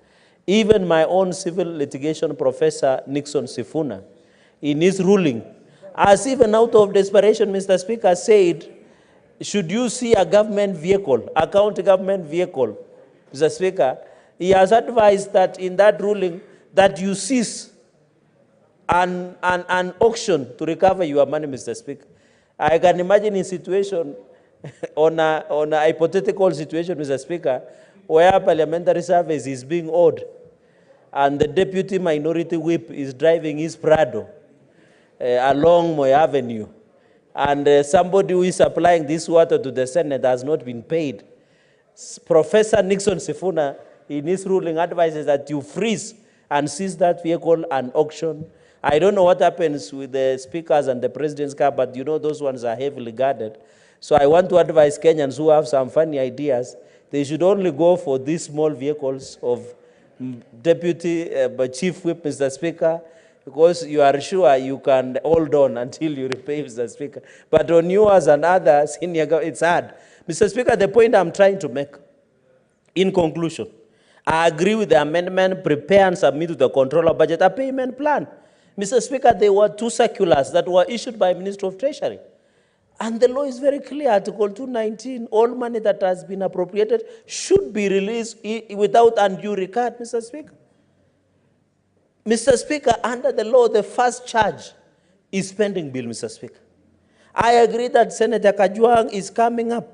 [SPEAKER 14] Even my own civil litigation professor, Nixon Sifuna, in his ruling, as even out of desperation, Mr. Speaker, said, should you see a government vehicle, a county government vehicle, Mr. Speaker, he has advised that in that ruling that you cease an auction to recover your money, Mr. Speaker. I can imagine a situation on a hypothetical situation, Mr. Speaker, where parliamentary service is being owed and the deputy minority whip is driving his Prado along Moy Avenue, and somebody who is supplying this water to the Senate has not been paid. Professor Nixon Sifuna, in his ruling, advises that you freeze and seize that vehicle and auction. I don't know what happens with the speakers and the president's car, but you know those ones are heavily guarded. So I want to advise Kenyans who have some funny ideas, they should only go for these small vehicles of Deputy Chief Whip, Mr. Speaker, because you are sure you can hold on until you repay, Mr. Speaker. But on yours and others, it's hard. Mr. Speaker, the point I'm trying to make, in conclusion, I agree with the amendment, prepare and submit to the controller budget a payment plan. Mr. Speaker, there were 2 circulars that were issued by Minister of Treasury. And the law is very clear, Article 219, all money that has been appropriated should be released without undue regard, Mr. Speaker. Mr. Speaker, under the law, the first charge is pending bill, Mr. Speaker. I agree that Senator Kajwang is coming up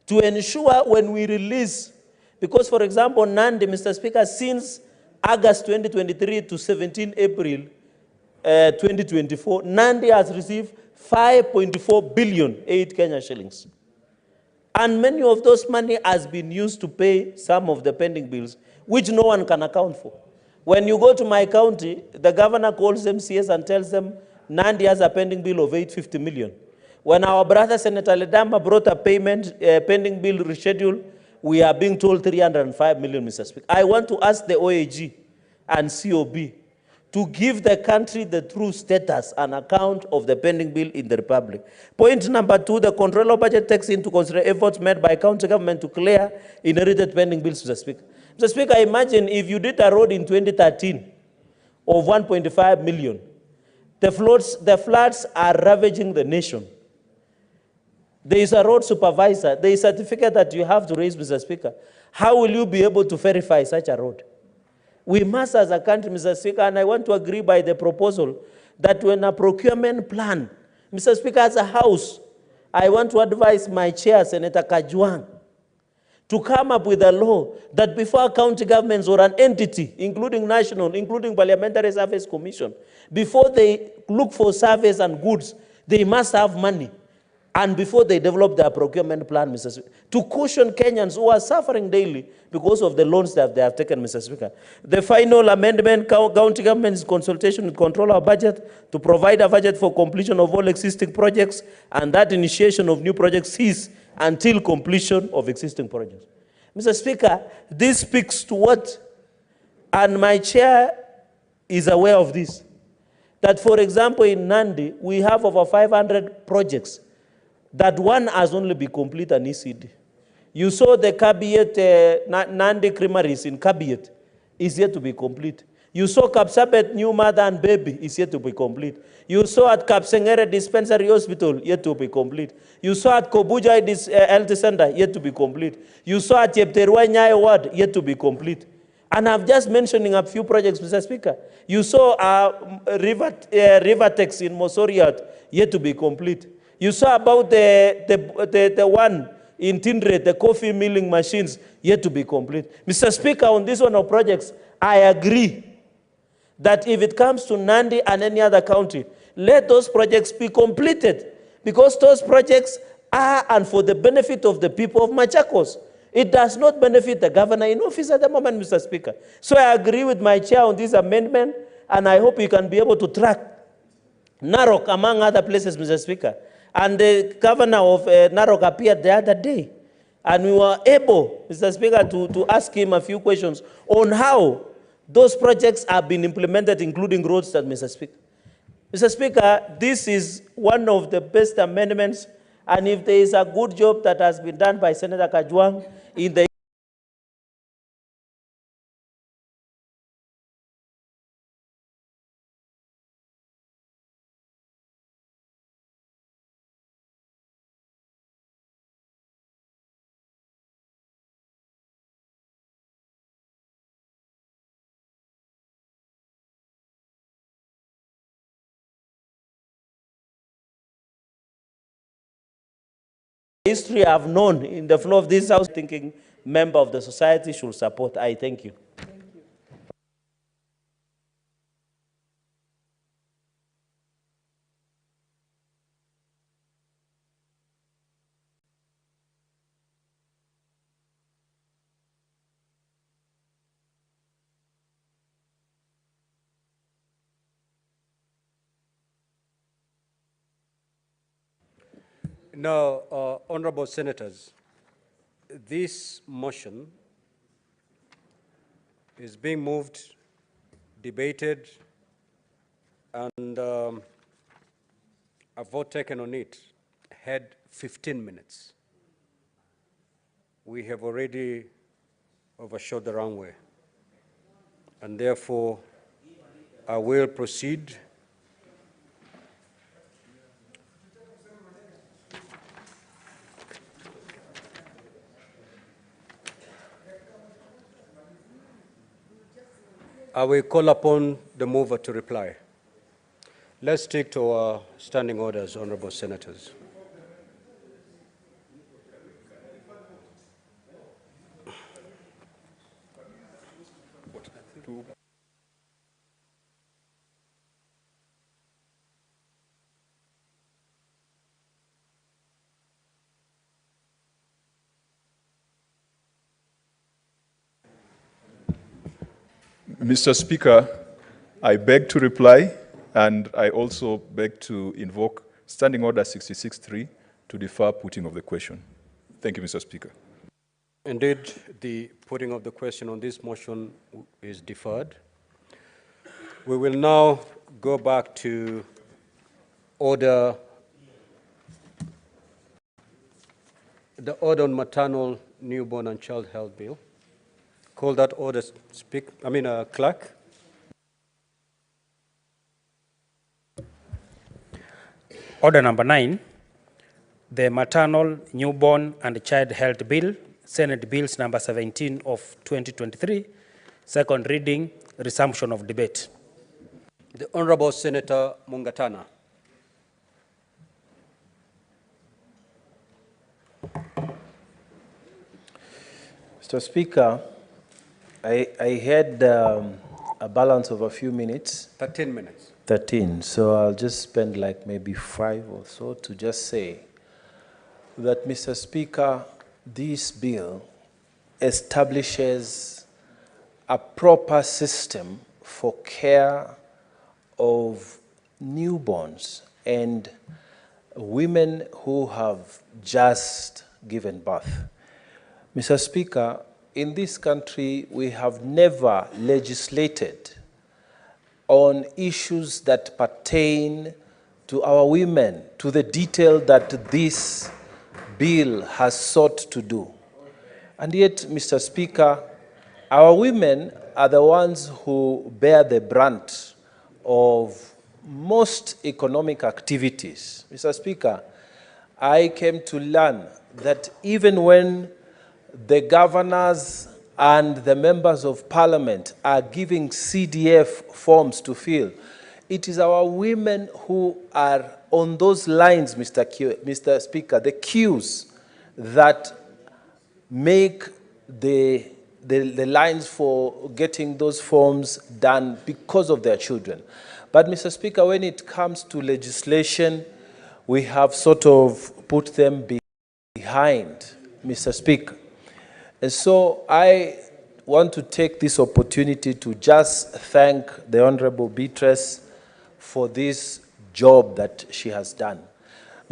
[SPEAKER 14] to ensure when we release, because, for example, Nandi, Mr. Speaker, since August 2023 to 17 April 2024, Nandi has received 5.4 billion 8 Kenya shillings. And many of those money has been used to pay some of the pending bills, which no one can account for. When you go to my county, the governor calls MCS and tells them Nandi has a pending bill of 850 million. When our brother Senator Ledama brought a pending bill reschedule, we are being told 305 million, Mr. Speaker. I want to ask the OAG and COB to give the country the true status and account of the pending bill in the Republic. Point number 2, the controller budget takes into consideration efforts made by county government to clear inherited pending bills, Mr. Speaker. Mr. Speaker, imagine if you did a road in 2013 of 1.5 million. The floods are ravaging the nation. There is a road supervisor. There is a certificate that you have to raise, Mr. Speaker. How will you be able to verify such a road? We must, as a country, Mr. Speaker, and I want to agree by the proposal that when a procurement plan, Mr. Speaker, as a House, I want to advise my chair, Senator Kajwang, to come up with a law that before county governments or an entity, including national, including Parliamentary Service Commission, before they look for service and goods, they must have money. And before they develop their procurement plan, Mr. Speaker, to caution Kenyans who are suffering daily because of the loans that they have taken, Mr. Speaker. The final amendment, county government's consultation with controller budget to provide a budget for completion of all existing projects, and that initiation of new projects cease until completion of existing projects. Mr. Speaker, this speaks to what, and my chair is aware of this, that, for example, in Nandi, we have over 500 projects that one has only been complete an ECD. You saw the Kabiet, Nandi Creameries in Kabiet is yet to be complete. You saw Kapsabet New Mother and Baby is yet to be complete. You saw at Kapsengere Dispensary Hospital yet to be complete. You saw at Kobuja Health Center yet to be complete. You saw at Chepterua Nyayo Ward yet to be complete. And I'm just mentioning a few projects, Mr. Speaker. You saw Rivertex in Mosoriat yet to be complete. You saw about the one in Tindre, the coffee milling machines, yet to be complete. Mr. Speaker, on this one of projects, I agree that if it comes to Nandi and any other county, let those projects be completed, because those projects are and for the benefit of the people of Machakos. It does not benefit the governor in office at the moment, Mr. Speaker. So I agree with my chair on this amendment, and I hope you can be able to track Narok, among other places, Mr. Speaker. And the governor of Narok appeared the other day. And we were able, Mr. Speaker, to ask him a few questions on how those projects have been implemented, including roads, that Mr. Speaker. Mr. Speaker, this is one of the best amendments, and if there is a good job that has been done by Senator Kajwang in the history I've known in the floor of this house, thinking member of the society should support. I thank you.
[SPEAKER 5] Now, honorable senators, this motion is being moved, debated, and a vote taken on it had 15 minutes. We have already overshot the runway, and therefore I will proceed. I will call upon the mover to reply. Let's stick to our standing orders, honorable senators.
[SPEAKER 15] Mr. Speaker, I beg to reply, and I also beg to invoke Standing Order 66.3 to defer putting of the question. Thank you, Mr. Speaker.
[SPEAKER 5] Indeed, the putting of the question on this motion is deferred. We will now go back to the order on maternal, newborn, and child health bill. Call that order, clerk.
[SPEAKER 21] Order number 9, the maternal, newborn, and child health bill, Senate Bills number 17 of 2023, second reading, resumption of debate.
[SPEAKER 5] The Honorable Senator Mungatana.
[SPEAKER 12] Mr. Speaker, I had a balance of a few minutes.
[SPEAKER 5] 13 minutes.
[SPEAKER 12] 13. So I'll just spend like maybe 5 or so to just say that, Mr. Speaker, this bill establishes a proper system for care of newborns and women who have just given birth. Mr. Speaker, in this country, we have never legislated on issues that pertain to our women, to the detail that this bill has sought to do. And yet, Mr. Speaker, our women are the ones who bear the brunt of most economic activities. Mr. Speaker, I came to learn that even when the governors and the members of parliament are giving CDF forms to fill, it is our women who are on those lines, Mr. Speaker, the queues that make the lines for getting those forms done because of their children. But, Mr. Speaker, when it comes to legislation, we have sort of put them behind, Mr. Speaker. And so I want to take this opportunity to just thank the Honorable Beatrice for this job that she has done.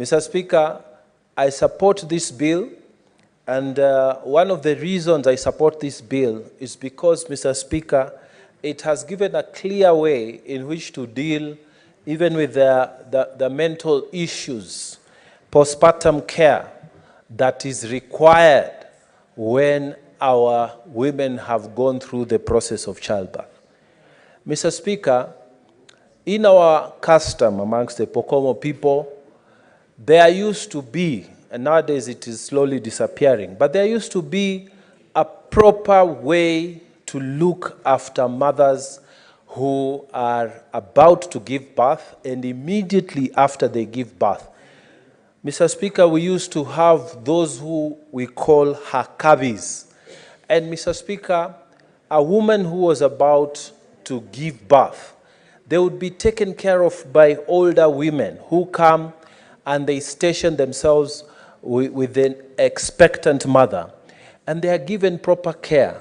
[SPEAKER 12] Mr. Speaker, I support this bill, and one of the reasons I support this bill is because, Mr. Speaker, it has given a clear way in which to deal even with the mental issues, postpartum care that is required when our women have gone through the process of childbirth. Mr. Speaker, in our custom amongst the Pokomo people, there used to be, and nowadays it is slowly disappearing, but there used to be a proper way to look after mothers who are about to give birth and immediately after they give birth. Mr. Speaker, we used to have those who we call hakabis. And Mr. Speaker, a woman who was about to give birth, they would be taken care of by older women who come and they station themselves with an expectant mother. And they are given proper care.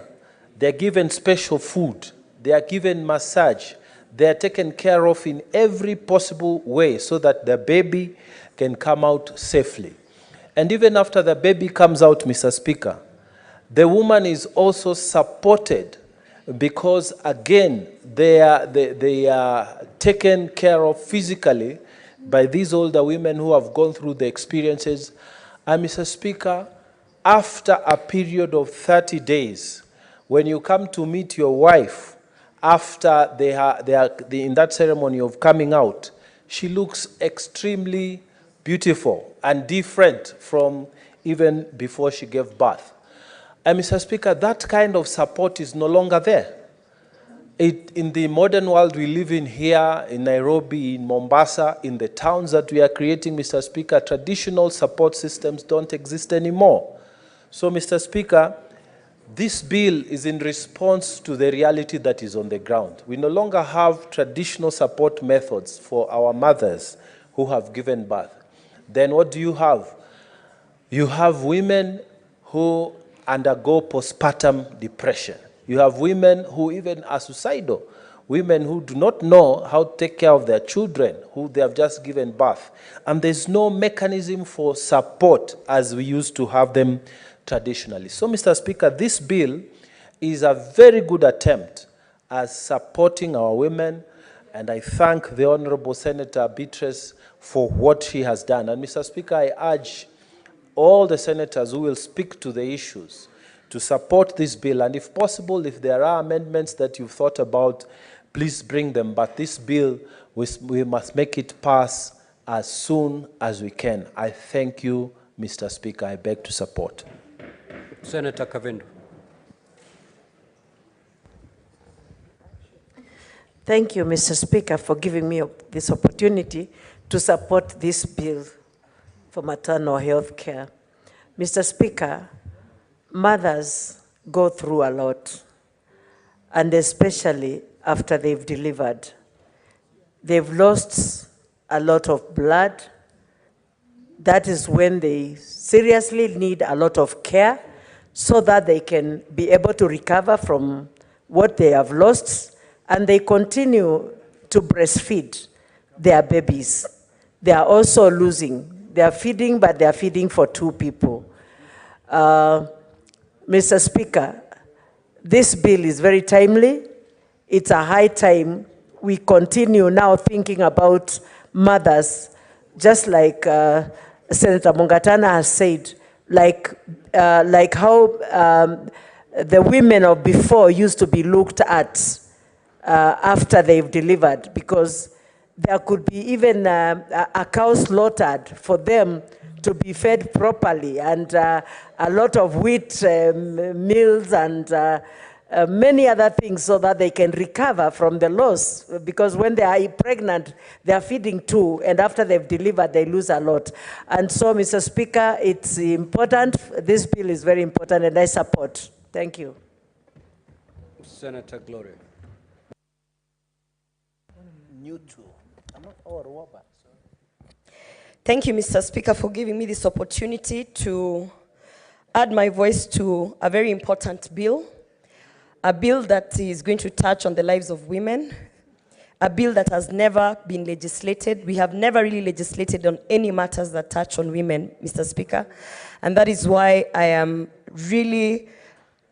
[SPEAKER 12] They are given special food. They are given massage. They are taken care of in every possible way so that the baby can come out safely. And even after the baby comes out, Mr. Speaker, the woman is also supported because, again, they are taken care of physically by these older women who have gone through the experiences. And Mr. Speaker, after a period of 30 days, when you come to meet your wife, after they are in that ceremony of coming out, she looks extremely beautiful and different from even before she gave birth. And Mr. Speaker, that kind of support is no longer there. In the modern world we live in here, in Nairobi, in Mombasa, in the towns that we are creating, Mr. Speaker, traditional support systems don't exist anymore. So, Mr. Speaker, this bill is in response to the reality that is on the ground. We no longer have traditional support methods for our mothers who have given birth. Then what do you have? You have women who undergo postpartum depression. You have women who even are suicidal, women who do not know how to take care of their children who they have just given birth. And there's no mechanism for support as we used to have them traditionally. So, Mr. Speaker, this bill is a very good attempt at supporting our women, and I thank the Honorable Senator Beatrice for what she has done. And Mr. Speaker, I urge all the senators who will speak to the issues to support this bill, and if possible, if there are amendments that you've thought about, please bring them. But this bill, we must make it pass as soon as we can. I thank you, Mr. Speaker. I beg to support.
[SPEAKER 5] Senator Kavindu.
[SPEAKER 8] Thank you, Mr. Speaker, for giving me this opportunity to support this bill for maternal health care. Mr. Speaker, mothers go through a lot, and especially after they've delivered. They've lost a lot of blood. That is when they seriously need a lot of care so that they can be able to recover from what they have lost, and they continue to breastfeed their babies. They are also losing. They are feeding, but they are feeding for 2 people. Mr. Speaker, this bill is very timely. It's a high time we continue now thinking about mothers, just like Senator Mungatana has said, like how the women of before used to be looked at after they've delivered, because there could be even a cow slaughtered for them to be fed properly, and a lot of wheat meals and many other things so that they can recover from the loss, because when they are pregnant, they are feeding 2, and after they've delivered, they lose a lot. And so, Mr. Speaker, it's important. This bill is very important, and I support. Thank you.
[SPEAKER 5] Senator Gloria.
[SPEAKER 20] Thank you, Mr. Speaker, for giving me this opportunity to add my voice to a very important bill, a bill that is going to touch on the lives of women, a bill that has never been legislated. We have never really legislated on any matters that touch on women, Mr. Speaker. And that is why I am really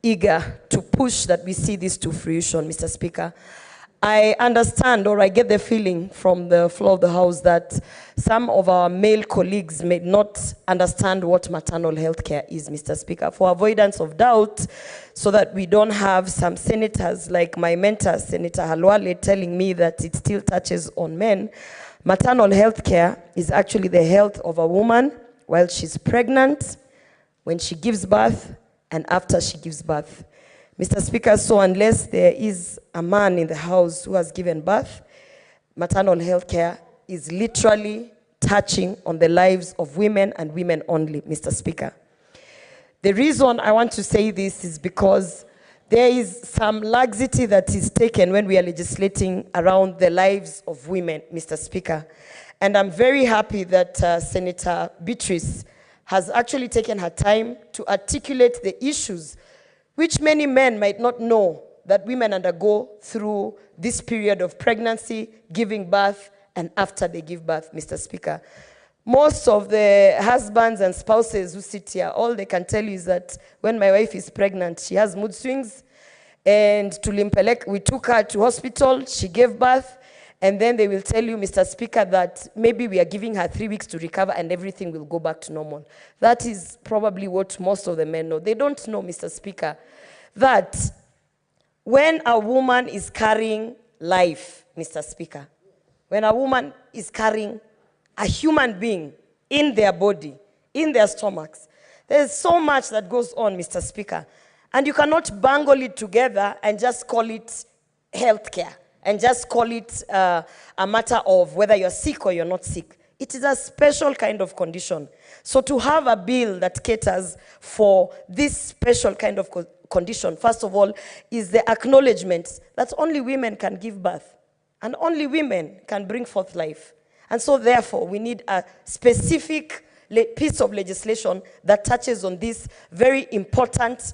[SPEAKER 20] eager to push that we see this to fruition, Mr. Speaker. I understand, or I get the feeling from the floor of the House, that some of our male colleagues may not understand what maternal health care is, Mr. Speaker. For avoidance of doubt, so that we don't have some senators like my mentor, Senator Halwale, telling me that it still touches on men, maternal health care is actually the health of a woman while she's pregnant, when she gives birth, and after she gives birth. Mr. Speaker, so unless there is a man in the House who has given birth, maternal health care is literally touching on the lives of women and women only, Mr. Speaker. The reason I want to say this is because there is some laxity that is taken when we are legislating around the lives of women, Mr. Speaker. And I'm very happy that Senator Beatrice has actually taken her time to articulate the issues which many men might not know that women undergo through this period of pregnancy, giving birth, and after they give birth, Mr. Speaker. Most of the husbands and spouses who sit here, all they can tell you is that when my wife is pregnant, she has mood swings, and to Limpelek, we took her to hospital, she gave birth, and then they will tell you, Mr. Speaker, that maybe we are giving her 3 weeks to recover and everything will go back to normal. That is probably what most of the men know. They don't know, Mr. Speaker, that when a woman is carrying life, Mr. Speaker, when a woman is carrying a human being in their body, in their stomachs, there's so much that goes on, Mr. Speaker. And you cannot bungle it together and just call it healthcare, and just call it a matter of whether you're sick or you're not sick. It is a special kind of condition. So to have a bill that caters for this special kind of condition, first of all, is the acknowledgement that only women can give birth, and only women can bring forth life. And so therefore, we need a specific piece of legislation that touches on this very important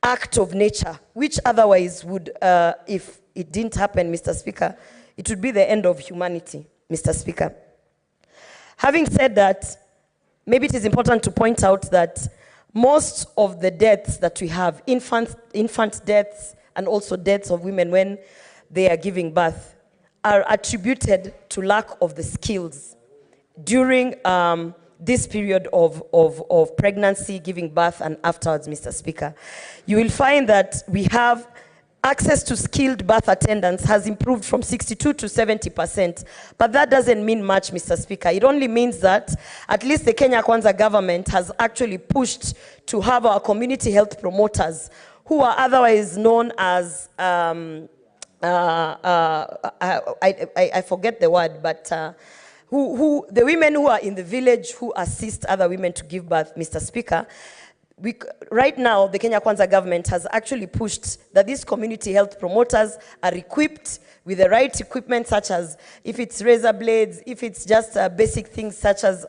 [SPEAKER 20] act of nature, which otherwise would, if it didn't happen, Mr. Speaker, it would be the end of humanity, Mr. Speaker. Having said that, maybe it is important to point out that most of the deaths that we have, infant deaths, and also deaths of women when they are giving birth, are attributed to lack of the skills during this period of pregnancy, giving birth, and afterwards, Mr. Speaker. You will find that we have access to skilled birth attendants has improved from 62 to 70%. But that doesn't mean much, Mr. Speaker. It only means that at least the Kenya Kwanza government has actually pushed to have our community health promoters, who are otherwise known as, I forget the word, but the women who are in the village who assist other women to give birth, Mr. Speaker. Right now, the Kenya Kwanza government has actually pushed that these community health promoters are equipped with the right equipment, such as if it's razor blades, if it's just basic things such as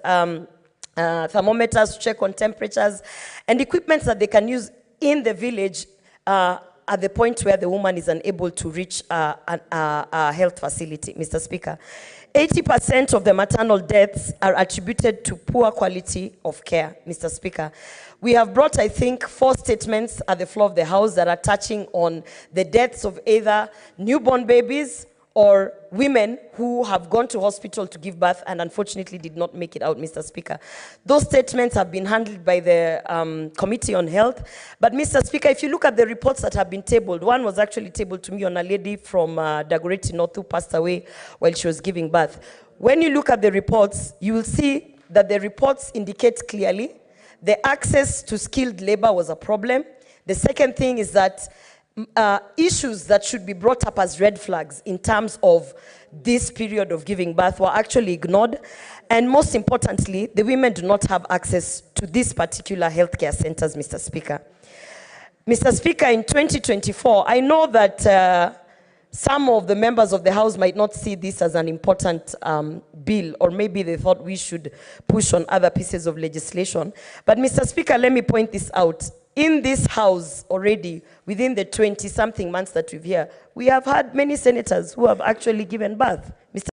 [SPEAKER 20] thermometers to check on temperatures, and equipment that they can use in the village at the point where the woman is unable to reach a health facility, Mr. Speaker. 80% of the maternal deaths are attributed to poor quality of care, Mr. Speaker. We have brought, I think, 4 statements at the floor of the House that are touching on the deaths of either newborn babies or women who have gone to hospital to give birth and unfortunately did not make it out, Mr. Speaker. Those statements have been handled by the Committee on Health. But, Mr. Speaker, if you look at the reports that have been tabled, one was actually tabled to me on a lady from Dagoretti North who passed away while she was giving birth. When you look at the reports, you will see that the reports indicate clearly the access to skilled labor was a problem. The second thing is that issues that should be brought up as red flags in terms of this period of giving birth were actually ignored. And most importantly, the women do not have access to these particular healthcare centers, Mr. Speaker. Mr. Speaker, in 2024, I know that some of the members of the House might not see this as an important bill, or maybe they thought we should push on other pieces of legislation. But, Mr. Speaker, let me point this out. in this house already, within the 20-something months that we've here, we have had many senators who have actually given birth. Mr.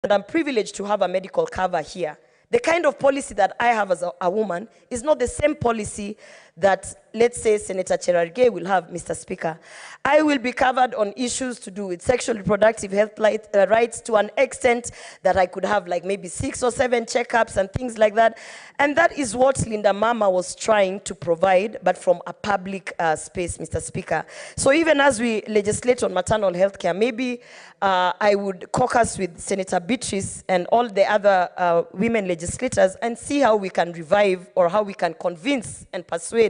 [SPEAKER 20] and I'm privileged to have a medical cover here. The kind of policy that I have as a woman is not the same policy that, let's say, Senator Cherargei will have, Mr. Speaker. I will be covered on issues to do with sexual reproductive health rights to an extent that I could have like maybe 6 or 7 checkups and things like that. And that is what Linda Mama was trying to provide, but from a public space, Mr. Speaker. So even as we legislate on maternal health care, maybe I would caucus with Senator Beatrice and all the other women legislators and see how we can revive or how we can convince and persuade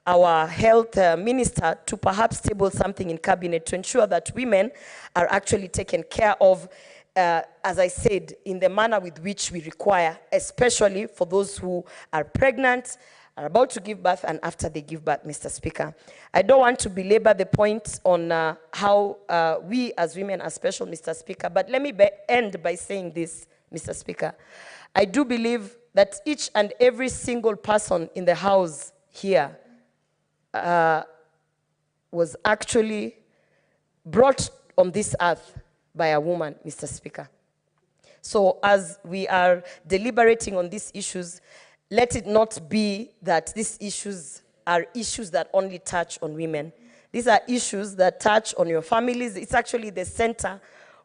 [SPEAKER 20] our health minister to perhaps table something in cabinet to ensure that women are actually taken care of, as I said, in the manner with which we require, especially for those who are pregnant, are about to give birth, and after they give birth, Mr. Speaker. I don't want to belabor the point on how we as women are special, Mr. Speaker, but let me end by saying this, Mr. Speaker. I do believe that each and every single person in the House here was actually brought on this earth by a woman, Mr. Speaker. So as we are deliberating on these issues, let it not be that these issues are issues that only touch on women. These are issues that touch on your families. It's actually the center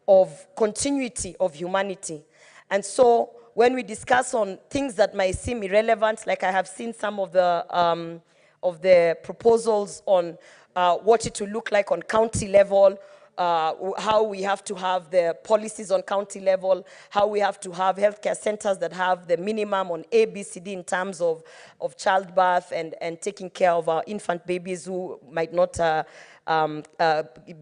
[SPEAKER 20] of continuity of humanity. And so when we discuss on things that might seem irrelevant, like I have seen some of the proposals on what it will look like on county level, how we have to have the policies on county level, how we have to have healthcare centers that have the minimum on ABCD in terms of childbirth and taking care of our infant babies who might not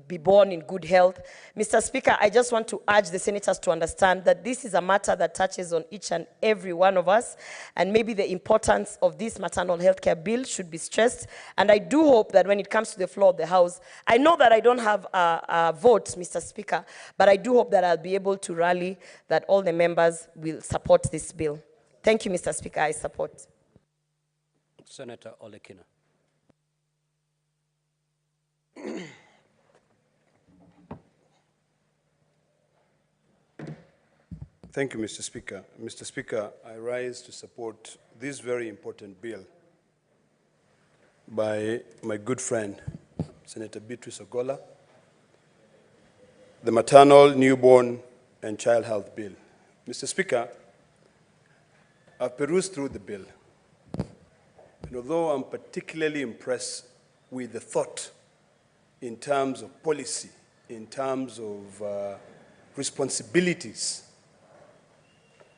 [SPEAKER 20] be born in good health. Mr. Speaker, I just want to urge the senators to understand that this is a matter that touches on each and every one of us, and maybe the importance of this maternal health care bill should be stressed. And I do hope that when it comes to the floor of the House, I know that I don't have a vote, Mr. Speaker, but I do hope that I'll be able to rally that all the members will support this bill. Thank you, Mr. Speaker. I support.
[SPEAKER 1] Senator Olekina.
[SPEAKER 18] Thank you, Mr. Speaker. Mr. Speaker, I rise to support this very important bill by my good friend, Senator Beatrice Ogola, the Maternal, Newborn, and Child Health Bill. Mr. Speaker, I've perused through the bill, and although I'm particularly impressed with the thought in terms of policy, in terms of responsibilities,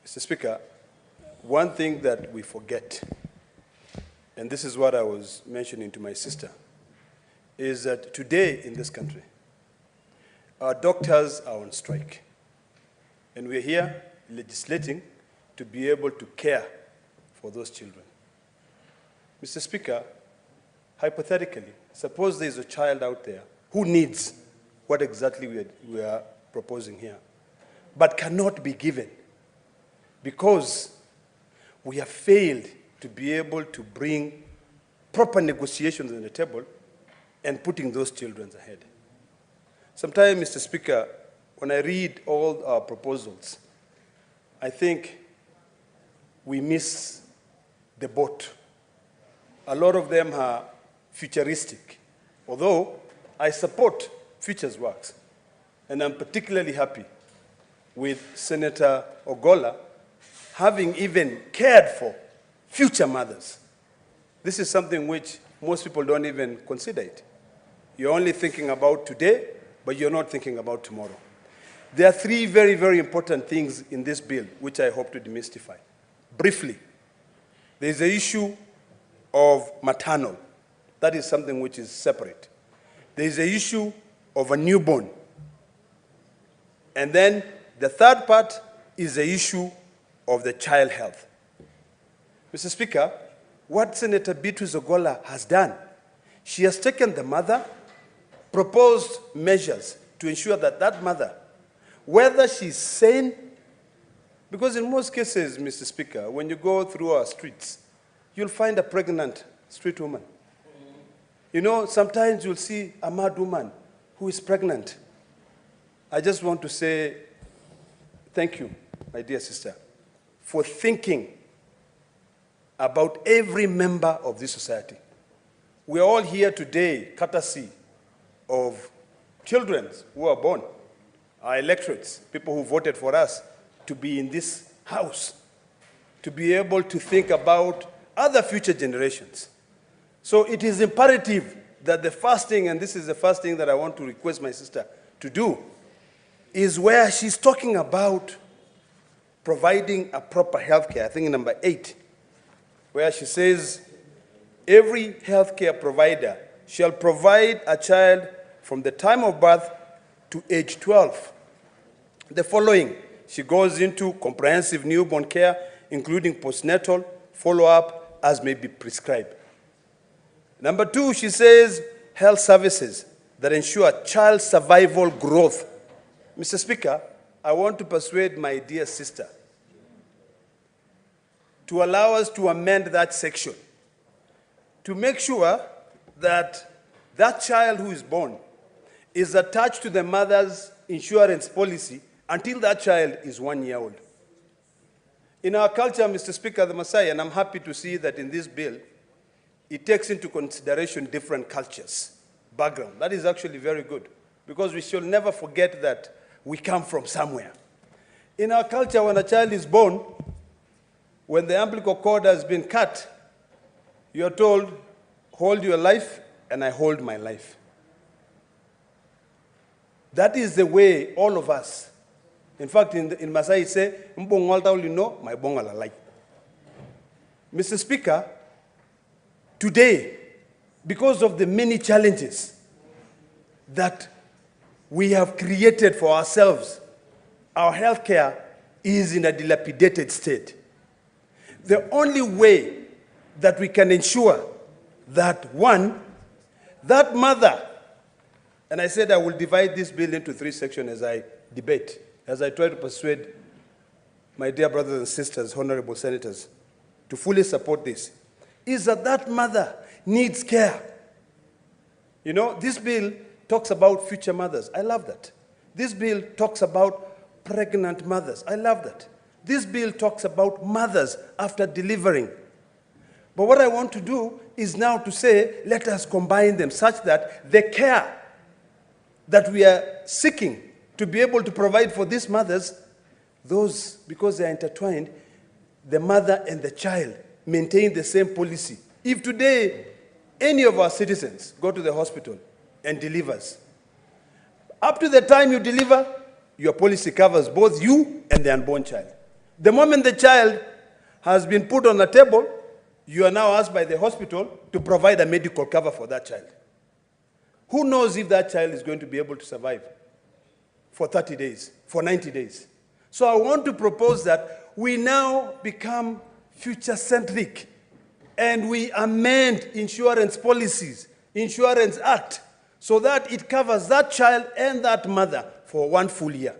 [SPEAKER 18] Mr. Speaker, one thing that we forget, and this is what I was mentioning to my sister, is that today in this country, our doctors are on strike. And we're here legislating to be able to care for those children. Mr. Speaker, hypothetically, suppose there's a child out there who needs what exactly we are proposing here, but cannot be given because we have failed to be able to bring proper negotiations on the table and putting those children ahead. Sometimes, Mr. Speaker, when I read all our proposals, I think we miss the boat. A lot of them are futuristic, although I support futures works. And I'm particularly happy with Senator Ogola having even cared for future mothers. This is something which most people don't even consider it. You're only thinking about today, but you're not thinking about tomorrow. There are three very, very important things in this bill which I hope to demystify. Briefly, there's the issue of maternal. That is something which is separate. There's the issue of a newborn. And then the third part is the issue of the child health. Mr. Speaker, what Senator Beatrice Ogola has done, she has taken the mother, proposed measures to ensure that that mother, whether she's sane, because in most cases, Mr. Speaker, when you go through our streets, you'll find a pregnant street woman. You know, sometimes you'll see a mad woman who is pregnant. I just want to say thank you, my dear sister, for thinking about every member of this society. We are all here today, courtesy of children who are born, our electorates, people who voted for us, to be in this house, to be able to think about other future generations. So it is imperative that the first thing, and this is the first thing that I want to request my sister to do, is where she's talking about providing a proper health care, I think in number 8, where she says, every healthcare provider shall provide a child from the time of birth to age 12. The following, she goes into comprehensive newborn care, including postnatal follow-up as may be prescribed. Number 2, she says, health services that ensure child survival growth. Mr. Speaker, I want to persuade my dear sister to allow us to amend that section to make sure that that child who is born is attached to the mother's insurance policy until that child is 1 year old. In our culture, Mr. Speaker, the Maasai, and I'm happy to see that in this bill, it takes into consideration different cultures, background. That is actually very good, because we should never forget that we come from somewhere. In our culture, when a child is born, when the umbilical cord has been cut, you are told, hold your life, and I hold my life. That is the way all of us, in fact, in Maasai, say, my bonga life. Mr. Speaker, today, because of the many challenges that we have created for ourselves, our healthcare is in a dilapidated state. The only way that we can ensure that, one, that mother, and I said I will divide this bill into 3 sections as I debate, as I try to persuade my dear brothers and sisters, honorable senators, to fully support this, is that that mother needs care. You know, this bill talks about future mothers. I love that. This bill talks about pregnant mothers. I love that. This bill talks about mothers after delivering. But what I want to do is now to say, let us combine them such that the care that we are seeking to be able to provide for these mothers, those, because they are intertwined, the mother and the child maintain the same policy. If today any of our citizens go to the hospital and delivers, up to the time you deliver, your policy covers both you and the unborn child. The moment the child has been put on the table, you are now asked by the hospital to provide a medical cover for that child. Who knows if that child is going to be able to survive for 30 days, for 90 days? So I want to propose that we now become future-centric and we amend insurance policies, Insurance Act, so that it covers that child and that mother for 1 full year,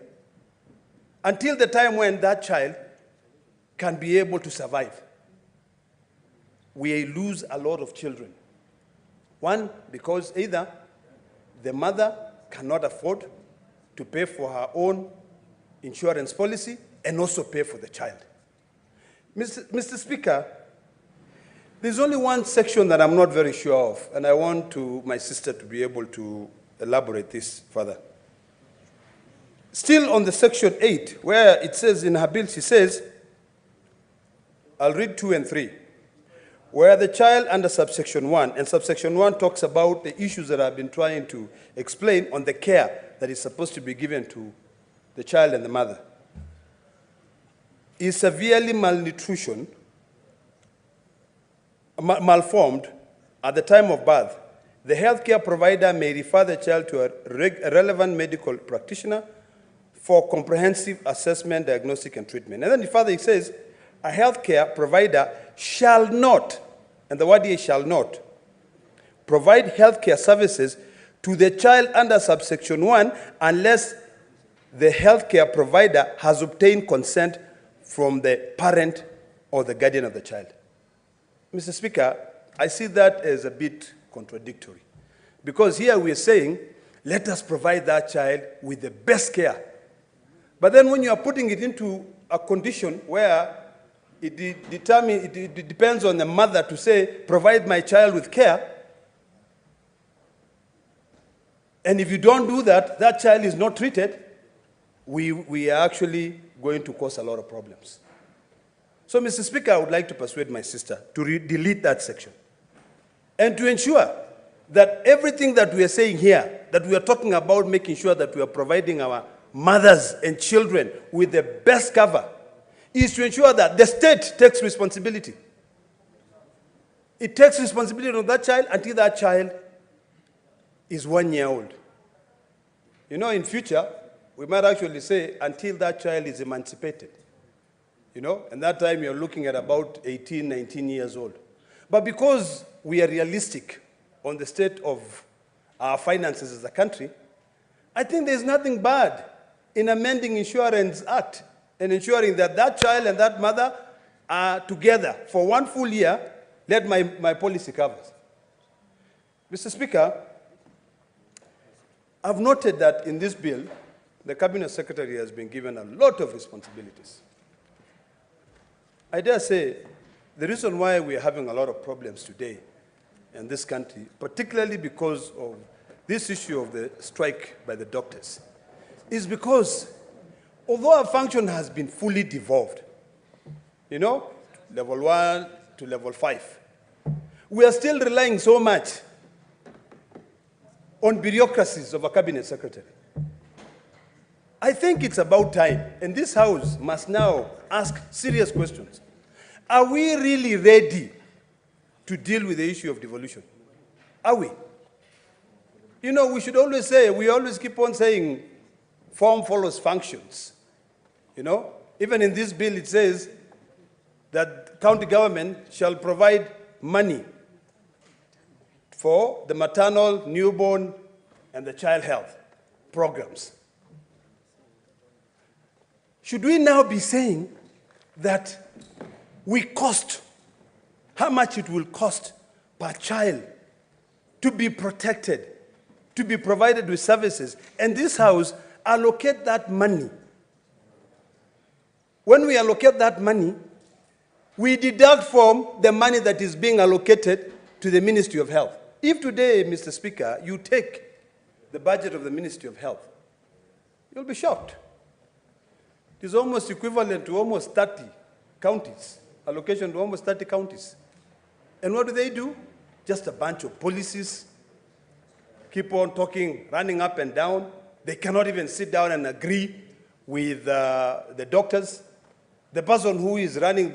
[SPEAKER 18] until the time when that child can be able to survive. We lose a lot of children. One, because either the mother cannot afford to pay for her own insurance policy and also pay for the child. Mr. Speaker, there's only one section that I'm not very sure of, and I want my sister to be able to elaborate this further. Still on the section 8, where it says in her bill, she says, I'll read 2 and 3, where the child under subsection 1, and subsection 1 talks about the issues that I've been trying to explain on the care that is supposed to be given to the child and the mother, is severely malnutrition, malformed at the time of birth, the healthcare provider may refer the child to a relevant medical practitioner for comprehensive assessment, diagnostic, and treatment. And then further it says, a healthcare provider shall not, and the word here shall not, provide healthcare services to the child under subsection 1 unless the healthcare provider has obtained consent from the parent or the guardian of the child. Mr. Speaker, I see that as a bit contradictory, because here we are saying, let us provide that child with the best care. But then when you are putting it into a condition where it depends on the mother to say, provide my child with care, and if you don't do that, that child is not treated, we are actually going to cause a lot of problems. So, Mr. Speaker, I would like to persuade my sister to delete that section and to ensure that everything that we are saying here, that we are talking about making sure that we are providing our mothers and children with the best cover, is to ensure that the state takes responsibility. It takes responsibility on that child until that child is 1 year old. You know, in future, we might actually say until that child is emancipated. You know, and that time you're looking at about 18, 19 years old. But because we are realistic on the state of our finances as a country, I think there's nothing bad in amending Insurance Act and ensuring that that child and that mother are together for 1 full year, let my policy covers. Mr. Speaker, I've noted that in this bill, the Cabinet Secretary has been given a lot of responsibilities. I dare say the reason why we are having a lot of problems today in this country, particularly because of this issue of the strike by the doctors, is because although our function has been fully devolved, you know, level 1 to level 5, we are still relying so much on bureaucracies of a cabinet secretary. I think it's about time, and this House must now ask serious questions. Are we really ready to deal with the issue of devolution? Are we? You know, we should always say, we always keep on saying, form follows functions. You know, even in this bill it says that county government shall provide money for the maternal, newborn, and the child health programs. Should we now be saying that we cost, how much it will cost per child to be protected, to be provided with services, and this House allocate that money? When we allocate that money, we deduct from the money that is being allocated to the Ministry of Health. If today, Mr. Speaker, you take the budget of the Ministry of Health, you'll be shocked. It is almost equivalent to almost 30 counties, allocation to almost 30 counties. And what do? Just a bunch of policies, keep on talking, running up and down. They cannot even sit down and agree with the doctors. The person who is running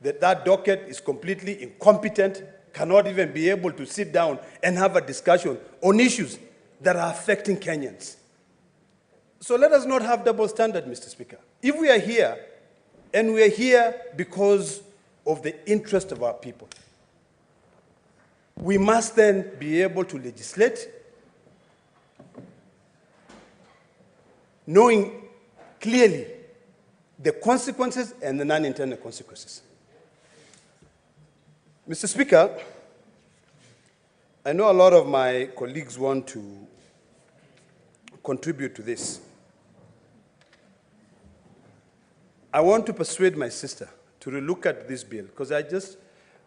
[SPEAKER 18] that docket is completely incompetent, cannot even be able to sit down and have a discussion on issues that are affecting Kenyans. So let us not have double standard, Mr. Speaker. If we are here, and we are here because of the interest of our people, we must then be able to legislate, knowing clearly the consequences and the non-intended consequences. Mr. Speaker, I know a lot of my colleagues want to contribute to this. I want to persuade my sister to relook at this bill, because I just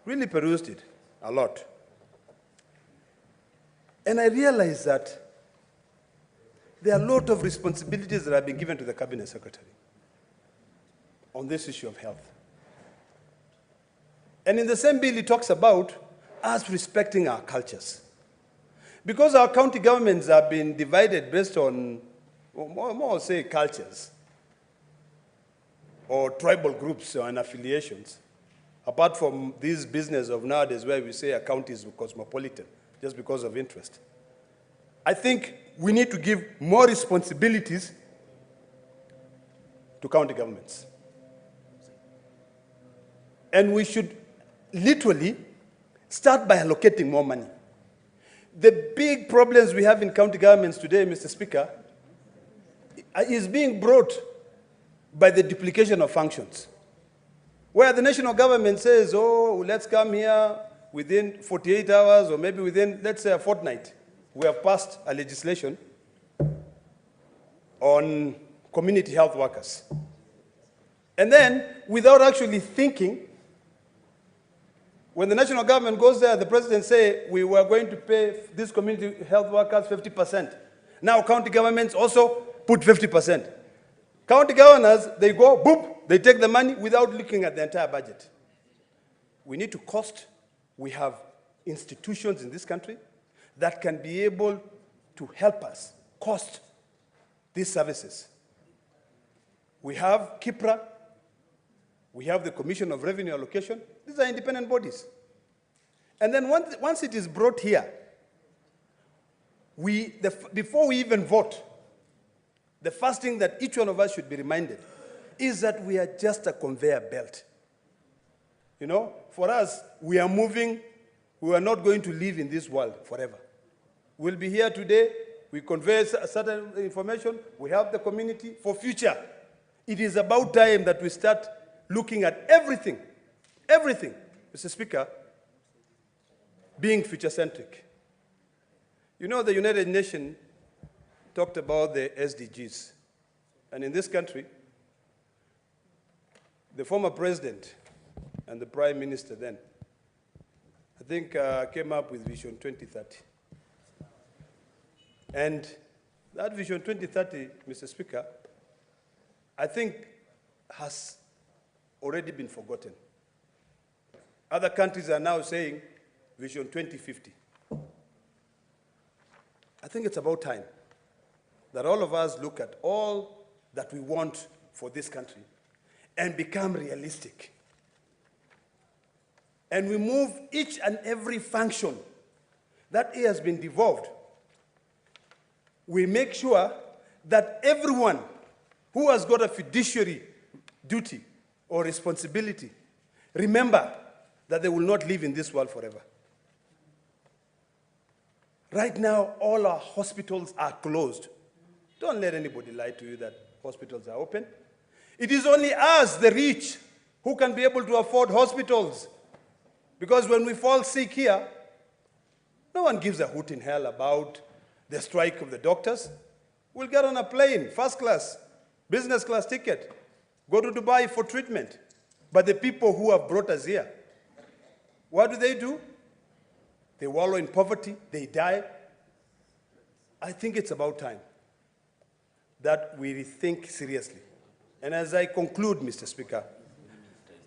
[SPEAKER 18] really perused it a lot. And I realized that there are a lot of responsibilities that have been given to the Cabinet Secretary on this issue of health. And in the same bill, it talks about us respecting our cultures. Because our county governments have been divided based on, more say, cultures, or tribal groups and affiliations, apart from this business of nowadays where we say a county is cosmopolitan, just because of interest. I think we need to give more responsibilities to county governments. And we should literally start by allocating more money. The big problems we have in county governments today, Mr. Speaker, is being brought by the duplication of functions. Where the national government says, oh, let's come here within 48 hours or maybe within, let's say, a fortnight. We have passed a legislation on community health workers. And then, without actually thinking, when the national government goes there, the president say, we were going to pay these community health workers 50%. Now county governments also put 50%. County governors, they go, boop, they take the money without looking at the entire budget. We need to cost. We have institutions in this country that can be able to help us cost these services. We have KIPRA, we have the Commission of Revenue Allocation. These are independent bodies. And then once it is brought here, before we even vote, the first thing that each one of us should be reminded is that we are just a conveyor belt. You know, for us, we are moving. We are not going to live in this world forever. We'll be here today. We convey certain information. We help the community for future. It is about time that we start looking at everything, Mr. Speaker, being future-centric. You know, the United Nations talked about the SDGs. And in this country, the former president and the prime minister then, I think, came up with Vision 2030. And that Vision 2030, Mr. Speaker, I think has already been forgotten. Other countries are now saying Vision 2050. I think it's about time that all of us look at all that we want for this country and become realistic. And we move each and every function that has been devolved. We make sure that everyone who has got a fiduciary duty or responsibility, remember that they will not live in this world forever. Right now, all our hospitals are closed. Don't let anybody lie to you that hospitals are open. It is only us, the rich, who can be able to afford hospitals. Because when we fall sick here, no one gives a hoot in hell about the strike of the doctors. We'll get on a plane, first class, business class ticket, go to Dubai for treatment. But the people who have brought us here, what do? They wallow in poverty, they die. I think it's about time that we rethink seriously. And as I conclude, Mr. Speaker,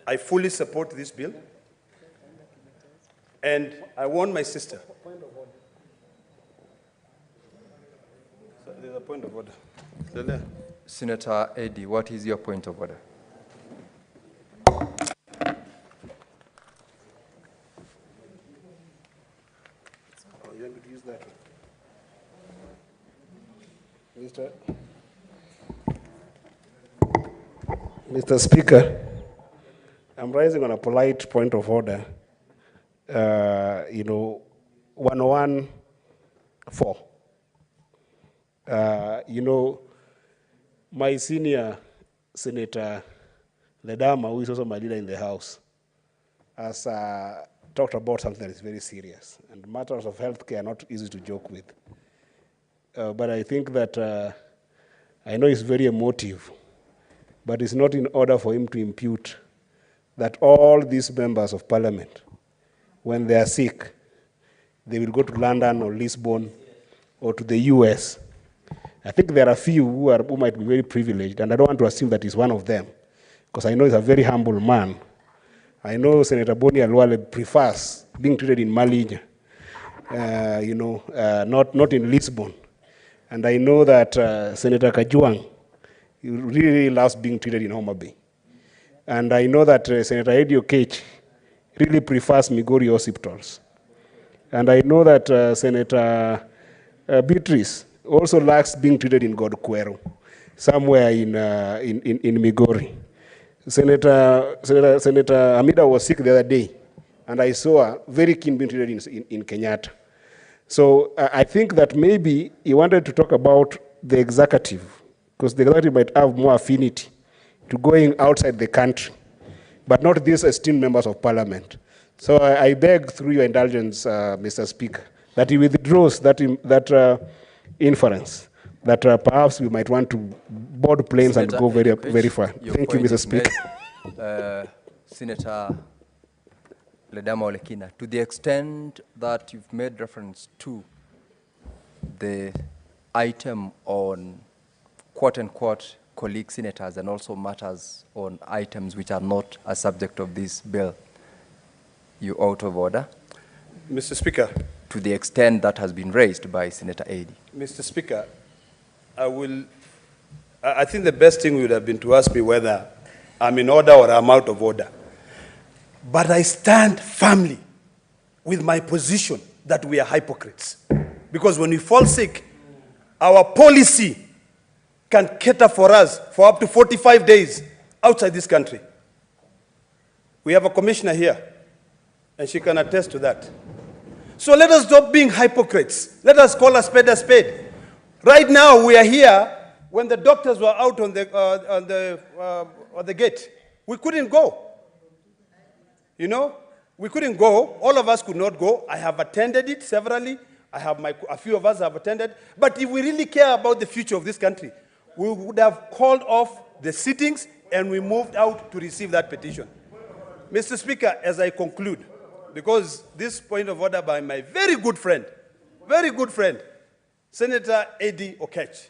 [SPEAKER 18] I fully support this bill. And I want my sister. There's a point of order.
[SPEAKER 3] Senator Eddy, what is your point of order?
[SPEAKER 22] You want me to use that one? Mr. Speaker, I'm rising on a polite point of order. 114. My senior Senator Ledama, who is also my leader in the House, has talked about something that is very serious. And matters of healthcare are not easy to joke with. But I think that I know he's very emotive, but it's not in order for him to impute that all these members of parliament, when they are sick, they will go to London or Lisbon or to the US. I think there are a few who might be very privileged, and I don't want to assume that he's one of them, because I know he's a very humble man. I know Senator Boni Alwale prefers being treated in Malinja, not in Lisbon. And I know that Senator Kajuang really loves being treated in Homa Bay. And I know that Senator Eddie Okech really prefers Migori hospitals. And I know that Senator Beatrice also likes being treated in Godquero, somewhere in Migori. Senator Amida was sick the other day, and I saw her very keen being treated in Kenyatta. So I think that maybe he wanted to talk about the executive, because the executive might have more affinity to going outside the country, but not these esteemed members of parliament. So I beg through your indulgence, Mr. Speaker, that he withdraws that inference that perhaps we might want to board planes and go very far. Thank you, Mr. Speaker.
[SPEAKER 3] Senator Ledama Olekina, to the extent that you've made reference to the item on quote-unquote colleague senators and also matters on items which are not a subject of this bill, you out of order?
[SPEAKER 18] Mr. Speaker.
[SPEAKER 3] To the extent that has been raised by Senator Eddy.
[SPEAKER 18] Mr. Speaker, I think the best thing would have been to ask me whether I'm in order or I'm out of order. But I stand firmly with my position that we are hypocrites. Because when we fall sick, our policy can cater for us for up to 45 days outside this country. We have a commissioner here, and she can attest to that. So let us stop being hypocrites. Let us call a spade a spade. Right now, we are here when the doctors were out on the gate. We couldn't go. You know, we couldn't go. All of us could not go. I have attended it severally. A few of us have attended. But if we really care about the future of this country, we would have called off the sittings and we moved out to receive that petition. Mr. Speaker, as I conclude, because this point of order by my very good friend, Senator Eddy Okech,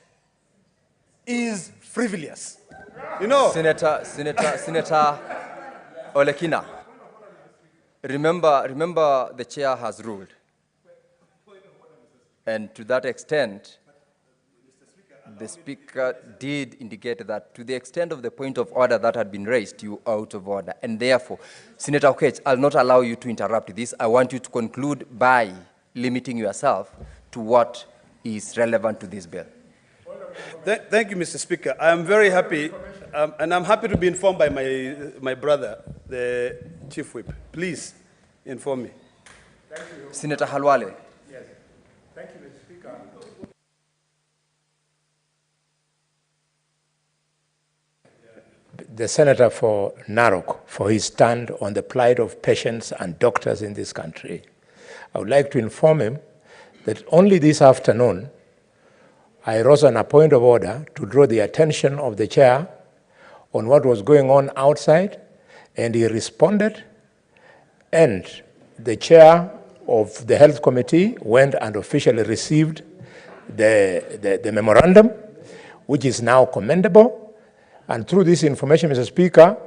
[SPEAKER 18] is frivolous. You know,
[SPEAKER 3] Senator Olekina, remember the chair has ruled. And to that extent, the Speaker did indicate that to the extent of the point of order that had been raised, you are out of order. And therefore, Senator Okech, I'll not allow you to interrupt this. I want you to conclude by limiting yourself to what is relevant to this bill.
[SPEAKER 18] Thank you, Mr. Speaker. I am very happy, and I'm happy to be informed by my brother, the Chief Whip. Please inform me.
[SPEAKER 3] Thank you. Senator Halwale.
[SPEAKER 4] Yes. Thank you, Mr. Speaker. The senator for Narok for his stand on the plight of patients and doctors in this country. I would like to inform him that only this afternoon I rose on a point of order to draw the attention of the chair on what was going on outside, and he responded, and the chair of the Health Committee went and officially received the memorandum, which is now commendable. And through this information, Mr. Speaker,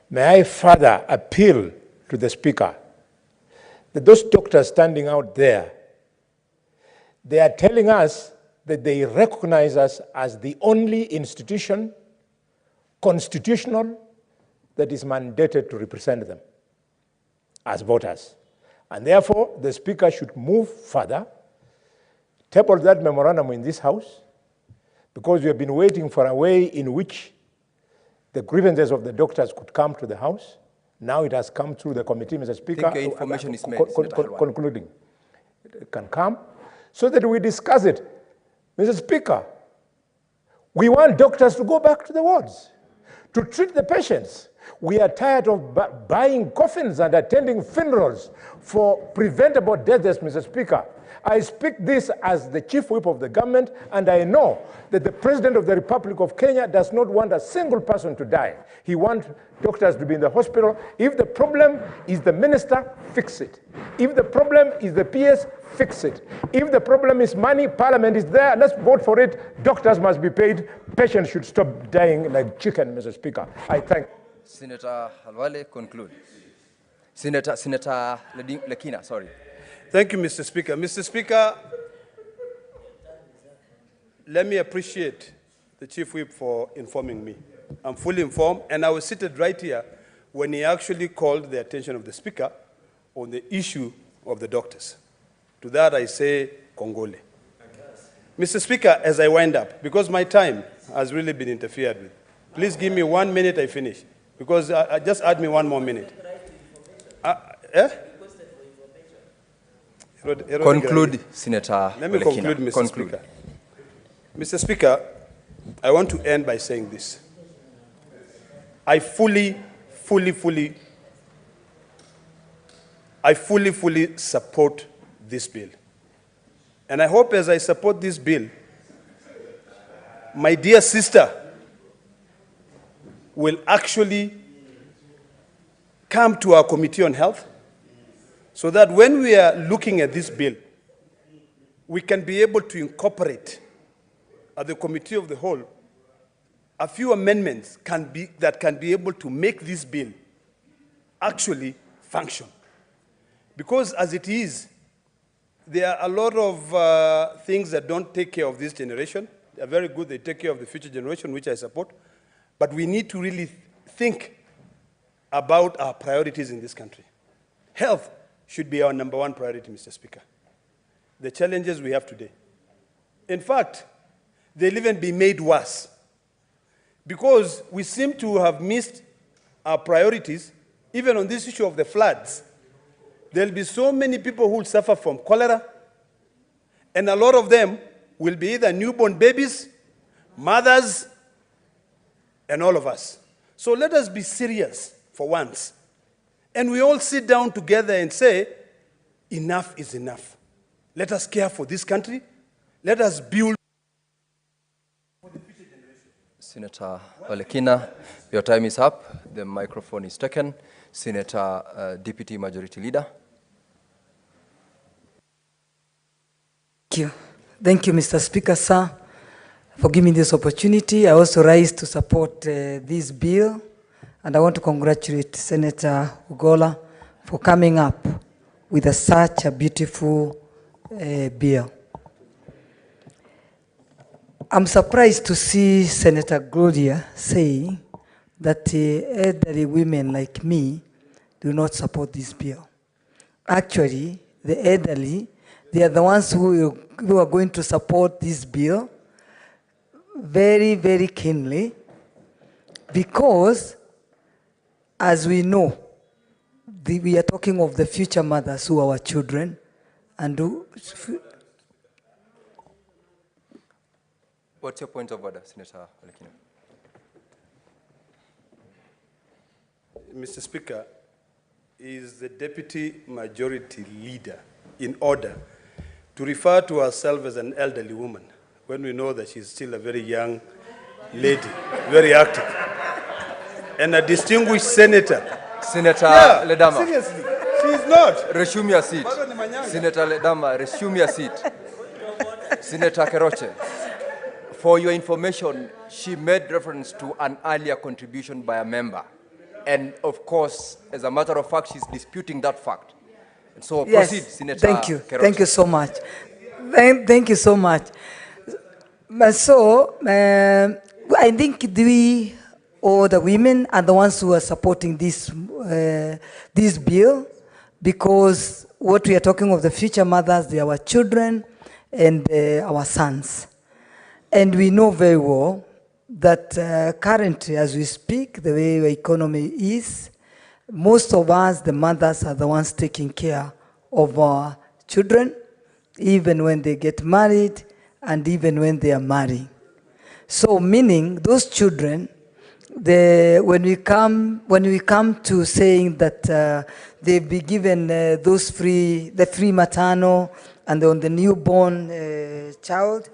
[SPEAKER 4] may I further appeal to the Speaker that those doctors standing out there, they are telling us that they recognize us as the only institution, constitutional, that is mandated to represent them as voters. And therefore, the Speaker should move further, table that memorandum in this House, because we have been waiting for a way in which the grievances of the doctors could come to the House. Now it has come through the committee, Mr. Speaker.
[SPEAKER 3] I think information is made,
[SPEAKER 4] concluding. It can come so that we discuss it. Mr. Speaker, we want doctors to go back to the wards to treat the patients. We are tired of buying coffins and attending funerals for preventable deaths, Mr. Speaker. I speak this as the Chief Whip of the government, and I know that the President of the Republic of Kenya does not want a single person to die. He wants doctors to be in the hospital. If the problem is the minister, fix it. If the problem is the PS, fix it. If the problem is money, Parliament is there, let's vote for it. Doctors must be paid. Patients should stop dying like chicken, Mr. Speaker. I thank
[SPEAKER 3] Senator Halwale, conclude. Senator Lekina, sorry.
[SPEAKER 18] Thank you, Mr. Speaker. Mr. Speaker, let me appreciate the Chief Whip for informing me. I'm fully informed, and I was seated right here when he actually called the attention of the Speaker on the issue of the doctors. To that I say, Congole. Mr. Speaker, as I wind up, because my time has really been interfered with, please give me 1 minute, I finish. Because just add me 1 more minute.
[SPEAKER 3] Conclude, Senator.
[SPEAKER 18] Let me conclude, Mr. Speaker. Mr. Speaker, I want to end by saying this. I fully support this bill. And I hope as I support this bill, my dear sister will actually come to our Committee on Health so that when we are looking at this bill, we can be able to incorporate at the Committee of the Whole a few amendments that can be able to make this bill actually function. Because as it is, there are a lot of things that don't take care of this generation. They're very good, they take care of the future generation, which I support. But we need to really think about our priorities in this country. Health should be our #1 priority, Mr. Speaker. The challenges we have today. In fact, they'll even be made worse because we seem to have missed our priorities, even on this issue of the floods. There'll be so many people who will suffer from cholera, and a lot of them will be either newborn babies, mothers, and all of us. So let us be serious for once. And we all sit down together and say, enough is enough. Let us care for this country. Let us build.
[SPEAKER 3] Senator Olekina, your time is up. The microphone is taken. Senator Deputy Majority Leader.
[SPEAKER 17] Thank you. Thank you, Mr. Speaker, sir, for giving me this opportunity. I also rise to support this bill, and I want to congratulate Senator Ugola for coming up with such a beautiful bill. I'm surprised to see Senator Gloria saying that elderly women like me do not support this bill. Actually, the elderly, they are the ones who are going to support this bill very, very keenly, because, as we know, we are talking of the future mothers who are our children, and who.
[SPEAKER 3] What's your point of order, Senator Olekina?
[SPEAKER 18] Mr. Speaker, is the Deputy Majority Leader in order to refer to herself as an elderly woman when we know that she's still a very young lady, very active, and a distinguished senator?
[SPEAKER 3] Senator Ledama.
[SPEAKER 18] Seriously, she's not.
[SPEAKER 3] Resume your seat. Senator Ledama, resume your seat. Senator Keroche, for your information, she made reference to an earlier contribution by a member. And of course, as a matter of fact, she's disputing that fact. And so
[SPEAKER 17] Yes,
[SPEAKER 3] proceed, Senator
[SPEAKER 17] thank you.
[SPEAKER 3] Keroche.
[SPEAKER 17] Thank you so much. Thank you so much. So, I think we, or the women, are the ones who are supporting this, this bill, because what we are talking of, the future mothers, they are our children and our sons. And we know very well that currently, as we speak, the way the economy is, most of us, the mothers, are the ones taking care of our children, even when they get married and even when they are marrying. So, meaning those children, when we come to saying that they be given the free maternal and on the newborn child,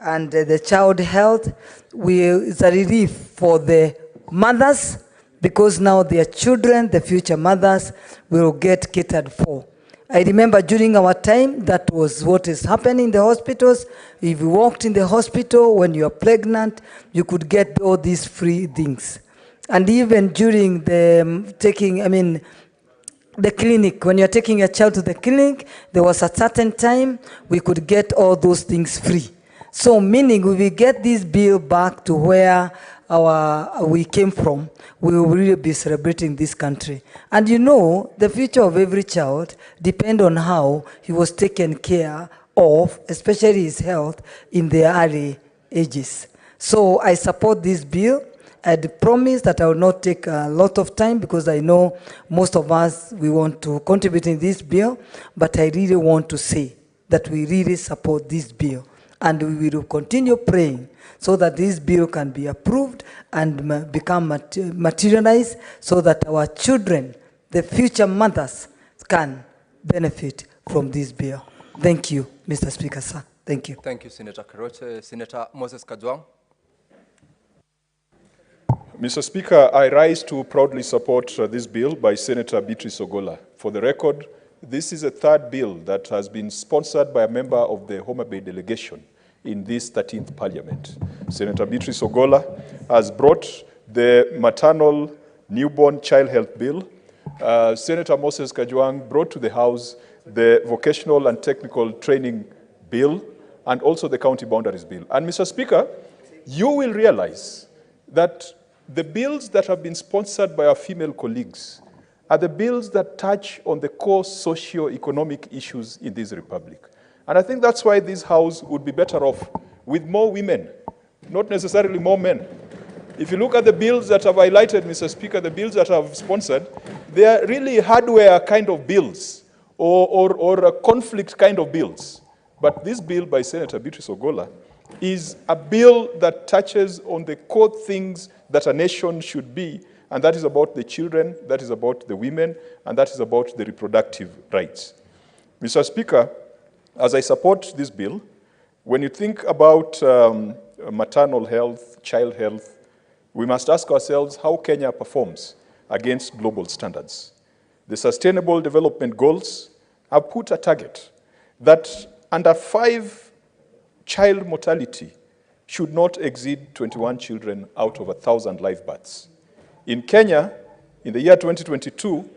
[SPEAKER 17] and the child health, it's a relief for the mothers, because now their children, the future mothers, will get catered for. I remember during our time, that was what is happening in the hospitals. If you walked in the hospital when you are pregnant, you could get all these free things. And even during the the clinic, when you're taking a child to the clinic, there was a certain time we could get all those things free. So meaning we will get this bill back to where we came from, we will really be celebrating this country. And you know, the future of every child depends on how he was taken care of, especially his health, in the early ages. So I support this bill. I promise that I will not take a lot of time, because I know most of us, we want to contribute in this bill, but I really want to say that we really support this bill. And we will continue praying so that this bill can be approved and become materialized, so that our children, the future mothers, can benefit from this bill. Thank you, Mr. Speaker, sir. Thank you.
[SPEAKER 3] Thank you, Senator Keroche. Senator Moses Kajwang.
[SPEAKER 15] Mr. Speaker, I rise to proudly support this bill by Senator Beatrice Ogola. For the record, this is a third bill that has been sponsored by a member of the Homa Bay delegation in this 13th Parliament. Senator Beatrice Ogola has brought the maternal newborn child health bill. Senator Moses Kajwang brought to the House the vocational and technical training bill and also the county boundaries bill. And Mr. Speaker, you will realize that the bills that have been sponsored by our female colleagues are the bills that touch on the core socio-economic issues in this republic. And I think that's why this House would be better off with more women, not necessarily more men. If you look at the bills that have highlighted, Mr. Speaker, the bills that I've sponsored, they are really hardware kind of bills or a conflict kind of bills. But this bill by Senator Beatrice Ogola is a bill that touches on the core things that a nation should be, and that is about the children, that is about the women, and that is about the reproductive rights. Mr. Speaker, as I support this bill, when you think about maternal health, child health, we must ask ourselves how Kenya performs against global standards. The Sustainable Development Goals have put a target that under 5 child mortality should not exceed 21 children out of 1,000 live births. In Kenya, in the year 2022,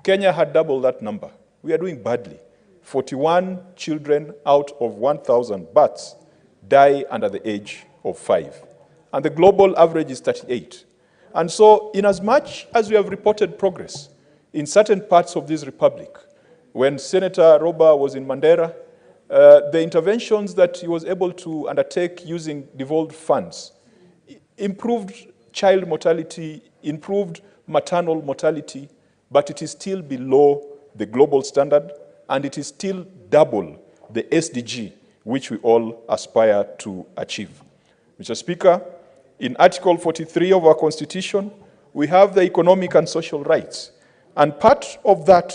[SPEAKER 15] Kenya had double that number. We are doing badly. 41 children out of 1,000 births die under the age of 5. And the global average is 38. And so, in as much as we have reported progress in certain parts of this republic, when Senator Roba was in Mandera, the interventions that he was able to undertake using devolved funds improved child mortality, improved maternal mortality, but it is still below the global standard, and it is still double the SDG, which we all aspire to achieve. Mr. Speaker, in Article 43 of our Constitution, we have the economic and social rights. And part of that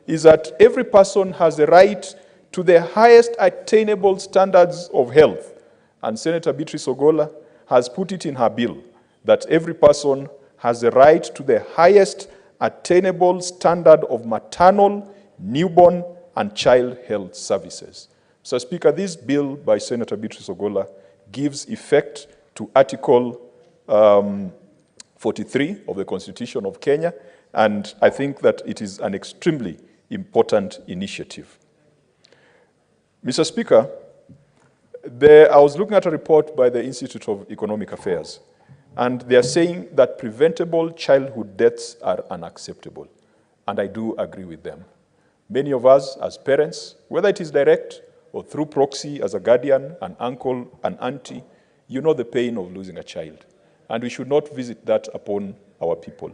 [SPEAKER 15] is that every person has the right to the highest attainable standards of health. And Senator Beatrice Ogola has put it in her bill that every person has the right to the highest attainable standard of maternal, newborn, and child health services. Mr. Speaker, this bill by Senator Beatrice Ogola gives effect to Article 43 of the Constitution of Kenya, and I think that it is an extremely important initiative. Mr. Speaker, I was looking at a report by the Institute of Economic Affairs, and they are saying that preventable childhood deaths are unacceptable, and I do agree with them. Many of us as parents, whether it is direct or through proxy as a guardian, an uncle, an auntie, you know the pain of losing a child, and we should not visit that upon our people.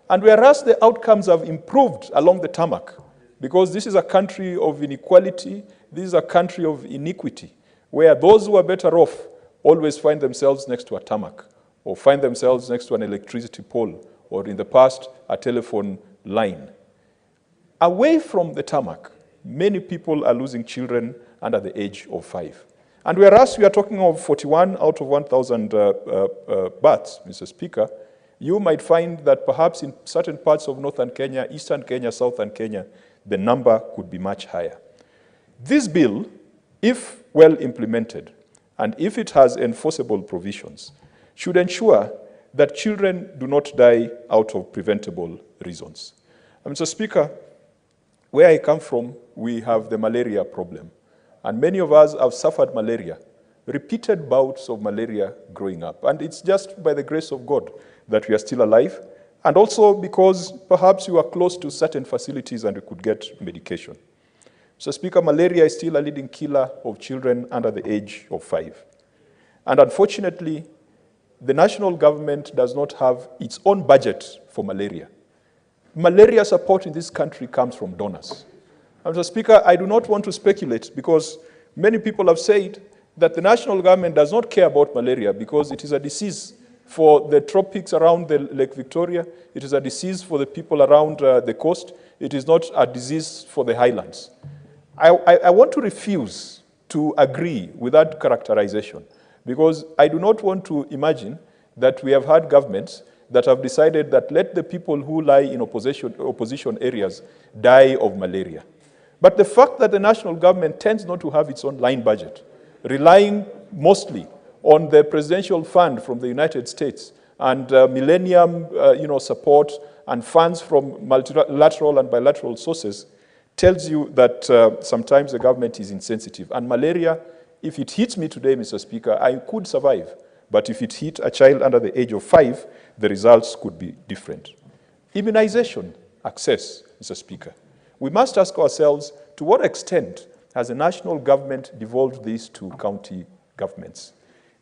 [SPEAKER 15] And whereas the outcomes have improved along the tarmac, because this is a country of inequality, this is a country of iniquity, where those who are better off always find themselves next to a tarmac, or find themselves next to an electricity pole, or in the past, a telephone line. Away from the tarmac, many people are losing children under the age of 5. And whereas we are talking of 41 out of 1,000 births, Mr. Speaker, you might find that perhaps in certain parts of northern Kenya, eastern Kenya, southern Kenya, the number could be much higher. This bill, if well implemented, and if it has enforceable provisions, should ensure that children do not die out of preventable reasons. Mr. Speaker, where I come from, we have the malaria problem. And many of us have suffered malaria, repeated bouts of malaria growing up. And it's just by the grace of God that we are still alive, and also because perhaps you are close to certain facilities and we could get medication. So, Speaker, malaria is still a leading killer of children under the age of 5. And unfortunately, the national government does not have its own budget for malaria. Malaria support in this country comes from donors. And Mr. Speaker, I do not want to speculate because many people have said that the national government does not care about malaria because it is a disease for the tropics around the Lake Victoria. It is a disease for the people around the coast. It is not a disease for the highlands. I want to refuse to agree with that characterization because I do not want to imagine that we have had governments that have decided that let the people who lie in opposition areas die of malaria. But the fact that the national government tends not to have its own line budget, relying mostly on the presidential fund from the United States and millennium support and funds from multilateral and bilateral sources, tells you that sometimes the government is insensitive. And malaria, if it hits me today, Mr. Speaker, I could survive. But if it hit a child under the age of 5, the results could be different. Immunization access, Mr. Speaker. We must ask ourselves, to what extent has the national government devolved this to county governments?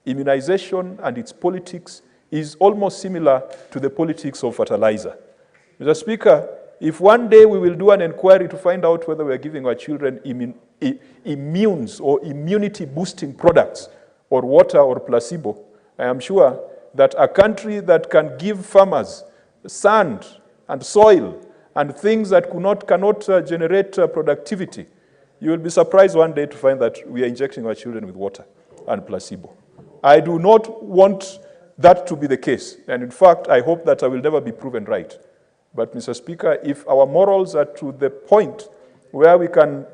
[SPEAKER 15] Immunization and its politics is almost similar to the politics of fertilizer. Mr. Speaker, if one day we will do an inquiry to find out whether we are giving our children immunes or immunity-boosting products or water or placebo, I am sure that a country that can give farmers sand and soil and things that cannot generate productivity, you will be surprised one day to find that we are injecting our children with water and placebo. I do not want that to be the case. And in fact, I hope that I will never be proven right. But, Mr. Speaker, if our morals are to the point where we can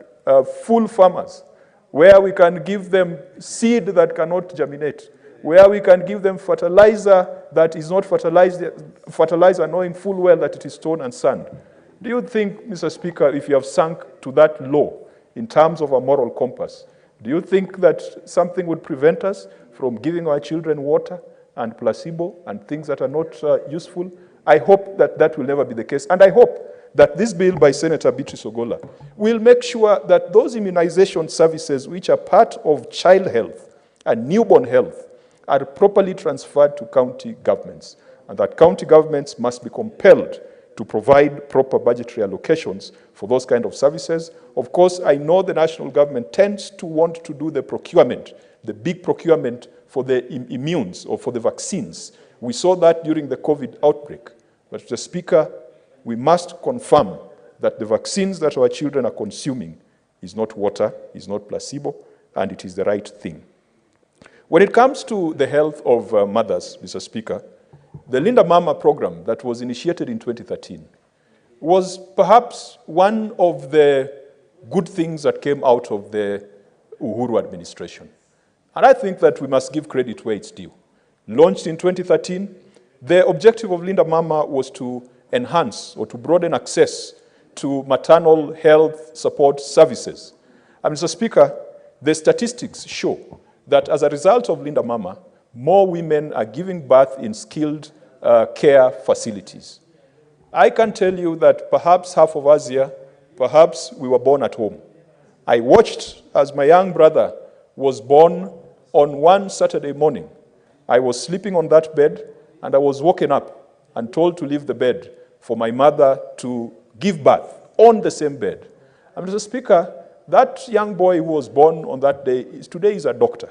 [SPEAKER 15] fool farmers, where we can give them seed that cannot germinate, where we can give them fertilizer that is not fertilizer knowing full well that it is stone and sand, do you think, Mr. Speaker, if you have sunk to that low in terms of a moral compass, do you think that something would prevent us from giving our children water and placebo and things that are not useful? I hope that that will never be the case. And I hope that this bill by Senator Beatrice Ogola will make sure that those immunization services which are part of child health and newborn health are properly transferred to county governments, and that county governments must be compelled to provide proper budgetary allocations for those kind of services. Of course, I know the national government tends to want to do the procurement, the big procurement for the immunes or for the vaccines. We saw that during the COVID outbreak. But, Mr. Speaker, we must confirm that the vaccines that our children are consuming is not water, is not placebo, and it is the right thing. When it comes to the health of mothers, Mr. Speaker, the Linda Mama program that was initiated in 2013 was perhaps one of the good things that came out of the Uhuru administration. And I think that we must give credit where it's due. Launched in 2013, the objective of Linda Mama was to enhance or to broaden access to maternal health support services. And Mr. Speaker, the statistics show that as a result of Linda Mama, more women are giving birth in skilled care facilities. I can tell you that perhaps half of us here, perhaps we were born at home. I watched as my young brother was born on one Saturday morning. I was sleeping on that bed, and I was woken up and told to leave the bed for my mother to give birth on the same bed. And Mr. Speaker, that young boy who was born on that day today is a doctor.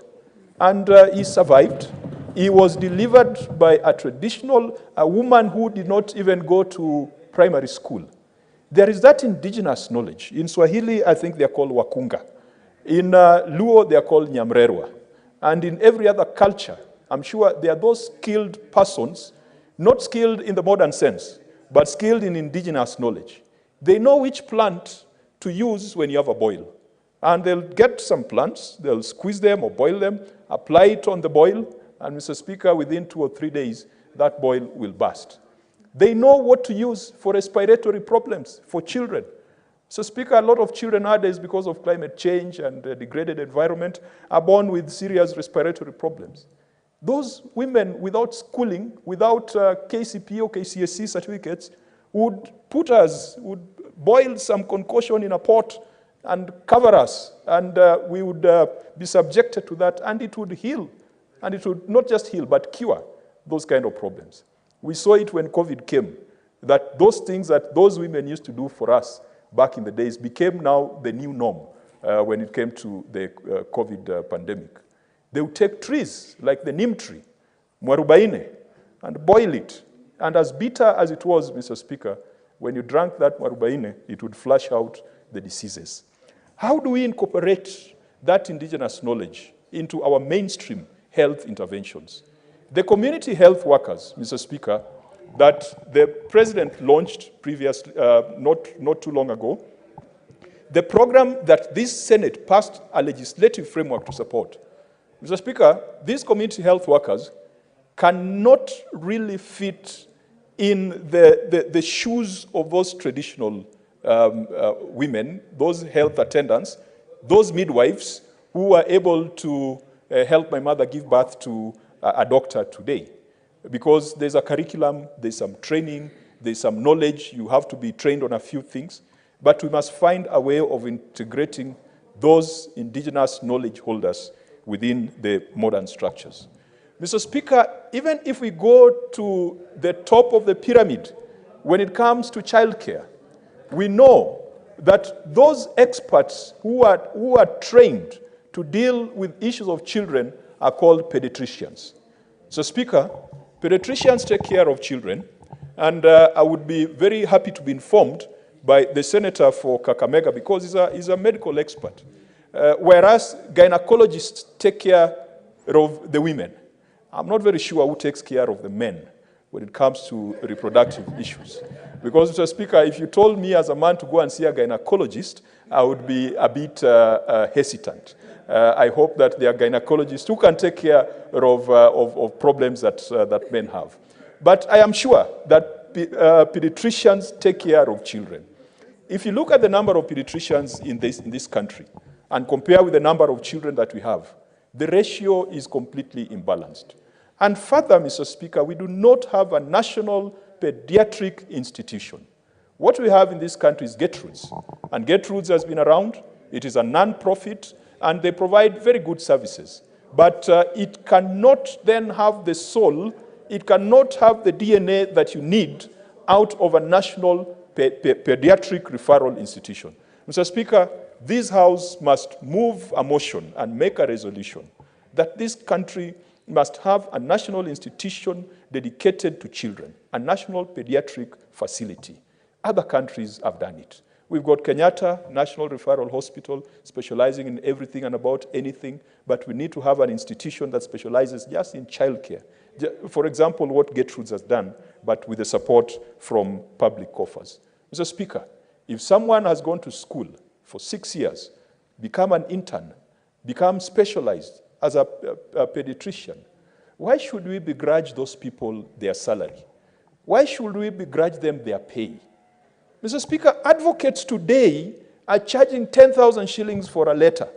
[SPEAKER 15] And he survived. He was delivered by a woman who did not even go to primary school. There is that indigenous knowledge. In Swahili, I think they are called wakunga. In Luo, they are called nyamrerwa. And in every other culture, I'm sure there are those skilled persons, not skilled in the modern sense, but skilled in indigenous knowledge. They know which plant to use when you have a boil. And they'll get some plants, they'll squeeze them or boil them, apply it on the boil, and Mr. Speaker, within 2 or 3 days, that boil will burst. They know what to use for respiratory problems for children. So, Speaker, a lot of children nowadays, because of climate change and the degraded environment, are born with serious respiratory problems. Those women without schooling, without KCP or KCSE certificates, would boil some concoction in a pot and cover us, and we would be subjected to that, and it would heal. And it would not just heal, but cure those kind of problems. We saw it when COVID came, that those things that those women used to do for us back in the days became now the new norm when it came to the COVID pandemic. They would take trees, like the neem tree, mwarubaine, and boil it. And as bitter as it was, Mr. Speaker, when you drank that mwarubaine, it would flush out the diseases. How do we incorporate that indigenous knowledge into our mainstream health interventions? The community health workers, Mr. Speaker, that the president launched previously, not too long ago, the program that this Senate passed a legislative framework to support. Mr. Speaker, these community health workers cannot really fit in the shoes of those traditional women, those health attendants, those midwives who are able to help my mother give birth to a doctor today. Because there's a curriculum, there's some training, there's some knowledge, you have to be trained on a few things, but we must find a way of integrating those indigenous knowledge holders within the modern structures. Mr. Speaker, even if we go to the top of the pyramid, when it comes to childcare, we know that those experts who are trained to deal with issues of children are called pediatricians. So, Speaker, pediatricians take care of children, and I would be very happy to be informed by the senator for Kakamega because he's a medical expert. Whereas gynecologists take care of the women. I'm not very sure who takes care of the men when it comes to reproductive issues. Because, Mr. Speaker, if you told me as a man to go and see a gynecologist, I would be a bit hesitant. I hope that there are gynecologists who can take care of problems that men have. But I am sure that pediatricians take care of children. If you look at the number of pediatricians in this country and compare with the number of children that we have, the ratio is completely imbalanced. And further, Mr. Speaker, we do not have a national pediatric institution. What we have in this country is Gertrude's. And Gertrude's has been around. It is a non-profit, and they provide very good services. But it cannot then have the soul, it cannot have the DNA that you need out of a national pediatric referral institution. Mr. Speaker, this House must move a motion and make a resolution that this country must have a national institution dedicated to children, a national pediatric facility. Other countries have done it. We've got Kenyatta National Referral Hospital specializing in everything and about anything, but we need to have an institution that specializes just in childcare. For example, what Gertrude's has done, but with the support from public coffers. Mr. Speaker, if someone has gone to school for 6 years, become an intern, become specialized as a pediatrician, why should we begrudge those people their salary? Why should we begrudge them their pay? Mr. Speaker, advocates today are charging 10,000 shillings for a letter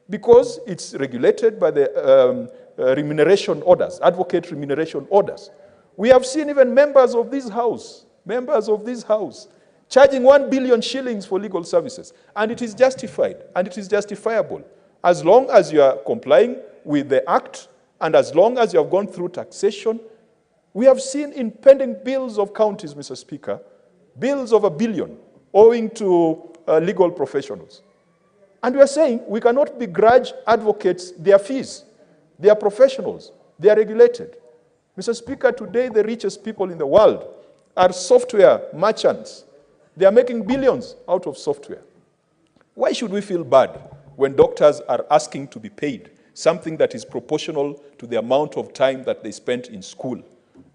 [SPEAKER 15] because it's regulated by the remuneration orders, advocate remuneration orders. We have seen even members of this House, charging 1 billion shillings for legal services. And it is justified, and it is justifiable, as long as you are complying with the Act, and as long as you have gone through taxation. We have seen in pending bills of counties, Mr. Speaker, bills of $1 billion owing to legal professionals. And we are saying we cannot begrudge advocates their fees. They are professionals. They are regulated. Mr. Speaker, today the richest people in the world are software merchants. They are making billions out of software. Why should we feel bad when doctors are asking to be paid something that is proportional to the amount of time that they spent in school?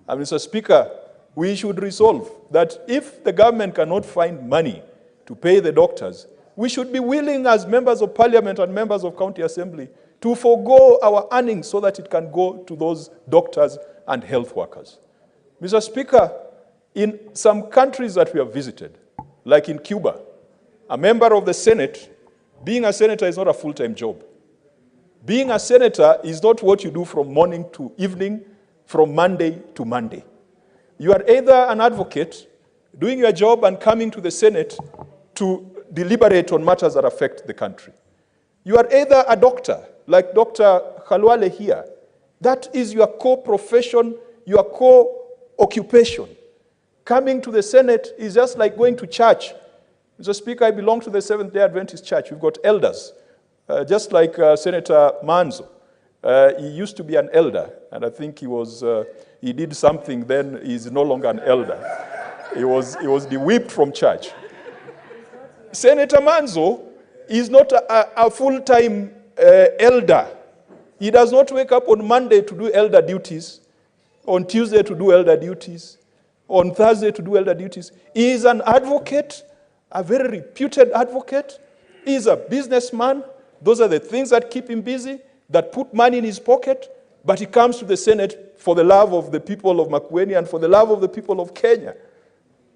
[SPEAKER 15] And Mr. Speaker, we should resolve that if the government cannot find money to pay the doctors, we should be willing as members of parliament and members of county assembly to forego our earnings so that it can go to those doctors and health workers. Mr. Speaker, in some countries that we have visited, like in Cuba, a member of the Senate, being a senator is not a full-time job. Being a senator is not what you do from morning to evening, from Monday to Monday. You are either an advocate, doing your job and coming to the Senate to deliberate on matters that affect the country. You are either a doctor, like Dr. Khalwale here. That is your core profession, your core occupation. Coming to the Senate is just like going to church. Mr. Speaker, I belong to the Seventh-day Adventist Church. We've got elders, just like Senator Manzo. He used to be an elder, and I think he did something, then he's no longer an elder. He was de-whipped from church. Senator Manzo is not a full-time elder. He does not wake up on Monday to do elder duties, on Tuesday to do elder duties. on Thursday to do elder duties. He is an advocate, a very reputed advocate. He is a businessman. Those are the things that keep him busy, that put money in his pocket. But he comes to the Senate for the love of the people of Makueni and for the love of the people of Kenya.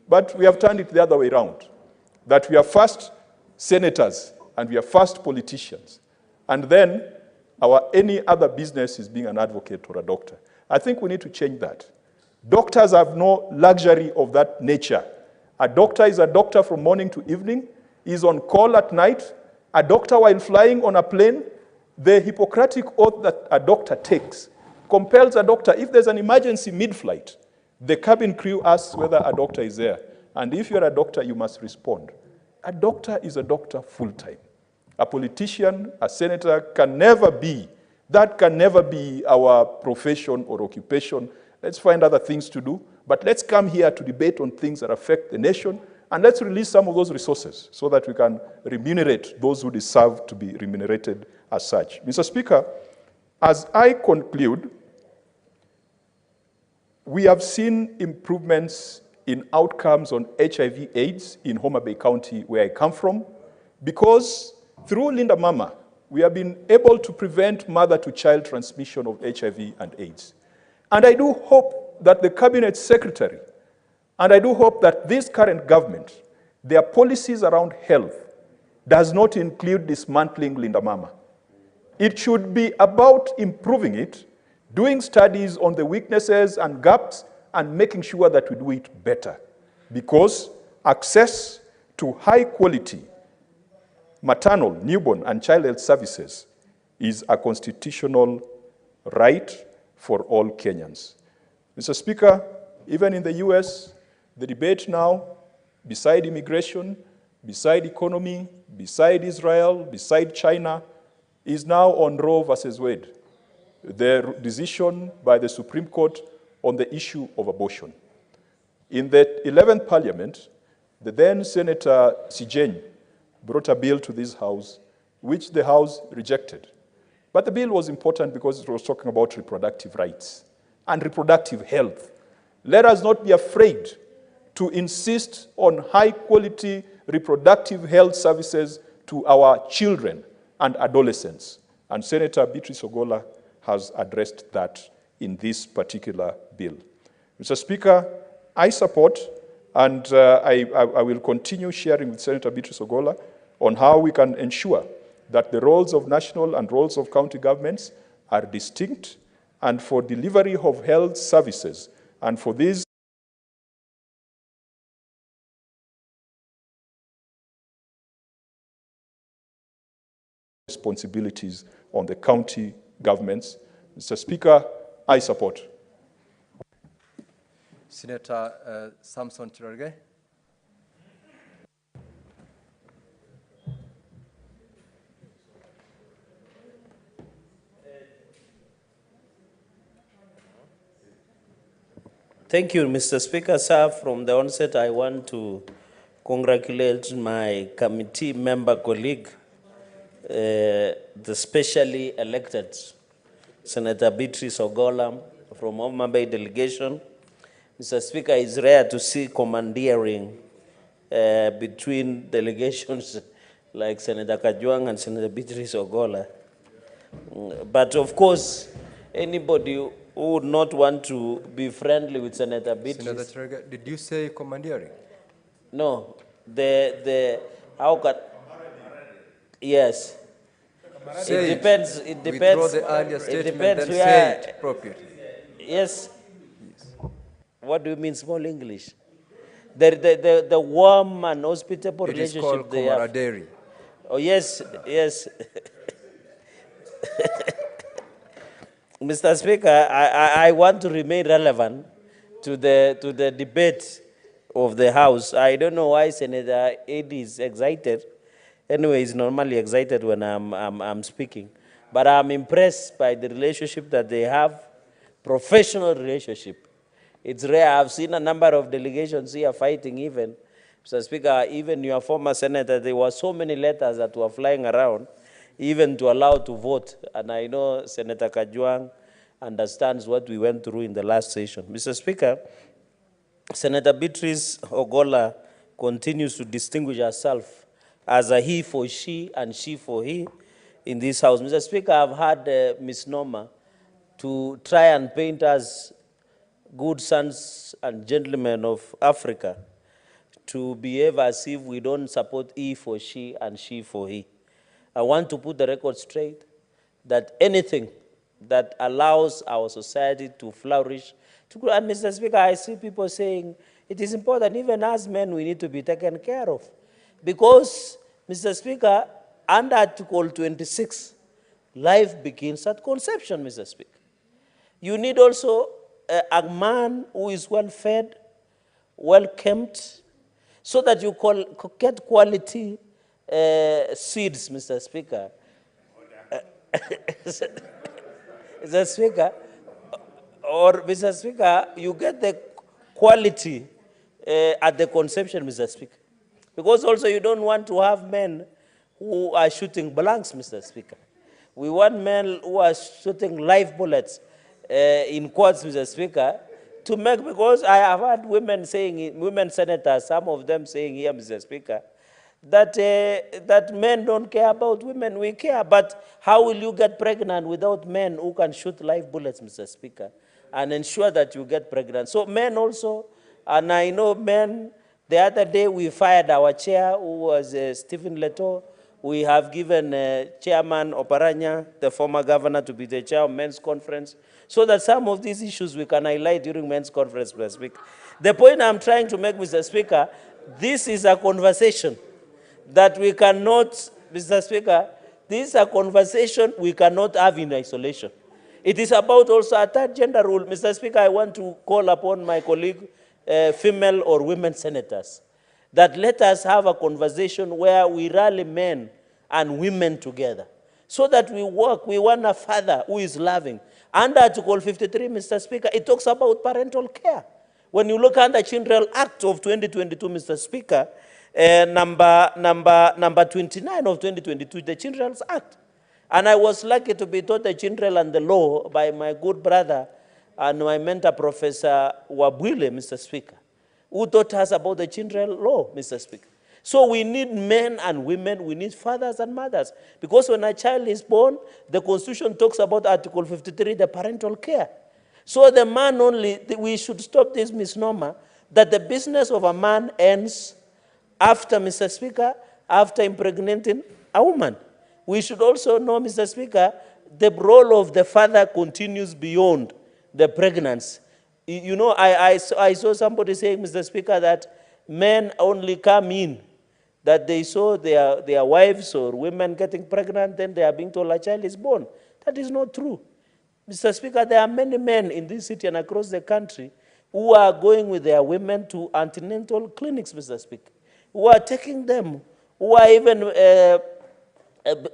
[SPEAKER 15] But we have turned it the other way around, that we are first senators and we are first politicians. And then any other business is being an advocate or a doctor. I think we need to change that. Doctors have no luxury of that nature. A doctor is a doctor from morning to evening. He's on call at night. A doctor while flying on a plane, the Hippocratic oath that a doctor takes compels a doctor, if there's an emergency mid-flight, the cabin crew asks whether a doctor is there. And if you're a doctor, you must respond. A doctor is a doctor full-time. A politician, a senator can never be, that can never be our profession or occupation. Let's find other things to do, but let's come here to debate on things that affect the nation, and let's release some of those resources so that we can remunerate those who deserve to be remunerated as such. Mr. Speaker, as I conclude, we have seen improvements in outcomes on HIV/AIDS in Homa Bay County, where I come from, because through Linda Mama, we have been able to prevent mother-to-child transmission of HIV and AIDS. And I do hope that the Cabinet Secretary, and I do hope that this current government, their policies around health does not include dismantling Linda Mama. It should be about improving it, doing studies on the weaknesses and gaps, and making sure that we do it better. Because access to high-quality maternal, newborn, and child health services is a constitutional right for all Kenyans. Mr. Speaker, even in the US, the debate now, beside immigration, beside economy, beside Israel, beside China, is now on Roe versus Wade, the decision by the Supreme Court on the issue of abortion. In the 11th Parliament, the then Senator Sijeny brought a bill to this House, which the House rejected. But the bill was important because it was talking about reproductive rights and reproductive health. Let us not be afraid to insist on high-quality reproductive health services to our children and adolescents. And Senator Beatrice Ogola has addressed that in this particular bill. Mr. Speaker, I support, and I will continue sharing with Senator Beatrice Ogola on how we can ensure that the roles of national and roles of county governments are distinct, and for delivery of health services, and for these responsibilities on the county governments. Mr. Speaker, I support.
[SPEAKER 3] Senator Samson Cherargei.
[SPEAKER 14] Thank you, Mr. Speaker. Sir, from the onset, I want to congratulate my committee member colleague, the specially elected Senator Beatrice Ogola from Homa Bay delegation. Mr. Speaker, it's rare to see commandeering between delegations like Senator Kajwang and Senator Beatrice Ogola. But of course, anybody who would not want to be friendly with Senator Beatrice.
[SPEAKER 3] Senator Cherargei, did you say commandeering?
[SPEAKER 14] No, how can, yes.
[SPEAKER 3] Say
[SPEAKER 14] it depends. It depends.
[SPEAKER 3] Withdraw the earlier statement,
[SPEAKER 14] it depends
[SPEAKER 3] then
[SPEAKER 14] where,
[SPEAKER 3] say it appropriately.
[SPEAKER 14] Yes. What do you mean small English? The warm and hospitable relationship.
[SPEAKER 3] It is called camaraderie.
[SPEAKER 14] Oh yes, yes. Mr. Speaker, I want to remain relevant to the debate of the House. I don't know why Senator Edi is excited. Anyway, he's normally excited when I'm speaking. But I'm impressed by the relationship that they have, professional relationship. It's rare. I've seen a number of delegations here fighting even. Mr. Speaker, even your former senator, there were so many letters that were flying around, even to allow to vote. And I know Senator Kajwang understands what we went through in the last session. Mr. Speaker, Senator Beatrice Ogola continues to distinguish herself as a he for she and she for he in this House. Mr. Speaker, I've had a misnomer to try and paint us good sons and gentlemen of Africa to behave as if we don't support he for she and she for he. I want to put the record straight that anything that allows our society to flourish, to grow. And Mr. Speaker, I see people saying it is important, even as men, we need to be taken care of. Because, Mr. Speaker, under Article 26, life begins at conception, Mr. Speaker. You need also a man who is well-fed, well-kept, so that you get quality seeds, Mr. Speaker. Mr. Speaker, or Mr. Speaker, you get the quality at the conception, Mr. Speaker. Because also you don't want to have men who are shooting blanks, Mr. Speaker. We want men who are shooting live bullets, in quotes, Mr. Speaker, to make, because I have heard women saying, women senators, some of them saying here, Mr. Speaker, that, that men don't care about women. We care, but how will you get pregnant without men who can shoot live bullets, Mr. Speaker, and ensure that you get pregnant? So men also, and I know men, the other day we fired our chair, who was Stephen Leto. We have given Chairman Oparanya, the former governor, to be the chair of men's conference, so that some of these issues we can highlight during men's conference, Mr. Speaker. The point I'm trying to make, Mr. Speaker, this is a conversation that we cannot, Mr. Speaker, this is a conversation we cannot have in isolation. It is about also a third gender rule. Mr. Speaker, I want to call upon my colleague, female or women senators, that let us have a conversation where we rally men and women together, so that we work. We want a father who is loving. Under Article 53, Mr. Speaker, it talks about parental care. When you look at the Children Act of 2022, Mr. Speaker, number 29 of 2022, the Children's Act. And I was lucky to be taught the children and the law by my good brother and my mentor, Professor Wabwile, Mr. Speaker, who taught us about the children law, Mr. Speaker. So we need men and women, we need fathers and mothers. Because when a child is born, the Constitution talks about Article 53, the parental care. So the man only, we should stop this misnomer that the business of a man ends after, Mr. Speaker, after impregnating a woman. We should also know, Mr. Speaker, the role of the father continues beyond the pregnancy. You know, I saw somebody saying, Mr. Speaker, that men only come in, that they saw their wives or women getting pregnant, then they are being told a child is born. That is not true. Mr. Speaker, there are many men in this city and across the country who are going with their women to antenatal clinics, Mr. Speaker, who are taking them, who are even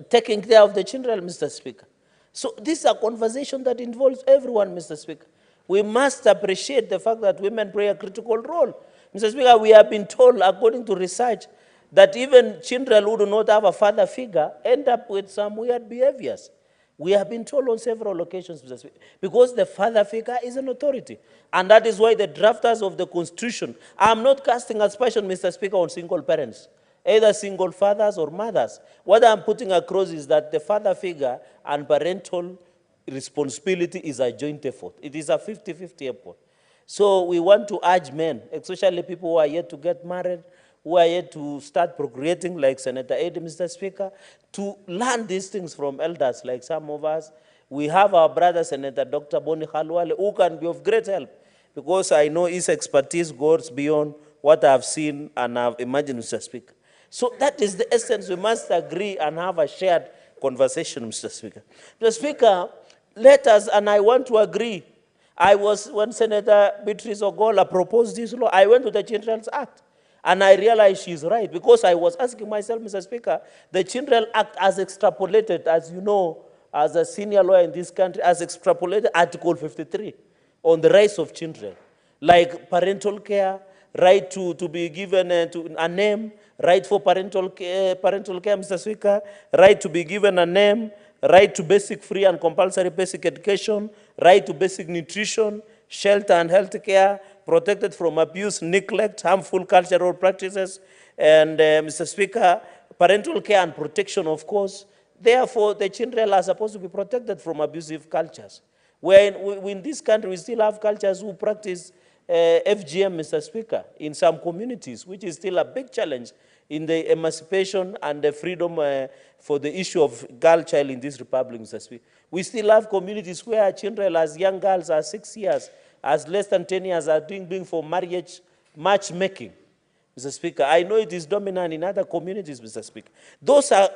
[SPEAKER 14] taking care of the children, Mr. Speaker. So this is a conversation that involves everyone, Mr. Speaker. We must appreciate the fact that women play a critical role. Mr. Speaker, we have been told, according to research, that even children who do not have a father figure end up with some weird behaviors. We have been told on several occasions, Mr. Speaker, because the father figure is an authority. And that is why the drafters of the Constitution, I'm not casting aspersion, Mr. Speaker, on single parents, either single fathers or mothers. What I'm putting across is that the father figure and parental responsibility is a joint effort. It is a 50-50 effort. So we want to urge men, especially people who are yet to get married, who are yet to start procreating, like Senator Eddie, Mr. Speaker, to learn these things from elders like some of us. We have our brother, Senator Dr. Boni Khalwale, who can be of great help, because I know his expertise goes beyond what I've seen and I've imagined, Mr. Speaker. So that is the essence. We must agree and have a shared conversation, Mr. Speaker. Mr. Speaker, let us, and I want to agree, when Senator Beatrice Ogola proposed this law, I went to the Children's Act. And I realized she's right, because I was asking myself, Mr. Speaker, the Children's Act has extrapolated, as you know, as a senior lawyer in this country, has extrapolated Article 53 on the rights of children, like parental care, right to be given a name, right for parental care, Mr. Speaker, right to be given a name, right to basic free and compulsory basic education, right to basic nutrition, shelter and health care, protected from abuse, neglect, harmful cultural practices, and, Mr. Speaker, parental care and protection, of course. Therefore, the children are supposed to be protected from abusive cultures. In this country, we still have cultures who practice FGM, Mr. Speaker, in some communities, which is still a big challenge in the emancipation and the freedom for the issue of girl child in this republic, Mr. Speaker. We still have communities where children as young girls are 6 years, as less than 10 years are doing for marriage matchmaking, Mr. Speaker. I know it is dominant in other communities, Mr. Speaker. Those are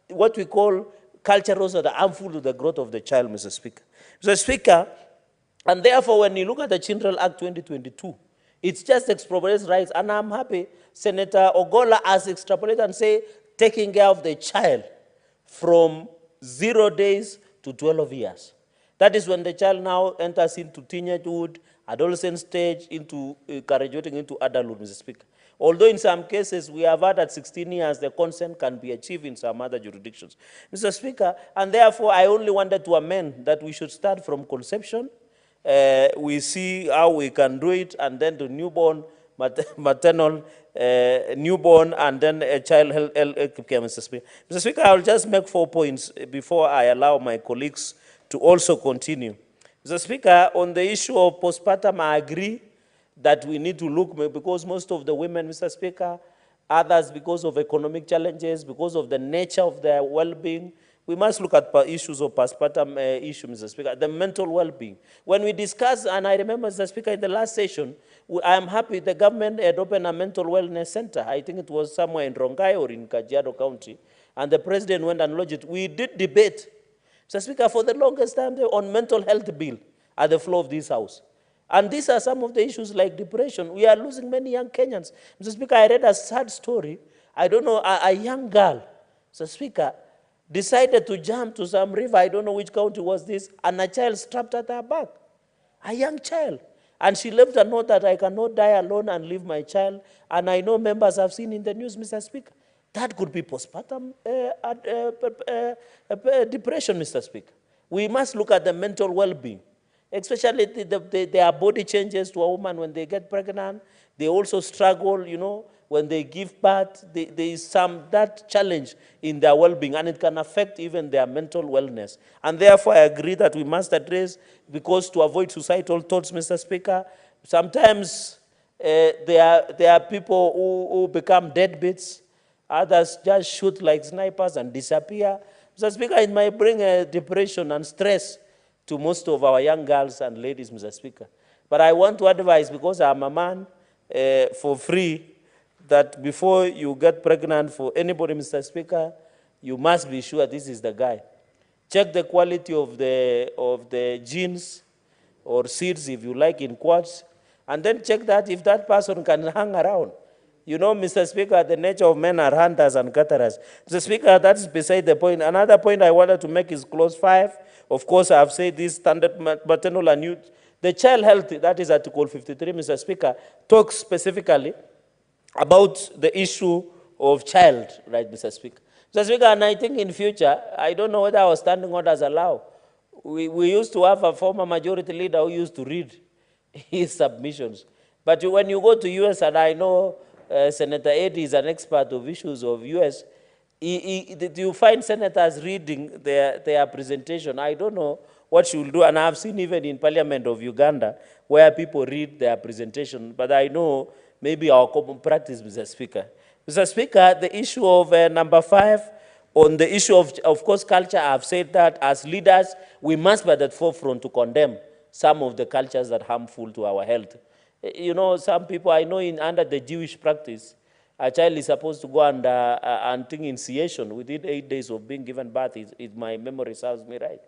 [SPEAKER 14] what we call cultures that are harmful to the growth of the child, Mr. Speaker. Mr. Speaker, and therefore when you look at the Children Act 2022, it's just expropriates rights, and I'm happy Senator Ogolla has extrapolated and say taking care of the child from 0 days to 12 years. That is when the child now enters into teenagehood, adolescent stage, into graduating into adulthood, Mr. Speaker. Although in some cases we have had at 16 years the consent can be achieved in some other jurisdictions. Mr. Speaker, and therefore I only wanted to amend that we should start from conception. We see how we can do it, and then the newborn, maternal, newborn, and then a child health care, Mr. Speaker. Mr. Speaker, I'll just make 4 points before I allow my colleagues to also continue. Mr. Speaker, on the issue of postpartum, I agree that we need to look, because most of the women, Mr. Speaker, others because of economic challenges, because of the nature of their well-being, we must look at issues of postpartum issue, Mr. Speaker, the mental well-being. When we discuss, and I remember, Mr. Speaker, in the last session, I am happy the government had opened a mental wellness center. I think it was somewhere in Rongai or in Kajiado County, and the president went and lodged it. We did debate, Mr. Speaker, for the longest time on mental health bill at the floor of this house. And these are some of the issues like depression. We are losing many young Kenyans. Mr. Speaker, I read a sad story. I don't know, a young girl, Mr. Speaker, decided to jump to some river, I don't know which county was this, and a child strapped at her back, a young child. And she left a note that I cannot die alone and leave my child. And I know members have seen in the news, Mr. Speaker. That could be postpartum depression, Mr. Speaker. We must look at the mental well-being. Especially there are body changes to a woman when they get pregnant. They also struggle, you know, when they give birth. There is that challenge in their well-being, and it can affect even their mental wellness. And therefore, I agree that we must address, because to avoid suicidal thoughts, Mr. Speaker, sometimes there are people who become deadbeats. Others just shoot like snipers and disappear. Mr. Speaker, it might bring depression and stress to most of our young girls and ladies, Mr. Speaker. But I want to advise, because I'm a man, for free, that before you get pregnant for anybody, Mr. Speaker, you must be sure this is the guy. Check the quality of the genes or seeds, if you like, in quotes, and then check that if that person can hang around. You know, Mr. Speaker, the nature of men are hunters and gatherers. Mr. Speaker, that is beside the point. Another point I wanted to make is clause 5. Of course, I have said this standard maternal and youth. The child health, that is Article 53, Mr. Speaker, talks specifically about the issue of child, right, Mr. Speaker. Mr. Speaker, and I think in future, I don't know whether our standing orders allow. We used to have a former majority leader who used to read his submissions. But when you go to US, and I know Senator Eddy is an expert of issues of US, you find senators reading their presentation. I don't know what she will do, and I've seen even in Parliament of Uganda where people read their presentation, but I know maybe our common practice, Mr. Speaker. Mr. Speaker, the issue of number 5, on the issue of course, culture, I've said that as leaders, we must be at the forefront to condemn some of the cultures that are harmful to our health. You know, some people, I know under the Jewish practice, a child is supposed to go under initiation within 8 days of being given birth, if my memory serves me right.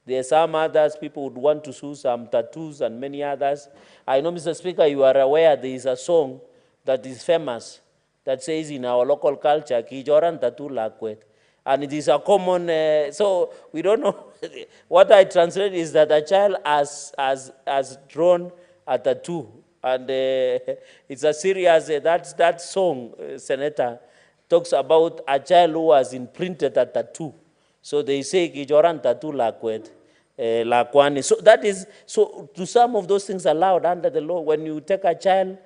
[SPEAKER 14] There are some others, people would want to see some tattoos and many others. I know, Mr. Speaker, you are aware there is a song that is famous that says in our local culture, Kijoran tattoo lakwet. And it is a common, so we don't know. What I translate is that a child has drawn a tattoo. And it's a serious, that song, Senator, talks about a child who has imprinted a tattoo. So they say, Kijoran tattoo lakwet. Lakwani. So that is, so to some of those things allowed under the law, when you take a child,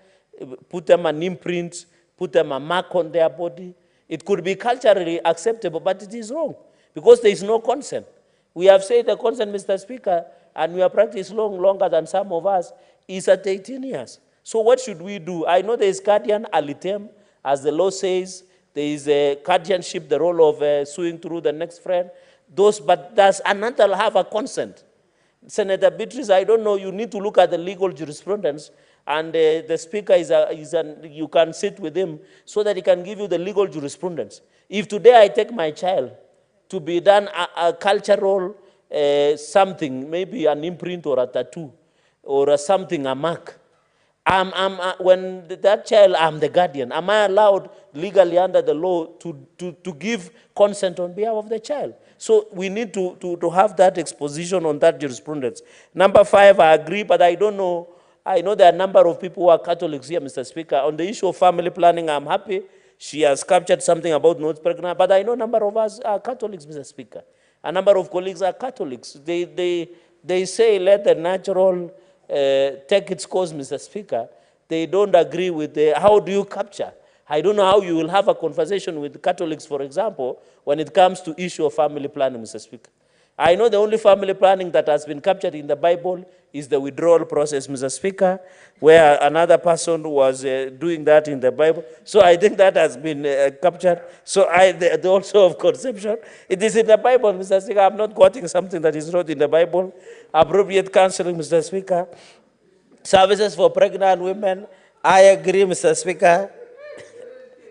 [SPEAKER 14] put them an imprint, put them a mark on their body, it could be culturally acceptable, but it is wrong because there is no consent. We have said the consent, Mr. Speaker, and we have practiced longer than some of us, is at 18 years. So what should we do? I know there is guardian alitem, as the law says. There is a guardianship, the role of suing through the next friend. But does another have a consent? Senator Beatrice, I don't know, you need to look at the legal jurisprudence, and the speaker you can sit with him so that he can give you the legal jurisprudence. If today I take my child to be done a cultural something, maybe an imprint or a tattoo, or something, a mark, when that child, I'm the guardian, am I allowed legally under the law to give consent on behalf of the child? So we need to have that exposition on that jurisprudence. Number 5, I agree, but I don't know. I know there are a number of people who are Catholics here, Mr. Speaker. On the issue of family planning, I'm happy. She has captured something about not pregnant, but I know a number of us are Catholics, Mr. Speaker. A number of colleagues are Catholics. They say let the natural take its course, Mr. Speaker. They don't agree with how do you capture? I don't know how you will have a conversation with Catholics, for example, when it comes to issue of family planning, Mr. Speaker. I know the only family planning that has been captured in the Bible is the withdrawal process, Mr. Speaker, where another person was doing that in the Bible. So I think that has been captured. So the also of conception, it is in the Bible, Mr. Speaker. I'm not quoting something that is not in the Bible. Appropriate counseling, Mr. Speaker. Services for pregnant women, I agree, Mr. Speaker.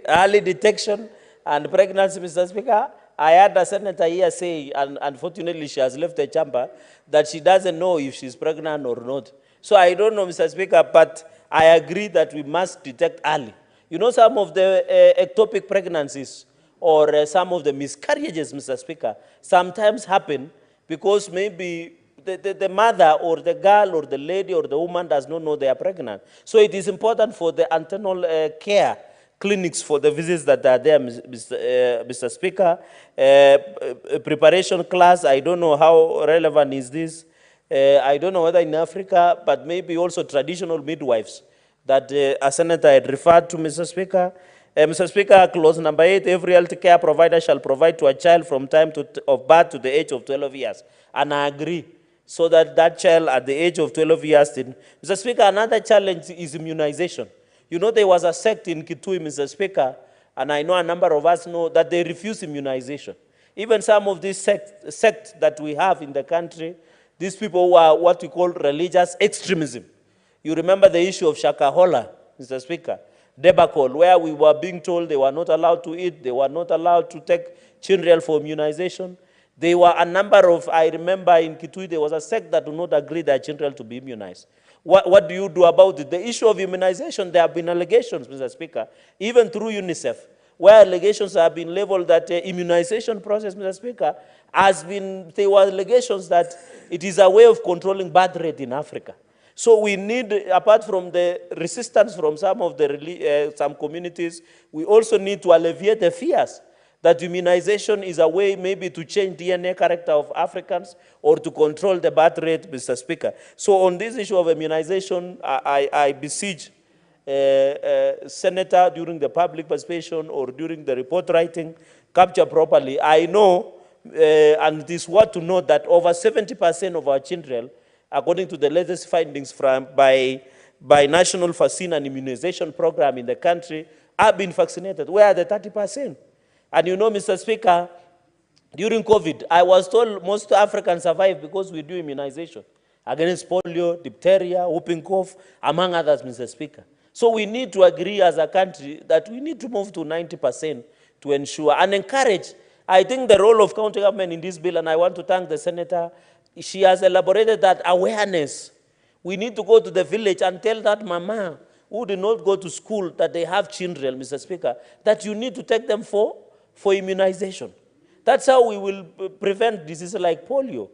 [SPEAKER 14] Early detection and pregnancy, Mr. Speaker. I had a senator here say, and unfortunately she has left the chamber, that she doesn't know if she's pregnant or not. So I don't know, Mr. Speaker, but I agree that we must detect early. You know, some of the ectopic pregnancies or some of the miscarriages, Mr. Speaker, sometimes happen because maybe the mother or the girl or the lady or the woman does not know they are pregnant. So it is important for the antenatal care clinics for the visits that are there, Mr. Speaker. Preparation class, I don't know how relevant is this. I don't know whether in Africa, but maybe also traditional midwives that a senator had referred to, Mr. Speaker. Mr. Speaker, clause number 8, every health care provider shall provide to a child from time of birth to the age of 12 years. And I agree. So that that child at the age of 12 years, Mr. Speaker, another challenge is immunization. You know, there was a sect in Kitui, Mr. Speaker, and I know a number of us know that they refuse immunization. Even some of these sects that we have in the country, these people who are what we call religious extremism. You remember the issue of Shakahola, Mr. Speaker, debacle, where we were being told they were not allowed to eat, they were not allowed to take children for immunization. There were a number of, I remember in Kitui, there was a sect that do not agree their children to be immunized. What do you do about it? The issue of immunization, there have been allegations, Mr. Speaker, even through UNICEF, where allegations have been leveled that the immunization process, Mr. Speaker, there were allegations that it is a way of controlling birth rate in Africa. So we need, apart from the resistance from some of the some communities, we also need to alleviate the fears that immunization is a way maybe to change DNA character of Africans or to control the birth rate, Mr. Speaker. So on this issue of immunization, I beseech Senator during the public participation or during the report writing, capture properly. I know, and it is worth to note that over 70% of our children, according to the latest findings by National Vaccine and Immunization Program in the country, have been vaccinated. Where are the 30%? And you know, Mr. Speaker, during COVID, I was told most Africans survive because we do immunization against polio, diphtheria, whooping cough, among others, Mr. Speaker. So we need to agree as a country that we need to move to 90% to ensure and encourage. I think the role of county government in this bill, and I want to thank the senator, she has elaborated that awareness. We need to go to the village and tell that mama who did not go to school that they have children, Mr. Speaker, that you need to take them for immunization. That's how we will prevent diseases like polio,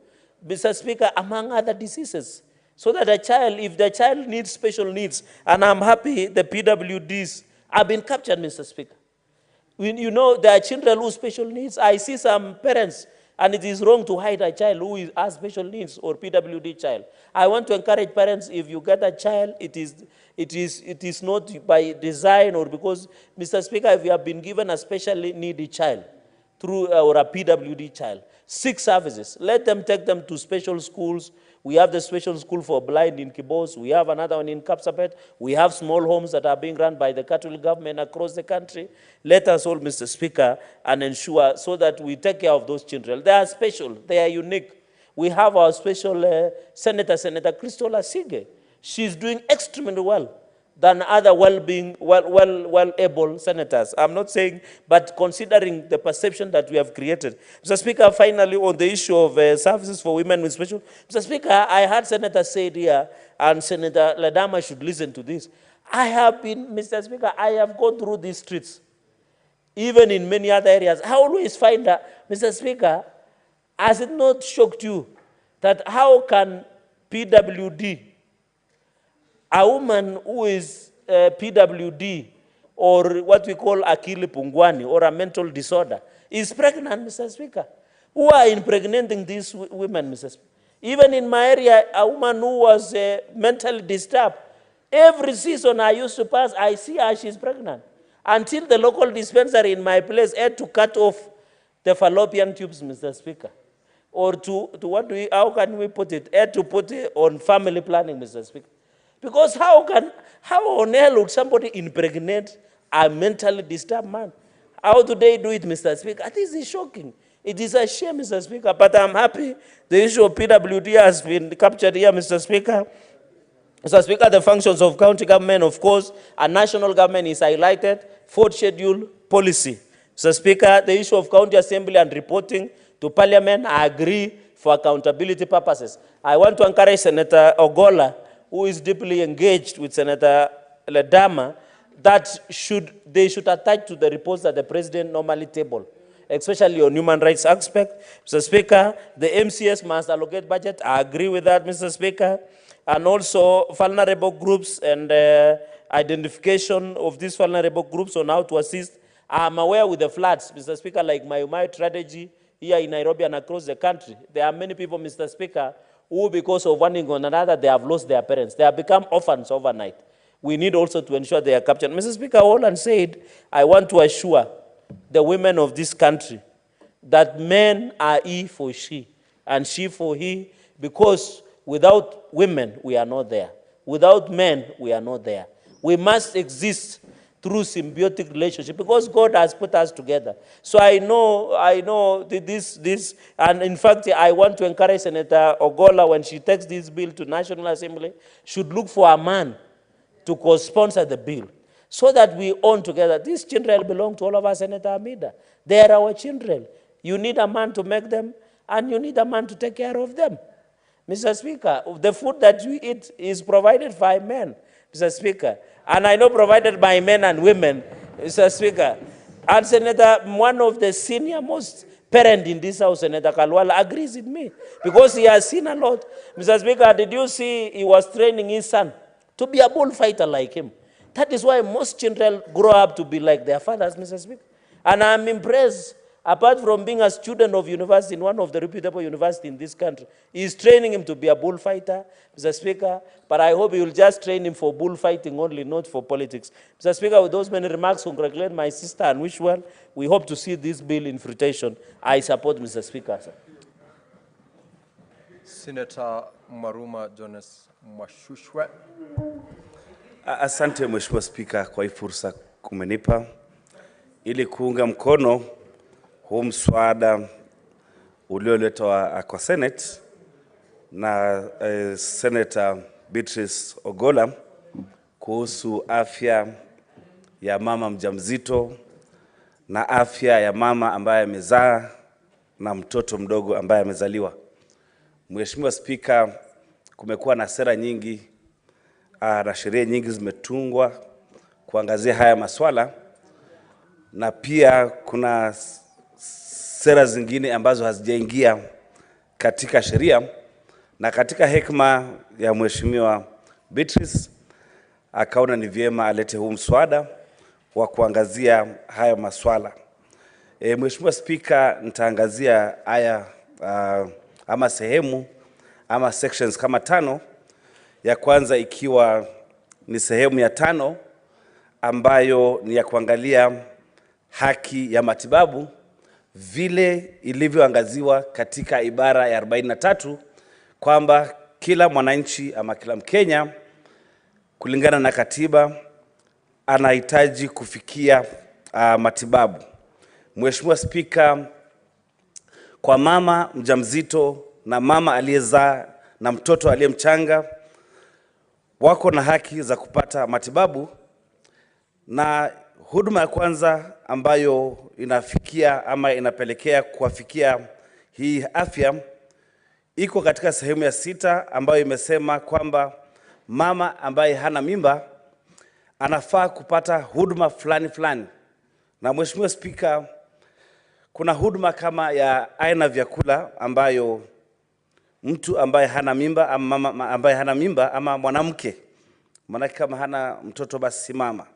[SPEAKER 14] Mr. Speaker, among other diseases. So that if the child needs special needs, and I'm happy the PWDs have been captured, Mr. Speaker. You know, there are children with special needs. I see some parents
[SPEAKER 2] And it is wrong to hide a child who has special needs or PWD child. I want to encourage parents, if you get a child, it is not by design or because, Mr. Speaker, if you have been given a specially needy child through or a PWD child, 6 services, let them take them to special schools. We have the special school for blind in Kibos. We have another one in Kapsabet. We have small homes that are being run by the Catholic government across the country. Let us all, Mr. Speaker, and ensure so that we take care of those children. They are special. They are unique. We have our special Senator Crystal Asige. She's doing extremely well than other well-able senators. I'm not saying, but considering the perception that we have created. Mr. Speaker, finally, on the issue of services for women with special, Mr. Speaker, I heard Senator said here, and Senator Ledama should listen to this. I have been, Mr. Speaker, I have gone through these streets, even in many other areas. I always find that, Mr. Speaker, has it not shocked you that how can PWD, a woman who is PWD or what we call akili pungwani or a mental disorder is pregnant, Mr. Speaker? Who are impregnating these women, Mr. Speaker? Even in my area, a woman who was mentally disturbed, every season I used to pass, I see her, she's pregnant. Until the local dispensary in my place had to cut off the fallopian tubes, Mr. Speaker. Or how can we put it? Had to put it on family planning, Mr. Speaker. Because how on hell would somebody impregnate a mentally disturbed man? How do they do it, Mr. Speaker? This is shocking. It is a shame, Mr. Speaker, but I'm happy the issue of PWD has been captured here, Mr. Speaker. Mr. Speaker, the functions of county government, of course, and national government is highlighted, 4th schedule policy. Mr. Speaker, the issue of county assembly and reporting to parliament, I agree for accountability purposes. I want to encourage Senator Ogola, who is deeply engaged with Senator Ledama, that they should attach to the reports that the president normally table, especially on human rights aspect. Mr. Speaker, the MCS must allocate budget. I agree with that, Mr. Speaker. And also vulnerable groups and identification of these vulnerable groups on how to assist. I'm aware with the floods, Mr. Speaker, like my strategy here in Nairobi and across the country. There are many people, Mr. Speaker, who because of one thing or another, they have lost their parents. They have become orphans overnight. We need also to ensure they are captured. Mr. Speaker, Holland said, I want to assure the women of this country that men are he for she and she for he, because without women, we are not there. Without men, we are not there. We must exist through symbiotic relationship because God has put us together. So I know this, and in fact, I want to encourage Senator Ogola, when she takes this bill to National Assembly, should look for a man to co-sponsor the bill so that we own together. These children belong to all of us, Senator Amida. They are our children. You need a man to make them, and you need a man to take care of them. Mr. Speaker, the food that we eat is provided by men, Mr. Speaker. And I know provided by men and women, Mr. Speaker. And Senator, one of the senior most parent in this house, Senator Kalwala, agrees with me because he has seen a lot. Mr. Speaker, did you see he was training his son to be a bullfighter like him? That is why most children grow up to be like their fathers, Mr. Speaker. And I'm impressed, apart from being a student of university in one of the reputable universities in this country, he's training him to be a bullfighter, Mr. Speaker, but I hope he will just train him for bullfighting only, not for politics. Mr. Speaker, with those many remarks, congratulate my sister and wish well. We hope to see this bill in fruition. I support, Mr. Speaker. Sir.
[SPEAKER 3] Senator Maruma Jonas Mwashushwe.
[SPEAKER 10] Asante Mheshimiwa Spika kwa hii fursa kumenipa ili kuunga mkono huu mswada ulioletwa kwa Senate na Senator Beatrice Ogola kuhusu afya ya mama mjamzito na afya ya mama ambaye amezaa na mtoto mdogo ambaye amezaliwa. Mheshimiwa Spika, kumekuwa na sera nyingi na sheria nyingi zimetungwa kuangazia haya maswala, na pia kuna sera zingine ambazo hazijaingia katika sheria, na katika hekima ya Mheshimiwa Beatrice akaona ni vyema alete huu mswada wa kuangazia haya maswala. Mheshimiwa Spika, nitaangazia haya ama sehemu ama sections kama 5. Ya kwanza ikiwa ni sehemu ya 5 ambayo ni ya kuangalia haki ya matibabu vile ilivyoangaziwa katika ibara ya 43 kwamba kila mwananchi ama kila Mkenya kulingana na katiba anahitaji kufikia matibabu. Mheshimiwa Spika, kwa mama mjamzito na mama aliyezaa na mtoto aliyemchanga wako na haki za kupata matibabu, na huduma ya kwanza ambayo inafikia ama inapelekea kuwafikia hii afya iko katika sehemu ya 6 ambayo imesema kwamba mama ambaye hana mimba anafaa kupata huduma fulani. Na Mheshimiwa Spika, kuna huduma kama ya aina vyakula ambayo mtu ambaye hana mimba ama mama ambaye hana mimba ama mwanamke, maana kama hana mtoto basi si mama,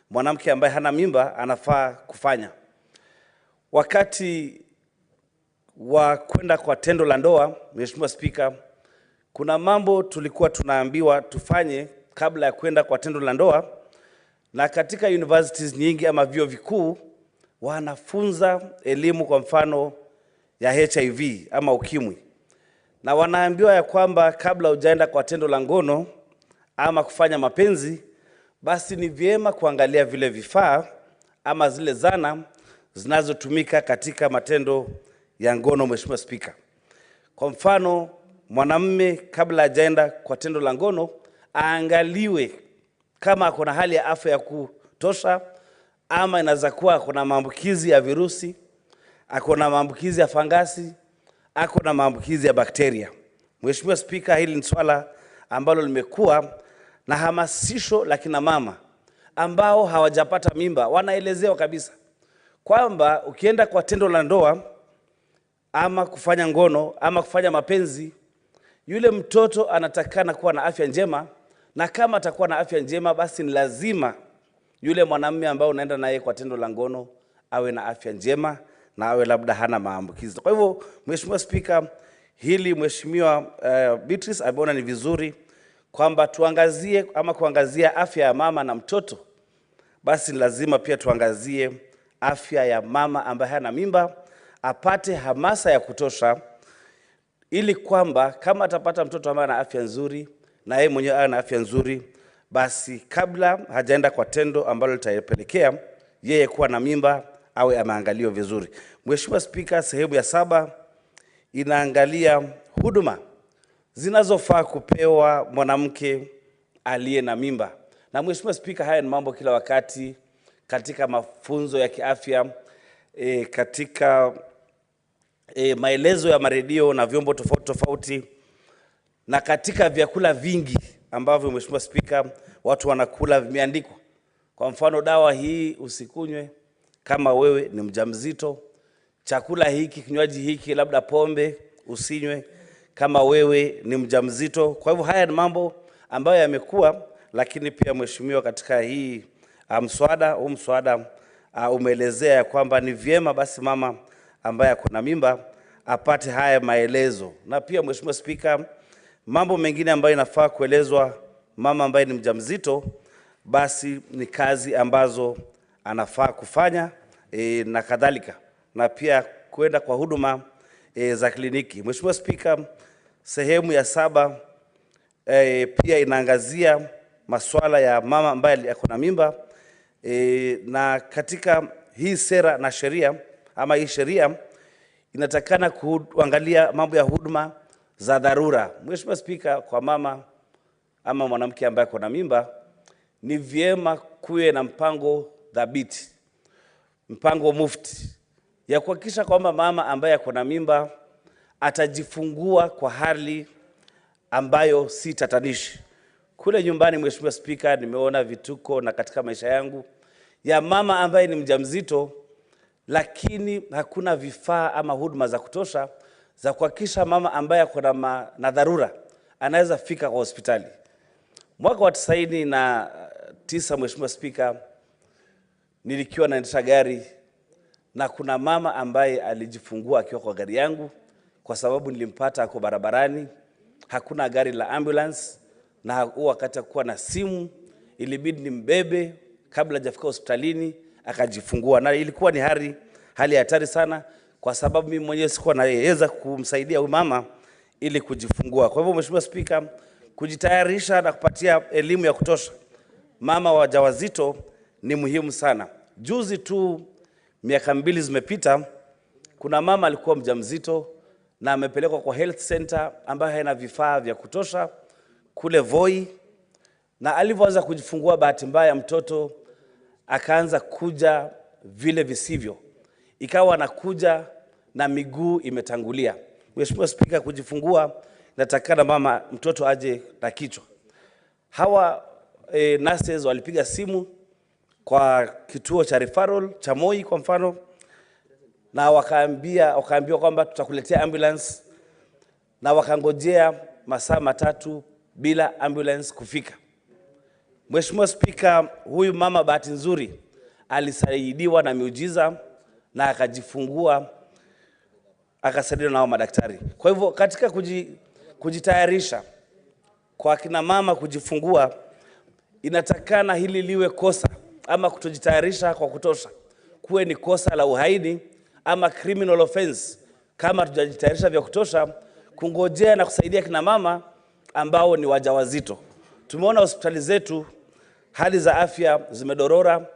[SPEAKER 10] mwanamke ambaye hana mimba anafaa kufanya. Wakati wa kwenda kwa tendo la ndoa, Mheshimiwa Spika, kuna mambo tulikuwa tunaambiwa tufanye kabla ya kwenda kwa tendo la ndoa, na katika universities nyingi ama vyuo vikuu wanafunza elimu kwa mfano ya HIV ama ukimwi, na wanaambiwa ya kwamba kabla hujaenda kwa tendo la ngono ama kufanya mapenzi, basi ni vyema kuangalia vile vifaa ama zile zana zinazotumika katika matendo ya ngono. Mheshimiwa Spika, kwa mfano mwanamume kabla hajaenda kwa tendo la ngono aangaliwe kama kuna hali ya afya ya kutosha, ama inaweza kuwa kuna maambukizi ya virusi, akona maambukizi ya fangasi, akona maambukizi ya bakteria. Mheshimiwa Spika, hili ni swala ambalo limekuwa na hamasisho la kina mama ambao hawajapata mimba. Wanaelezewa kabisa kwamba ukienda kwa tendo la ndoa ama kufanya ngono ama kufanya mapenzi, yule mtoto anatakana kuwa na afya njema, na kama atakuwa na afya njema basi ni lazima yule mwanamume ambao unaenda naye kwa tendo la ngono awe na afya njema na awe labda hana maambukizi. Kwa hivyo Mheshimiwa Spika, hili Mheshimiwa Beatrice ameona ni vizuri kwamba tuangazie ama kuangazia afya ya mama na mtoto, basi ni lazima pia tuangazie afya ya mama ambaye hana mimba apate hamasa ya kutosha, ili kwamba kama atapata mtoto ambaye ana afya nzuri na yeye mwenyewe ana afya nzuri, basi kabla hajaenda kwa tendo ambalo litapelekea yeye kuwa na mimba awe ameangaliwa vizuri. Mheshimiwa Spika, sehemu ya 7 inaangalia huduma zinazofaa kupewa mwanamke aliye na mimba. Na Mheshimiwa Spika, haya ni mambo kila wakati katika mafunzo ya kiafya, katika maelezo ya maredio na vyombo tofauti, na katika vyakula vingi ambavyo Mheshimiwa Spika watu wanakula vimeandikwa. Kwa mfano, dawa hii usikunywe kama wewe ni mjamzito, chakula hiki, kinywaji hiki, labda pombe usinywe kama wewe ni mjamzito. Kwa hivyo haya ni mambo ambayo yamekuwa, lakini pia Mheshimiwa, katika hii mswada umeelezea kwamba ni vyema basi mama ambaye ako na mimba apate haya maelezo. Na pia Mheshimiwa Spika, mambo mengine ambayo inafaa kuelezwa mama ambaye ni mjamzito, basi ni kazi ambazo anafaa kufanya na kadhalika, na pia kwenda kwa huduma za kliniki. Mheshimiwa Spika, sehemu ya 7 pia inaangazia masuala ya mama ambaye ako na mimba, na katika hii sera na sheria ama hii sheria inatakana kuangalia mambo ya huduma za dharura. Mheshimiwa Spika, kwa mama ama mwanamke ambaye ako na mimba ni vyema kuwe na mpango dhabiti, mpango mufti ya kuhakikisha kwamba mama ambaye ako na mimba atajifungua kwa hali ambayo si tatanishi. Kule nyumbani Mheshimiwa Spika, nimeona vituko na katika maisha yangu ya mama ambaye ni mjamzito, lakini hakuna vifaa ama huduma za kutosha za kuhakikisha mama ambaye ako na dharura anaweza fika kwa hospitali. Mwaka wa 99 Mheshimiwa Spika, nilikiwa naendesha gari na kuna mama ambaye alijifungua akiwa kwa gari yangu kwa sababu nilimpata ako barabarani, hakuna gari la ambulance, na huo wakati hakuwa na simu, ilibidi nimbebe kabla hajafika hospitalini akajifungua, na ilikuwa ni hali hatari sana kwa sababu mimi mwenyewe sikuwa naweza kumsaidia huyu mama ili kujifungua. Kwa hivyo Mheshimiwa Spika, kujitayarisha na kupatia elimu ya kutosha mama wajawazito ni muhimu sana. Juzi tu miaka 2 zimepita, kuna mama alikuwa mjamzito na amepelekwa kwa health center ambayo haina vifaa vya kutosha kule Voi, na alivyoanza kujifungua, bahati mbaya mtoto akaanza kuja vile visivyo, ikawa anakuja na miguu imetangulia. Mheshimiwa Spika, kujifungua inatakana mtoto aje na kichwa. Hawa nurses walipiga simu kwa kituo cha referral cha Moi kwa mfano, na wakaambiwa kwamba tutakuletea ambulance, na wakangojea masaa 3 bila ambulance kufika. Mheshimiwa Spika, huyu mama bahati nzuri alisaidiwa na miujiza na akajifungua, akasaidiwa na madaktari. Kwa hivyo katika kujitayarisha kwa kina mama kujifungua, inatakana hili liwe kosa ama kutojitayarisha kwa kutosha kuwe ni kosa la uhaini ama criminal offense kama tujajitayarisha vya kutosha kungojea na kusaidia kina mama ambao ni wajawazito. Tumeona hospitali zetu hali za afya zimedorora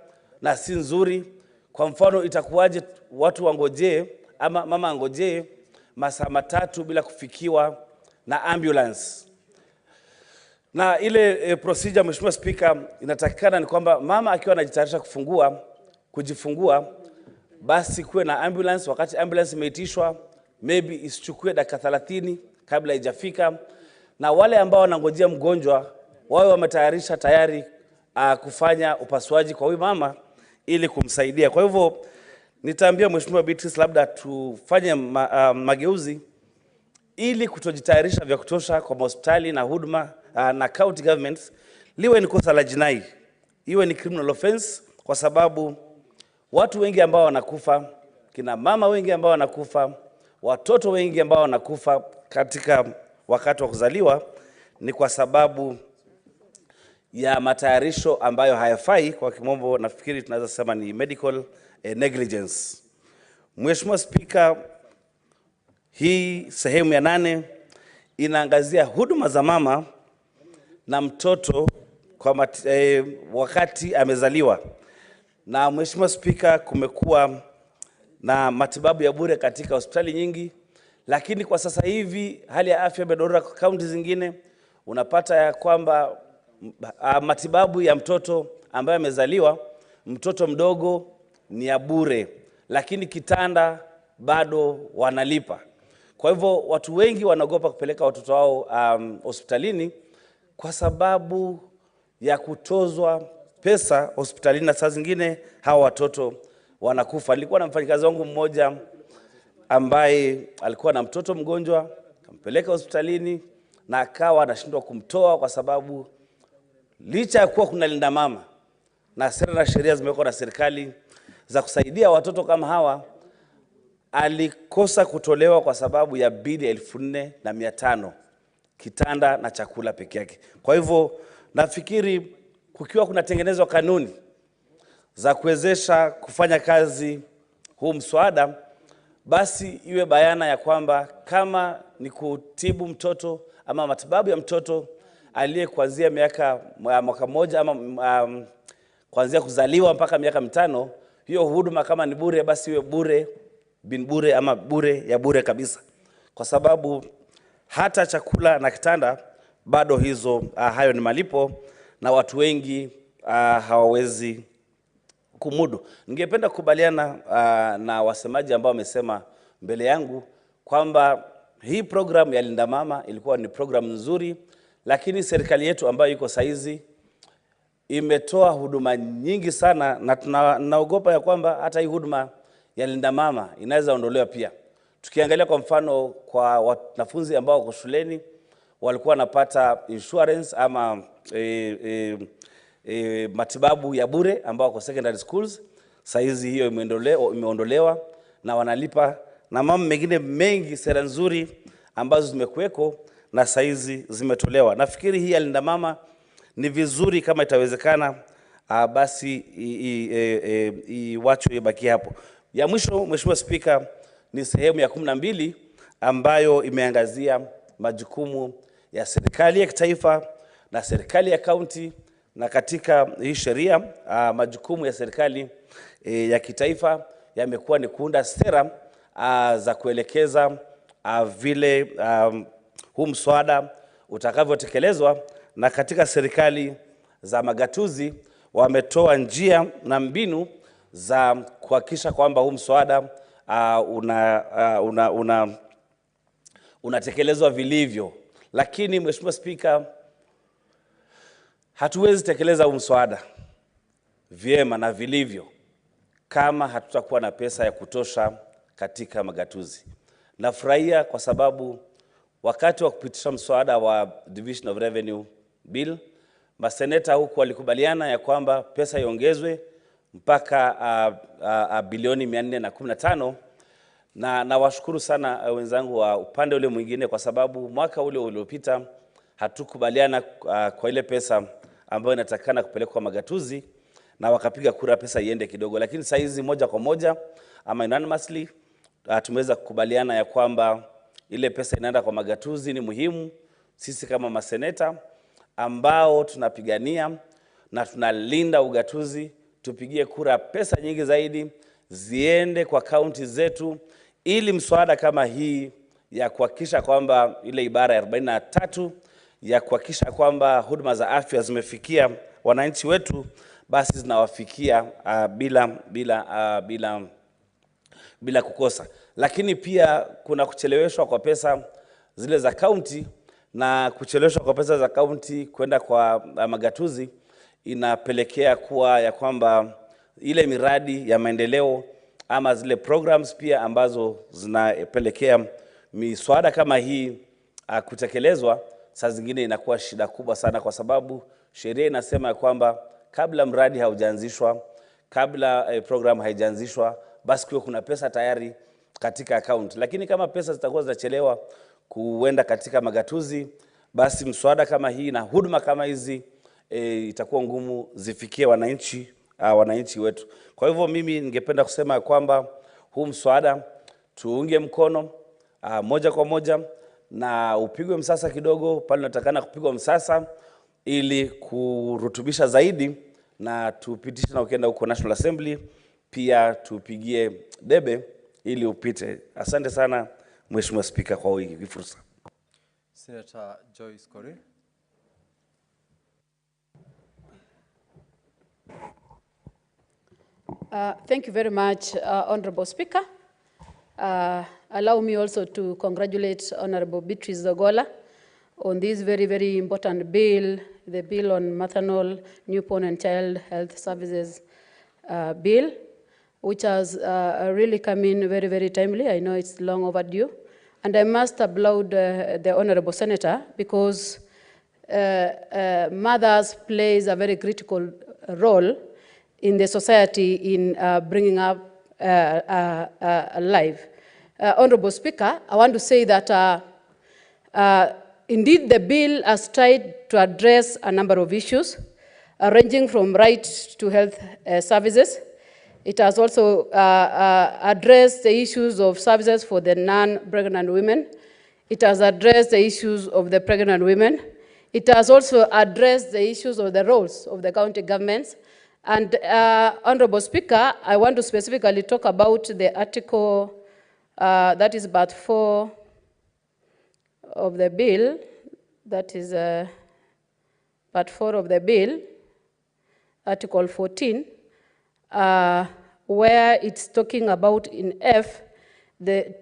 [SPEAKER 10] na si nzuri. Kwa mfano, itakuwaje watu wangojee ama mama angojee masaa 3 bila kufikiwa na ambulance? Na ile procedure, Mheshimiwa Spika, inatakikana ni kwamba mama akiwa anajitayarisha kujifungua, basi kuwe na ambulance. Wakati ambulance imeitishwa, maybe isichukue dakika 30 kabla haijafika, na wale ambao wanangojea mgonjwa wawe wametayarisha tayari kufanya upasuaji kwa huyu mama ili kumsaidia. Kwa hivyo nitaambia Mheshimiwa Beatrice labda tufanye mageuzi ili kutojitayarisha vya kutosha kwa hospitali na huduma na county governments liwe ni kosa la jinai, iwe ni criminal offense, kwa sababu watu wengi ambao wanakufa, kina mama wengi ambao wanakufa, watoto wengi ambao wanakufa katika wakati wa kuzaliwa ni kwa sababu ya matayarisho ambayo hayafai. Kwa kimombo nafikiri tunaweza sema ni medical negligence. Mheshimiwa Spika, hii sehemu ya 8 inaangazia huduma za mama na mtoto kwa wakati amezaliwa. Na Mheshimiwa Spika, kumekuwa na matibabu ya bure katika hospitali nyingi, lakini kwa sasa hivi hali ya afya imedorora kwa kaunti zingine. Unapata ya kwamba matibabu ya mtoto ambaye amezaliwa, mtoto mdogo, ni ya bure, lakini kitanda bado wanalipa. Kwa hivyo watu wengi wanaogopa kupeleka watoto wao hospitalini kwa sababu ya kutozwa pesa hospitalini, na saa zingine hawa watoto wanakufa. Nilikuwa na mfanyikazi wangu mmoja ambaye alikuwa na mtoto mgonjwa, kampeleka hospitalini na akawa anashindwa kumtoa kwa sababu licha ya kuwa kuna linda mama na sera na sheria zimewekwa na serikali za kusaidia watoto kama hawa, alikosa kutolewa kwa sababu ya bili ya 4,500 kitanda na chakula peke yake. Kwa hivyo nafikiri kukiwa kunatengenezwa kanuni za kuwezesha kufanya kazi huu mswada, basi iwe bayana ya kwamba kama ni kutibu mtoto ama matibabu ya mtoto aliye kuanzia mwaka mmoja ama kuanzia kuzaliwa mpaka miaka 5, hiyo huduma kama ni bure, basi iwe bure bin bure ama bure ya bure kabisa, kwa sababu hata chakula na kitanda bado hayo ni malipo na watu wengi hawawezi kumudu. Ningependa kukubaliana na wasemaji ambao wamesema mbele yangu kwamba hii program ya Linda Mama ilikuwa ni program nzuri, lakini serikali yetu ambayo iko saizi imetoa huduma nyingi sana, na tunaogopa ya kwamba hata hii huduma ya Linda Mama inaweza ondolewa pia. Tukiangalia kwa mfano kwa wanafunzi ambao wako shuleni walikuwa wanapata insurance ama matibabu ya bure ambao wako secondary schools, Saizi hiyo imeondolewa na wanalipa na mambo mengine mengi, sera nzuri ambazo zimekuweko na saizi zimetolewa. Nafikiri hii alinda mama ni vizuri kama itawezekana basi iwachwe ibaki hapo. Ya mwisho, Mheshimiwa Spika, ni sehemu ya 12 ambayo imeangazia majukumu ya serikali ya kitaifa na serikali ya kaunti, na katika hii sheria majukumu ya serikali ya kitaifa yamekuwa ni kuunda sera za kuelekeza vile huu mswada utakavyotekelezwa, na katika serikali za magatuzi wametoa njia na mbinu za kuhakikisha kwamba huu mswada unatekelezwa vilivyo. Lakini Mheshimiwa Spika, hatuwezi tekeleza huu mswada vyema na vilivyo kama hatutakuwa na pesa ya kutosha katika magatuzi. Nafurahia kwa sababu wakati wa kupitisha mswada wa Division of Revenue Bill, maseneta huku walikubaliana ya kwamba pesa iongezwe mpaka bilioni 415, na nawashukuru sana wenzangu wa upande ule mwingine, kwa sababu mwaka ule uliopita hatukubaliana kwa ile pesa ambayo inatakana kupelekwa magatuzi, na wakapiga kura pesa iende kidogo. Lakini saizi moja kwa moja ama unanimously tumeweza kukubaliana ya kwamba ile pesa inaenda kwa magatuzi. Ni muhimu sisi kama maseneta ambao tunapigania na tunalinda ugatuzi, tupigie kura pesa nyingi zaidi ziende kwa kaunti zetu, ili mswada kama hii ya kuhakikisha kwamba ile ibara ya 43 ya kuhakikisha kwamba huduma za afya zimefikia wananchi wetu basi zinawafikia bila kukosa. Lakini pia kuna kucheleweshwa kwa pesa zile za kaunti, na kucheleweshwa kwa pesa za kaunti kwenda kwa magatuzi inapelekea kuwa ya kwamba ile miradi ya maendeleo ama zile programs pia ambazo zinapelekea miswada kama hii kutekelezwa, saa zingine inakuwa shida kubwa sana, kwa sababu sheria inasema ya kwamba kabla mradi haujaanzishwa, kabla program haijaanzishwa, basi kuna pesa tayari katika account. Lakini kama pesa zitakuwa zinachelewa kuenda katika magatuzi, basi mswada kama hii na huduma kama hizi itakuwa ngumu zifikie wananchi wetu. Kwa hivyo mimi ningependa kusema kwamba huu mswada tuunge mkono moja kwa moja, na upigwe msasa kidogo pale unatakana kupigwa msasa, ili kurutubisha zaidi, na tupitishe na ukienda huko National Assembly pia tupigie debe ili upite. Asante sana Mheshimiwa Spika kwa hii fursa.
[SPEAKER 3] Senator Joyce Korir.
[SPEAKER 11] Thank you very much, Honorable Speaker. Allow me also to congratulate Honorable Beatrice Zogola on this very, very important bill, the bill on maternal, newborn and child health services bill, which has really come in very, very timely. I know it's long overdue. And I must applaud the Honorable Senator, because mothers plays a very critical role in the society in bringing up life. Honorable Speaker, I want to say that indeed the bill has tried to address a number of issues, ranging from right to health services. It has also addressed the issues of services for the non-pregnant women. It has addressed the issues of the pregnant women. It has also addressed the issues of the roles of the county governments. And Honorable Speaker, I want to specifically talk about the article that is part 4 of the bill. That is part 4 of the bill, Article 14. Where it's talking about in F, the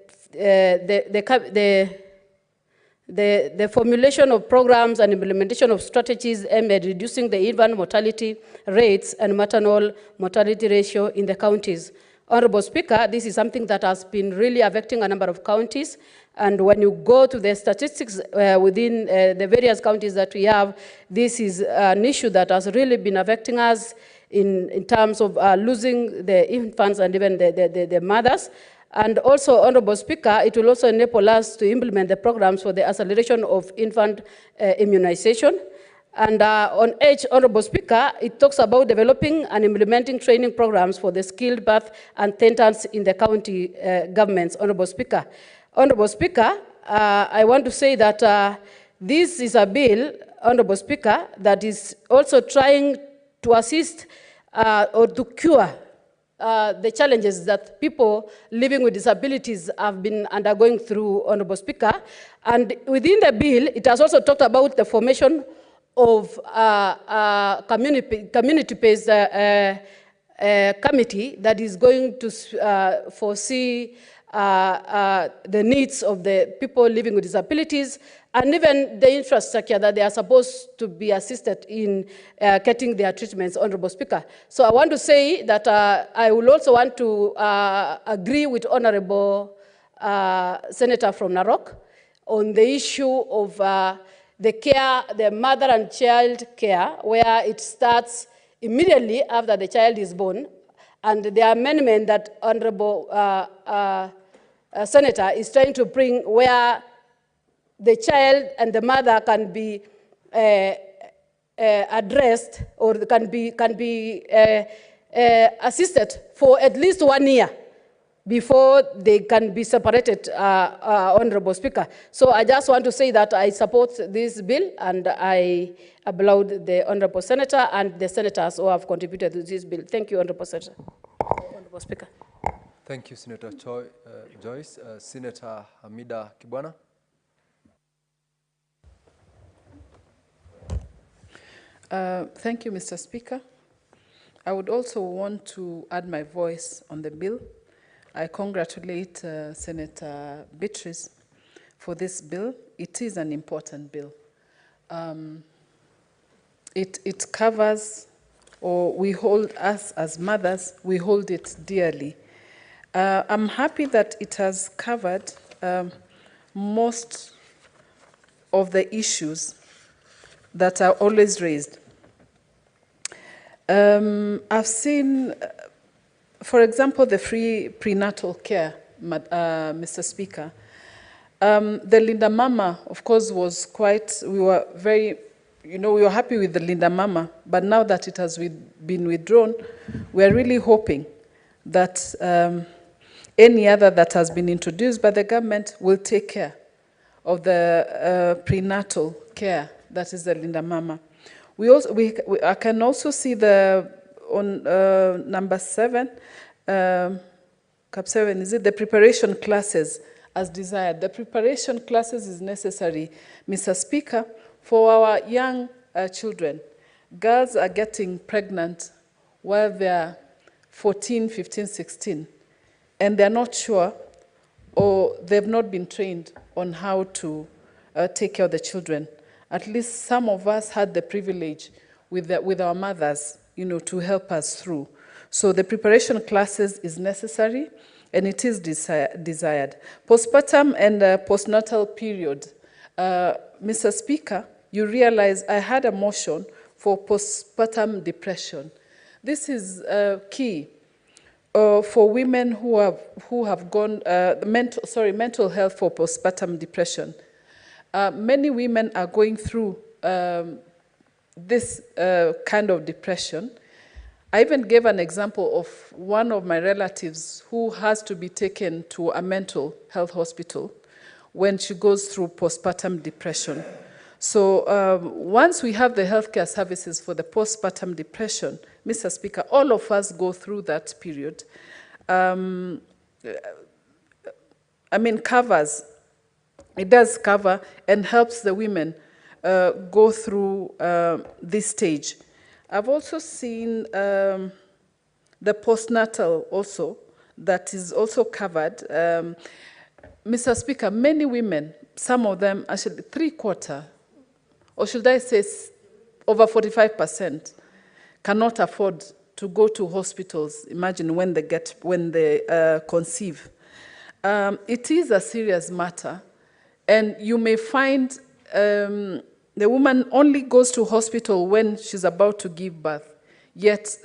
[SPEAKER 11] formulation of programs and implementation of strategies aimed at reducing the infant mortality rates and maternal mortality ratio in the counties. Honorable Speaker, this is something that has been really affecting a number of counties. And when you go to the statistics within the various counties that we have, this is an issue that has really been affecting us in terms of losing the infants and even the mothers. And also, Honorable Speaker, it will also enable us to implement the programs for the acceleration of infant immunization. And on age, Honorable Speaker, it talks about developing and implementing training programs for the skilled birth attendants in the county governments, Honorable Speaker. Honorable Speaker, I want to say that this is a bill, Honorable Speaker, that is also trying to assist or to cure the challenges that people living with disabilities have been undergoing through, Honorable Speaker. And within the bill, it has also talked about the formation of community-based committee that is going to foresee the needs of the people living with disabilities and even the infrastructure that they are supposed to be assisted in getting their treatments, Honorable Speaker. So I want to say that I will also want to agree with Honorable Senator from Narok on the issue of the care, the mother and child care, where it starts immediately after the child is born, and the amendment that Honorable Senator is trying to bring, where the child and the mother can be addressed or can be assisted for at least 1 year before they can be separated, Honorable Speaker. So I just want to say that I support this bill, and I applaud the Honorable Senator and the senators who have contributed to this bill. Thank you, Honorable Senator. Honorable Speaker.
[SPEAKER 3] Thank you, Senator Joyce. Senator Hamida Kibwana.
[SPEAKER 13] Thank you, Mr. Speaker. I would also want to add my voice on the bill. I congratulate Senator Beatrice for this bill. It is an important bill. It covers, or we hold, us as mothers, we hold it dearly. I'm happy that it has covered most of the issues that are always raised. I've seen, for example, the free prenatal care, Mr. Speaker. The Linda Mama, of course, was quite, we were very, we were happy with the Linda Mama, but now that it has been withdrawn, we're really hoping that any other that has been introduced by the government will take care of the prenatal care, that is the Linda Mama. I can also see on number 7, Cap 7, is it the preparation classes as desired? The preparation classes is necessary, Mr. Speaker, for our young children. Girls are getting pregnant while they're 14, 15, 16, and they're not sure, or they've not been trained on how to take care of the children. At least some of us had the privilege with our mothers, to help us through. So the preparation classes is necessary, and it is desired. Postpartum and postnatal period. Mr. Speaker, you realize I had a motion for postpartum depression. This is key for women who have gone, mental health for postpartum depression. Many women are going through this kind of depression. I even gave an example of one of my relatives who has to be taken to a mental health hospital when she goes through postpartum depression. So once we have the healthcare services for the postpartum depression, Mr. Speaker, all of us go through that period. It does cover and helps the women go through this stage. I've also seen the postnatal also, that is also covered. Mr. Speaker, many women, some of them, actually 3/4, or should I say over 45%, cannot afford to go to hospitals, imagine when they conceive. It is a serious matter, and you may find the woman only goes to hospital when she's about to give birth. Yet,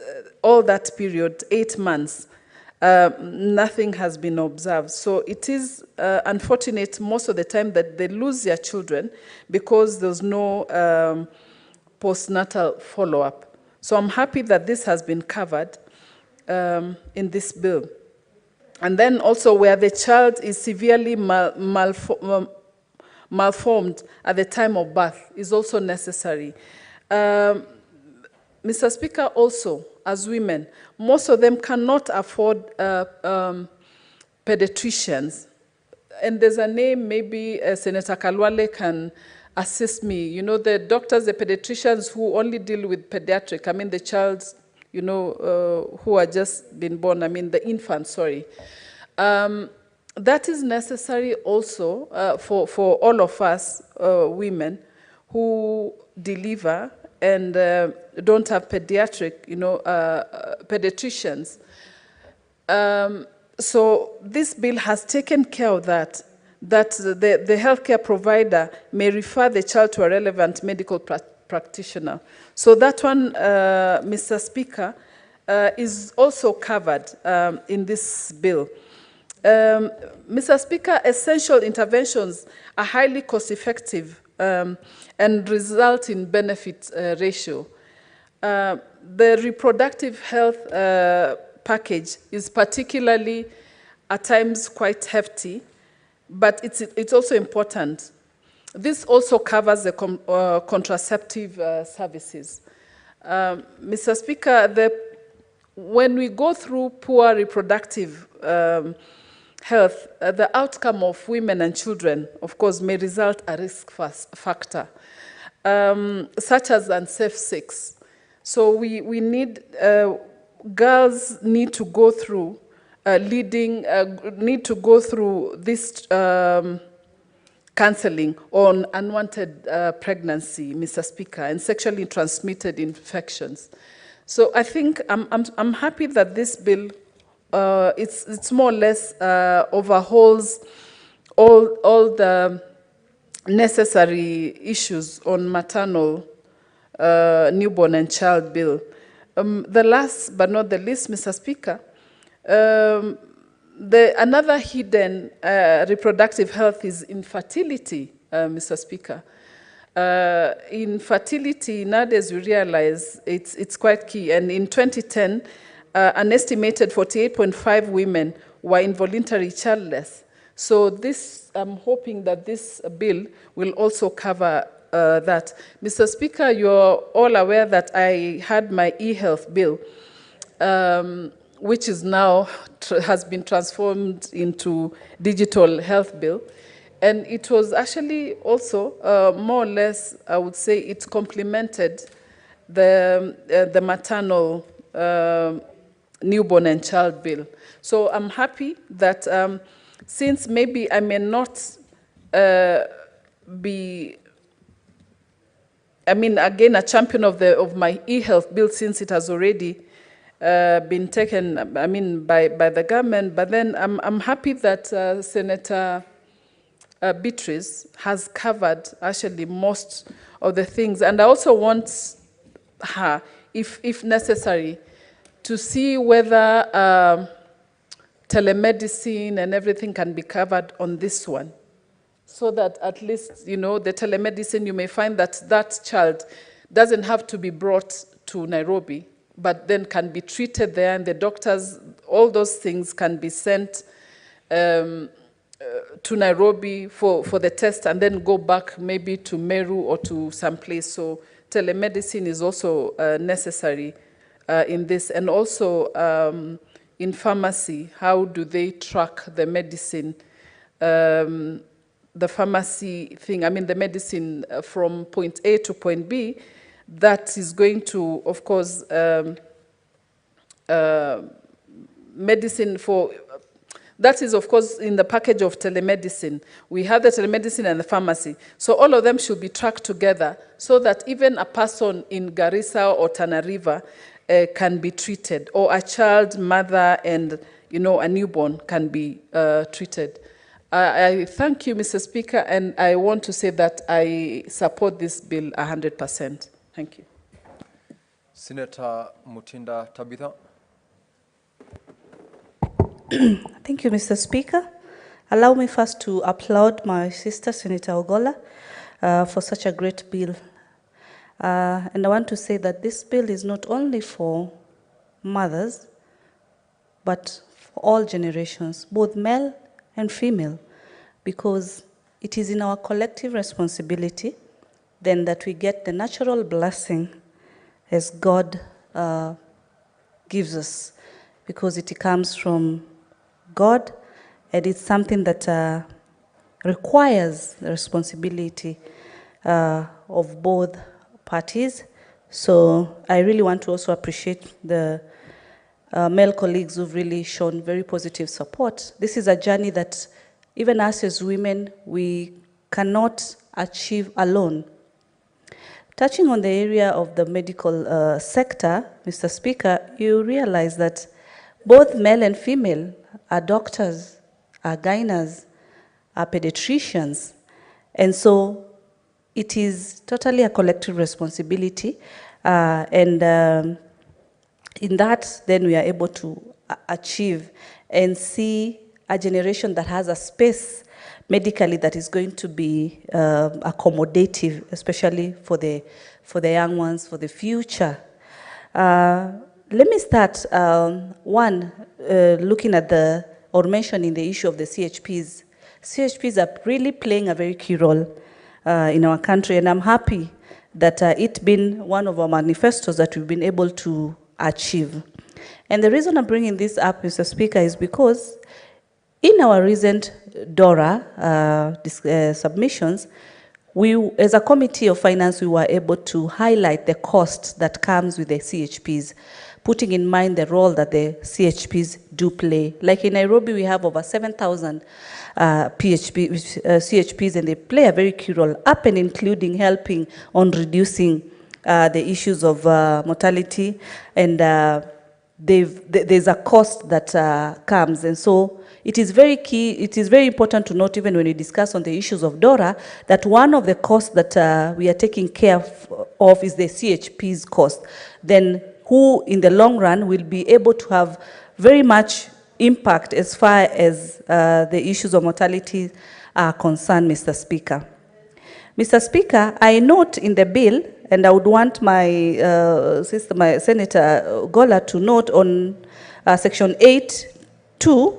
[SPEAKER 13] all that period, 8 months, nothing has been observed. So it is unfortunate most of the time that they lose their children because there's no postnatal follow-up. So I'm happy that this has been covered in this bill. And then also where the child is severely malformed at the time of birth is also necessary. Mr. Speaker, also, as women, most of them cannot afford pediatricians. And there's a name, maybe Senator Kalwale can assist me. You know, the doctors, the pediatricians who only deal with pediatric, I mean the child, you know, who are just been born, I mean the infant, sorry. That is necessary also for all of us women who deliver and don't have pediatric, you know, pediatricians. So this bill has taken care of that the healthcare provider may refer the child to a relevant medical practitioner. So that one, Mr. Speaker, is also covered in this bill. Mr. Speaker, essential interventions are highly cost-effective and result in benefit ratio. The reproductive health package is particularly at times quite hefty, but it's also important. This also covers the contraceptive services. Mr. Speaker, when we go through poor reproductive health, the outcome of women and children, of course, may result a risk factor, such as unsafe sex. So we need, girls need to go through need to go through this counseling on unwanted pregnancy, Mr. Speaker, and sexually transmitted infections. So I think I'm happy that this bill it's more or less overhauls all the necessary issues on maternal, newborn and child bill. The last but not the least, Mr. Speaker, another hidden reproductive health is infertility, Mr. Speaker. Infertility, nowadays we realize it's quite key. And in 2010, an estimated 48.5 women were involuntarily childless. So this, I'm hoping that this bill will also cover that. Mr. Speaker, you're all aware that I had my e-health bill, which is now has been transformed into digital health bill. And it was actually also more or less, I would say, it complemented the maternal newborn and child bill. So I'm happy that since maybe I may not be, I mean, again, a champion of my e-health bill since it has already been taken, I mean, by the government, but then I'm happy that Senator Beatrice has covered actually most of the things. And I also want her, if necessary, to see whether telemedicine and everything can be covered on this one. So that at least, you know, the telemedicine, you may find that that child doesn't have to be brought to Nairobi, but then can be treated there, and the doctors, all those things can be sent to Nairobi for the test and then go back maybe to Meru or to some place. So telemedicine is also necessary in this. And also in pharmacy, how do they track the medicine, the pharmacy thing, I mean the medicine from point A to point B, that is going to, of course, medicine for, that is, of course, in the package of telemedicine. We have the telemedicine and the pharmacy. So all of them should be tracked together so that even a person in Garissa or Tana River can be treated, or a child, mother, and, you know, a newborn can be treated. I thank you, Mr. Speaker, and I want to say that I support this bill 100%. Thank you.
[SPEAKER 3] Senator Mutinda Tabitha.
[SPEAKER 7] Thank you, Mr. Speaker. Allow me first to applaud my sister, Senator Ogolla, for such a great bill. And I want to say that this bill is not only for mothers, but for all generations, both male and female, because it is in our collective responsibility then that we get the natural blessing as God gives us, because it comes from God, and it's something that requires the responsibility of both parties. So I really want to also appreciate the male colleagues who've really shown very positive support. This is a journey that even us as women, we cannot achieve alone. Touching on the area of the medical sector, Mr. Speaker, you realize that both male and female are doctors, are gynecologists, are pediatricians, and so it is totally a collective responsibility, and in that, then we are able to achieve and see a generation that has a space medically that is going to be accommodative, especially for the young ones, for the future. Let me start, looking at or mentioning the issue of the CHPs. CHPs are really playing a very key role in our country, and I'm happy that it's been one of our manifestos that we've been able to achieve. And the reason I'm bringing this up, Mr. Speaker, is because in our recent DORA submissions, we, as a Committee of Finance, we were able to highlight the cost that comes with the CHPs, putting in mind the role that the CHPs do play. Like in Nairobi, we have over 7,000 CHPs, and they play a very key role, up and including helping on reducing the issues of mortality, and there's a cost that comes, and so it is very key, it is very important to note, even when we discuss on the issues of DORA, that one of the costs that we are taking care of is the CHP's cost. Then who in the long run will be able to have very much impact as far as the issues of mortality are concerned, Mr. Speaker. Mr. Speaker, I note in the bill, and I would want my sister, my Senator Gola, to note on section 8(2),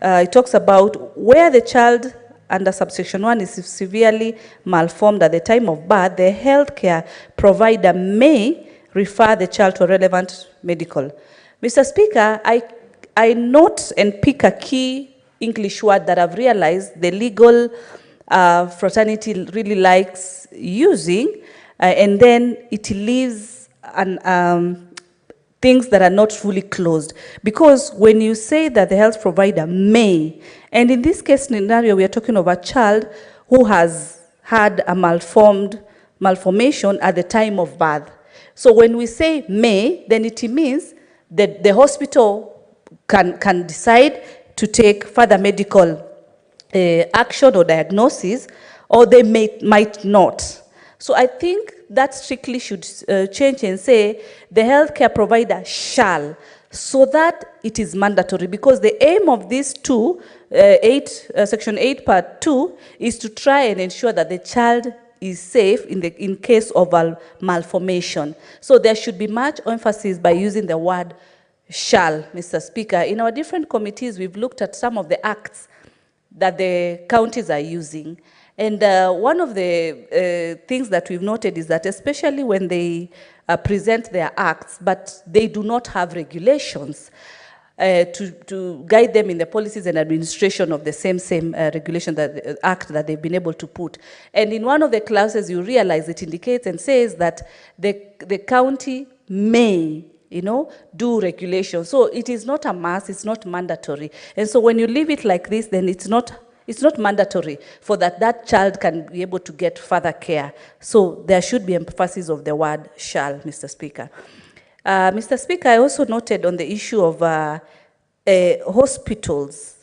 [SPEAKER 7] it talks about where the child under subsection 1 is severely malformed at the time of birth, the healthcare provider may refer the child to a relevant medical. Mr. Speaker, I note and pick a key English word that I've realized the legal fraternity really likes using, and then it leaves things that are not fully closed. Because when you say that the health provider may, and in this case scenario, we are talking of a child who has had a malformation at the time of birth. So when we say may, then it means that the hospital can decide to take further medical action or diagnosis, or they might not. So I think that strictly should change and say the healthcare provider shall, so that it is mandatory, because the aim of these two, section 8 part 2, is to try and ensure that the child is safe in case of a malformation. So there should be much emphasis by using the word shall, Mr. Speaker. In our different committees, we've looked at some of the acts that the counties are using. And one of the things that we've noted is that especially when they present their acts, but they do not have regulations to guide them in the policies and administration of the same regulation, that act that they've been able to put. And in one of the clauses, you realize it indicates and says that the county may, do regulation. So it is not a must, it's not mandatory. And so when you leave it like this, then it's not mandatory for that child can be able to get further care. So there should be emphasis of the word shall, Mr. Speaker. Mr. Speaker, I also noted on the issue of hospitals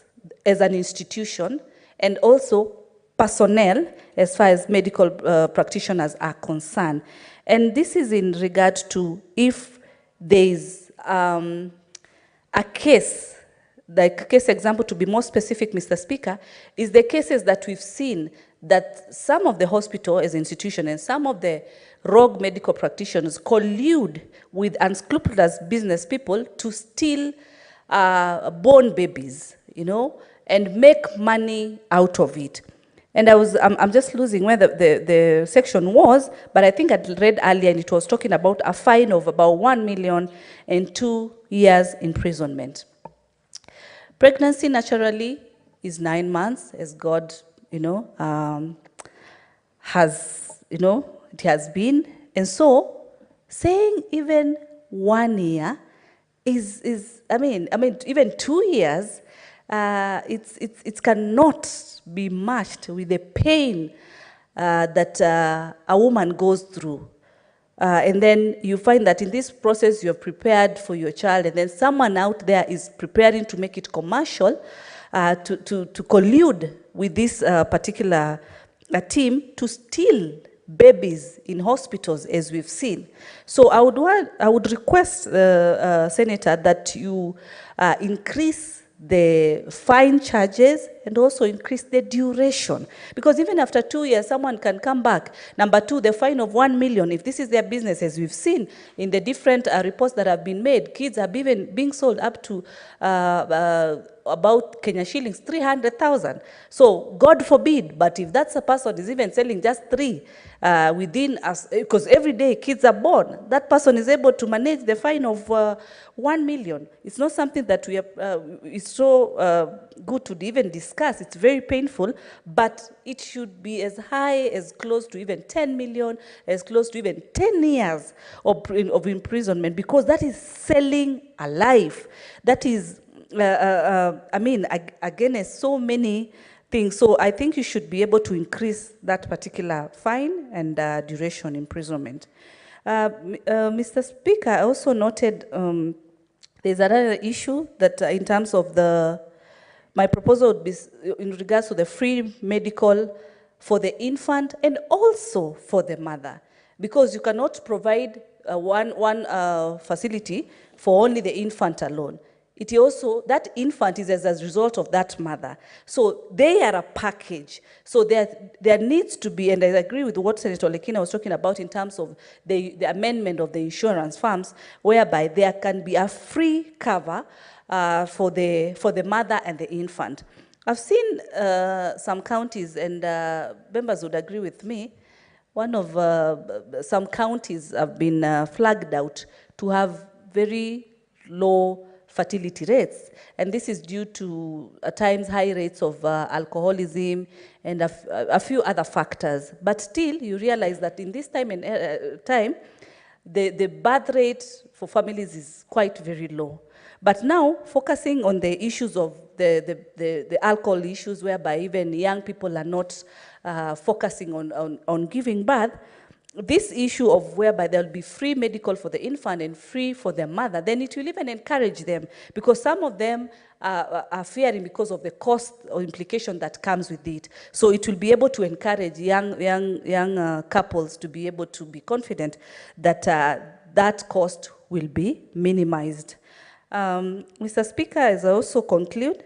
[SPEAKER 7] as an institution, and also personnel as far as medical practitioners are concerned. And this is in regard to if there is a case, like case example to be more specific, Mr. Speaker, is the cases that we've seen that some of the hospital as institution and some of the rogue medical practitioners collude with unscrupulous business people to steal born babies, you know, and make money out of it. And I'm just losing where the section was, but I think I'd read earlier and it was talking about a fine of about 1 million and 2 years imprisonment. Pregnancy naturally is 9 months, as God, you know, has, you know, it has been. And so saying even 1 year is I mean, even 2 years, it cannot be matched with the pain that a woman goes through. And then you find that in this process you're prepared for your child, and then someone out there is preparing to make it commercial, to collude with this particular team to steal babies in hospitals, as we've seen. So I would request, Senator, that you increase the fine charges and also increase the duration. Because even after 2 years, someone can come back. Number two, the fine of 1 million, if this is their business, as we've seen in the different reports that have been made, kids are being sold up to about Kenya shillings 300,000. So God forbid, but if that's a person is even selling just 3 within us, because every day kids are born, that person is able to manage the fine of 1 million. It's not something that we it's so good to even discuss. It's very painful, but it should be as high, as close to even 10 million, as close to even 10 years of imprisonment, because that is selling a life. That is, I mean, again, so many things. So I think you should be able to increase that particular fine and duration imprisonment. Mr. Speaker, I also noted there's another issue that in terms of my proposal would be in regards to the free medical for the infant and also for the mother, because you cannot provide one facility for only the infant alone. It also, that infant is as a result of that mother. So they are a package. So there needs to be, and I agree with what Senator Lekina was talking about in terms of the amendment of the insurance firms, whereby there can be a free cover for the mother and the infant. I've seen some counties, and members would agree with me, some counties have been flagged out to have very low fertility rates, and this is due to at times high rates of alcoholism and a few other factors. But still, you realize that in this time the birth rate for families is quite very low. But now, focusing on the issues of the alcohol issues, whereby even young people are not focusing on giving birth, this issue of whereby there will be free medical for the infant and free for the mother, then it will even encourage them, because some of them are fearing because of the cost or implication that comes with it. So it will be able to encourage young couples to be able to be confident that that cost will be minimized. Mr. Speaker, as I also conclude,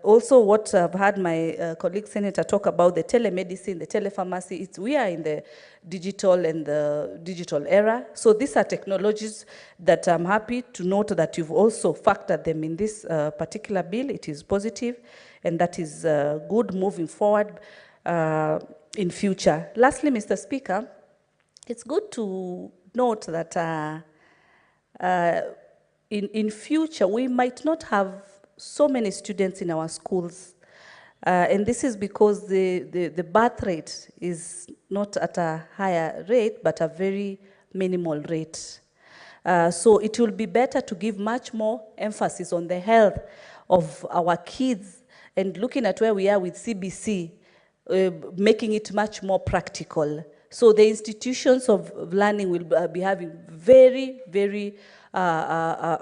[SPEAKER 7] also what I've had my colleague Senator talk about, the telemedicine, the telepharmacy, we are in the digital era. So these are technologies that I'm happy to note that you've also factored them in this particular bill. It is positive, and that is good moving forward in future. Lastly, Mr. Speaker, it's good to note that in future we might not have so many students in our schools, and this is because the birth rate is not at a higher rate, but a very minimal rate. So it will be better to give much more emphasis on the health of our kids, and looking at where we are with CBC, making it much more practical, So the institutions of learning will be having very, very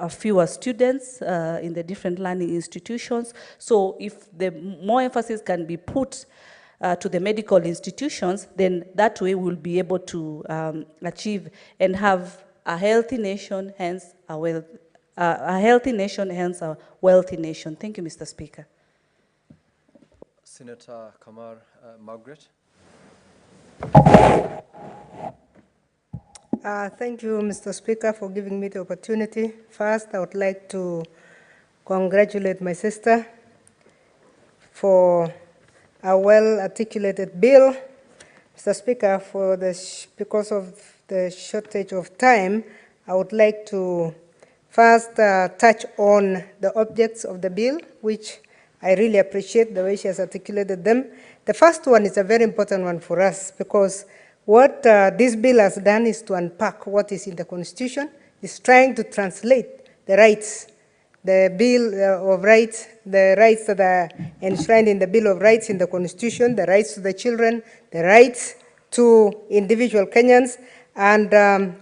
[SPEAKER 7] fewer students in the different learning institutions. So if the more emphasis can be put to the medical institutions, then that way we'll be able to achieve and have a healthy nation, hence a healthy nation, hence a wealthy nation. Thank you, Mr. Speaker.
[SPEAKER 3] Senator Kamar Margaret.
[SPEAKER 6] Thank you, Mr. Speaker, for giving me the opportunity. First, I would like to congratulate my sister for a well-articulated bill. Mr. Speaker, because of the shortage of time, I would like to first touch on the objects of the bill, which I really appreciate the way she has articulated them. The first one is a very important one for us because what this bill has done is to unpack what is in the Constitution, is trying to translate the rights, the Bill of Rights, the rights that are enshrined in the Bill of Rights in the Constitution, the rights to the children, the rights to individual Kenyans. And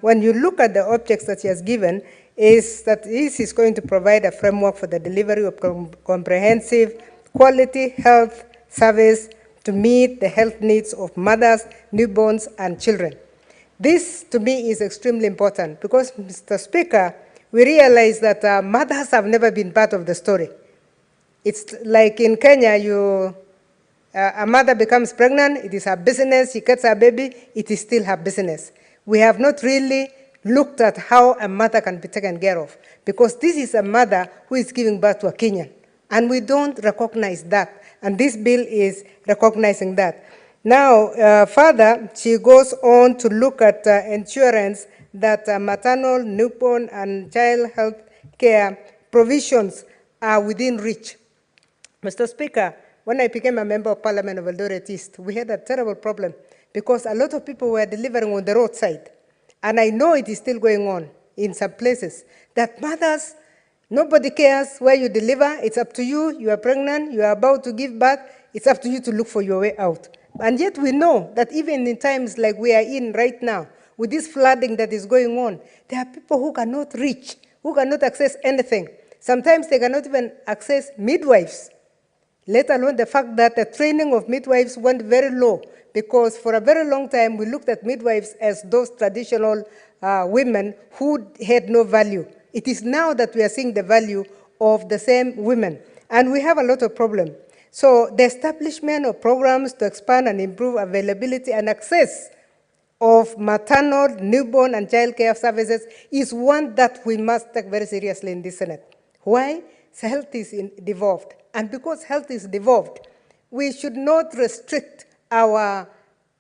[SPEAKER 6] when you look at the objects that she has given, is that this is going to provide a framework for the delivery of comprehensive quality health service to meet the health needs of mothers, newborns, and children. This, to me, is extremely important because, Mr. Speaker, we realize that mothers have never been part of the story. It's like in Kenya, a mother becomes pregnant, it is her business, she gets her baby, it is still her business. We have not really looked at how a mother can be taken care of because this is a mother who is giving birth to a Kenyan, and we don't recognize that. And this bill is recognizing that. Now, further, she goes on to look at insurance that maternal, newborn, and child health care provisions are within reach. Mr. Speaker, when I became a member of Parliament of Eldoret East, we had a terrible problem because a lot of people were delivering on the roadside. And I know it is still going on in some places, that mothers, nobody cares where you deliver. It's up to you. You are pregnant. You are about to give birth. It's up to you to look for your way out. And yet we know that even in times like we are in right now, with this flooding that is going on, there are people who cannot reach, who cannot access anything. Sometimes they cannot even access midwives, let alone the fact that the training of midwives went very low, because for a very long time we looked at midwives as those traditional women who had no value. It is now that we are seeing the value of the same women, and we have a lot of problems. So the establishment of programs to expand and improve availability and access of maternal, newborn, and child care services is one that we must take very seriously in this Senate. Why? So health is devolved. And because health is devolved, we should not restrict our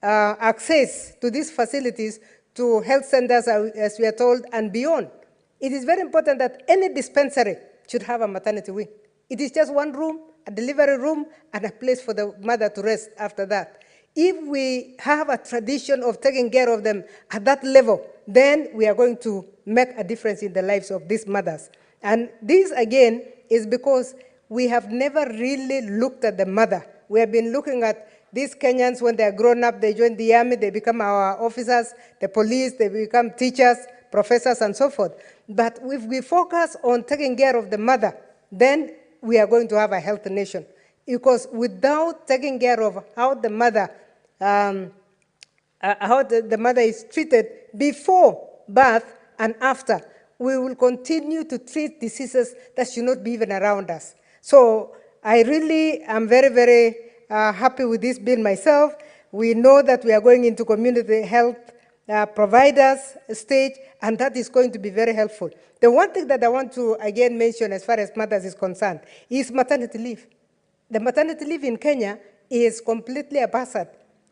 [SPEAKER 6] access to these facilities to health centers, as we are told, and beyond. It is very important that any dispensary should have a maternity wing. It is just one room, a delivery room, and a place for the mother to rest after that. If we have a tradition of taking care of them at that level, then we are going to make a difference in the lives of these mothers. And this, again, is because we have never really looked at the mother. We have been looking at these Kenyans when they are grown up, they join the army, they become our officers, the police, they become teachers, professors, and so forth. But if we focus on taking care of the mother, then we are going to have a healthy nation. Because without taking care of how the mother is treated before birth and after, we will continue to treat diseases that should not be even around us. So I really am very, very happy with this bill myself. We know that we are going into community health providers stage, and that is going to be very helpful. The one thing that I want to again mention as far as mothers is concerned is maternity leave. The maternity leave in Kenya is completely a bastard.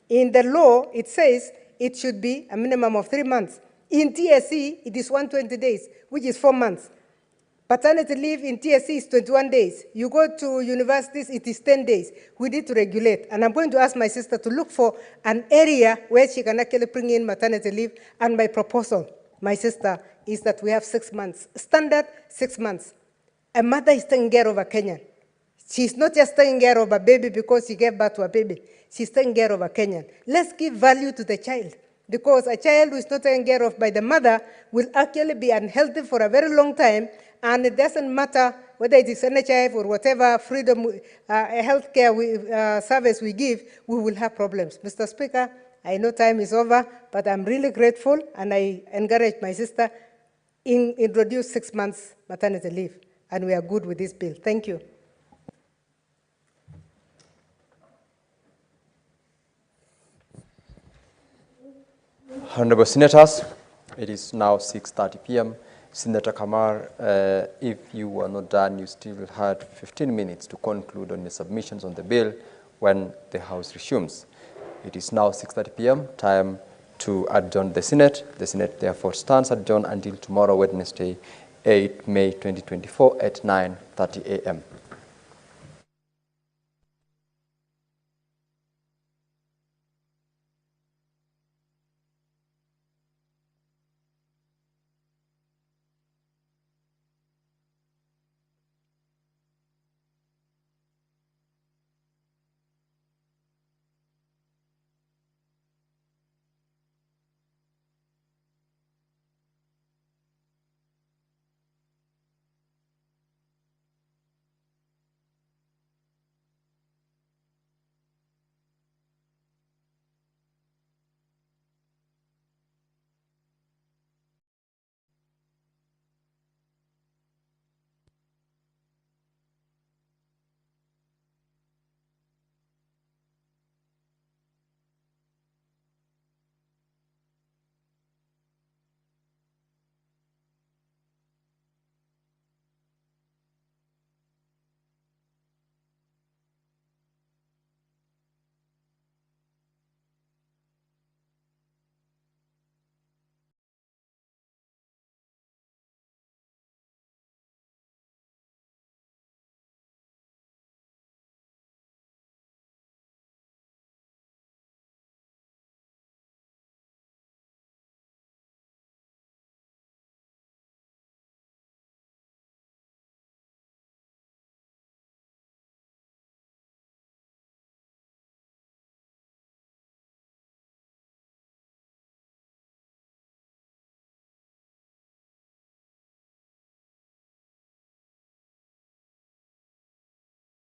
[SPEAKER 6] In the law, it says it should be a minimum of 3 months. In TSC, it is 120 days, which is 4 months. Paternity leave in TSC is 21 days. You go to universities, it is 10 days. We need to regulate. And I'm going to ask my sister to look for an area where she can actually bring in maternity leave. And my proposal, my sister, is that we have 6 months. Standard 6 months. A mother is taking care of a Kenyan. She's not just taking care of a baby because she gave birth to a baby. She's taking care of a Kenyan. Let's give value to the child, because a child who is not taken care of by the mother will actually be unhealthy for a very long time, and it doesn't matter whether it is NHIF or whatever freedom healthcare service we give, we will have problems. Mr. Speaker, I know time is over, but I'm really grateful, and I encourage my sister introduce 6 months maternity leave, and we are good with this bill. Thank you.
[SPEAKER 3] Honorable Senators, it is now 6:30 p.m. Senator Kamar, if you were not done, you still had 15 minutes to conclude on the submissions on the bill when the House resumes. It is now 6:30 p.m., time to adjourn the Senate. The Senate therefore stands adjourned until tomorrow, Wednesday, 8 May 2024 at 9:30 a.m.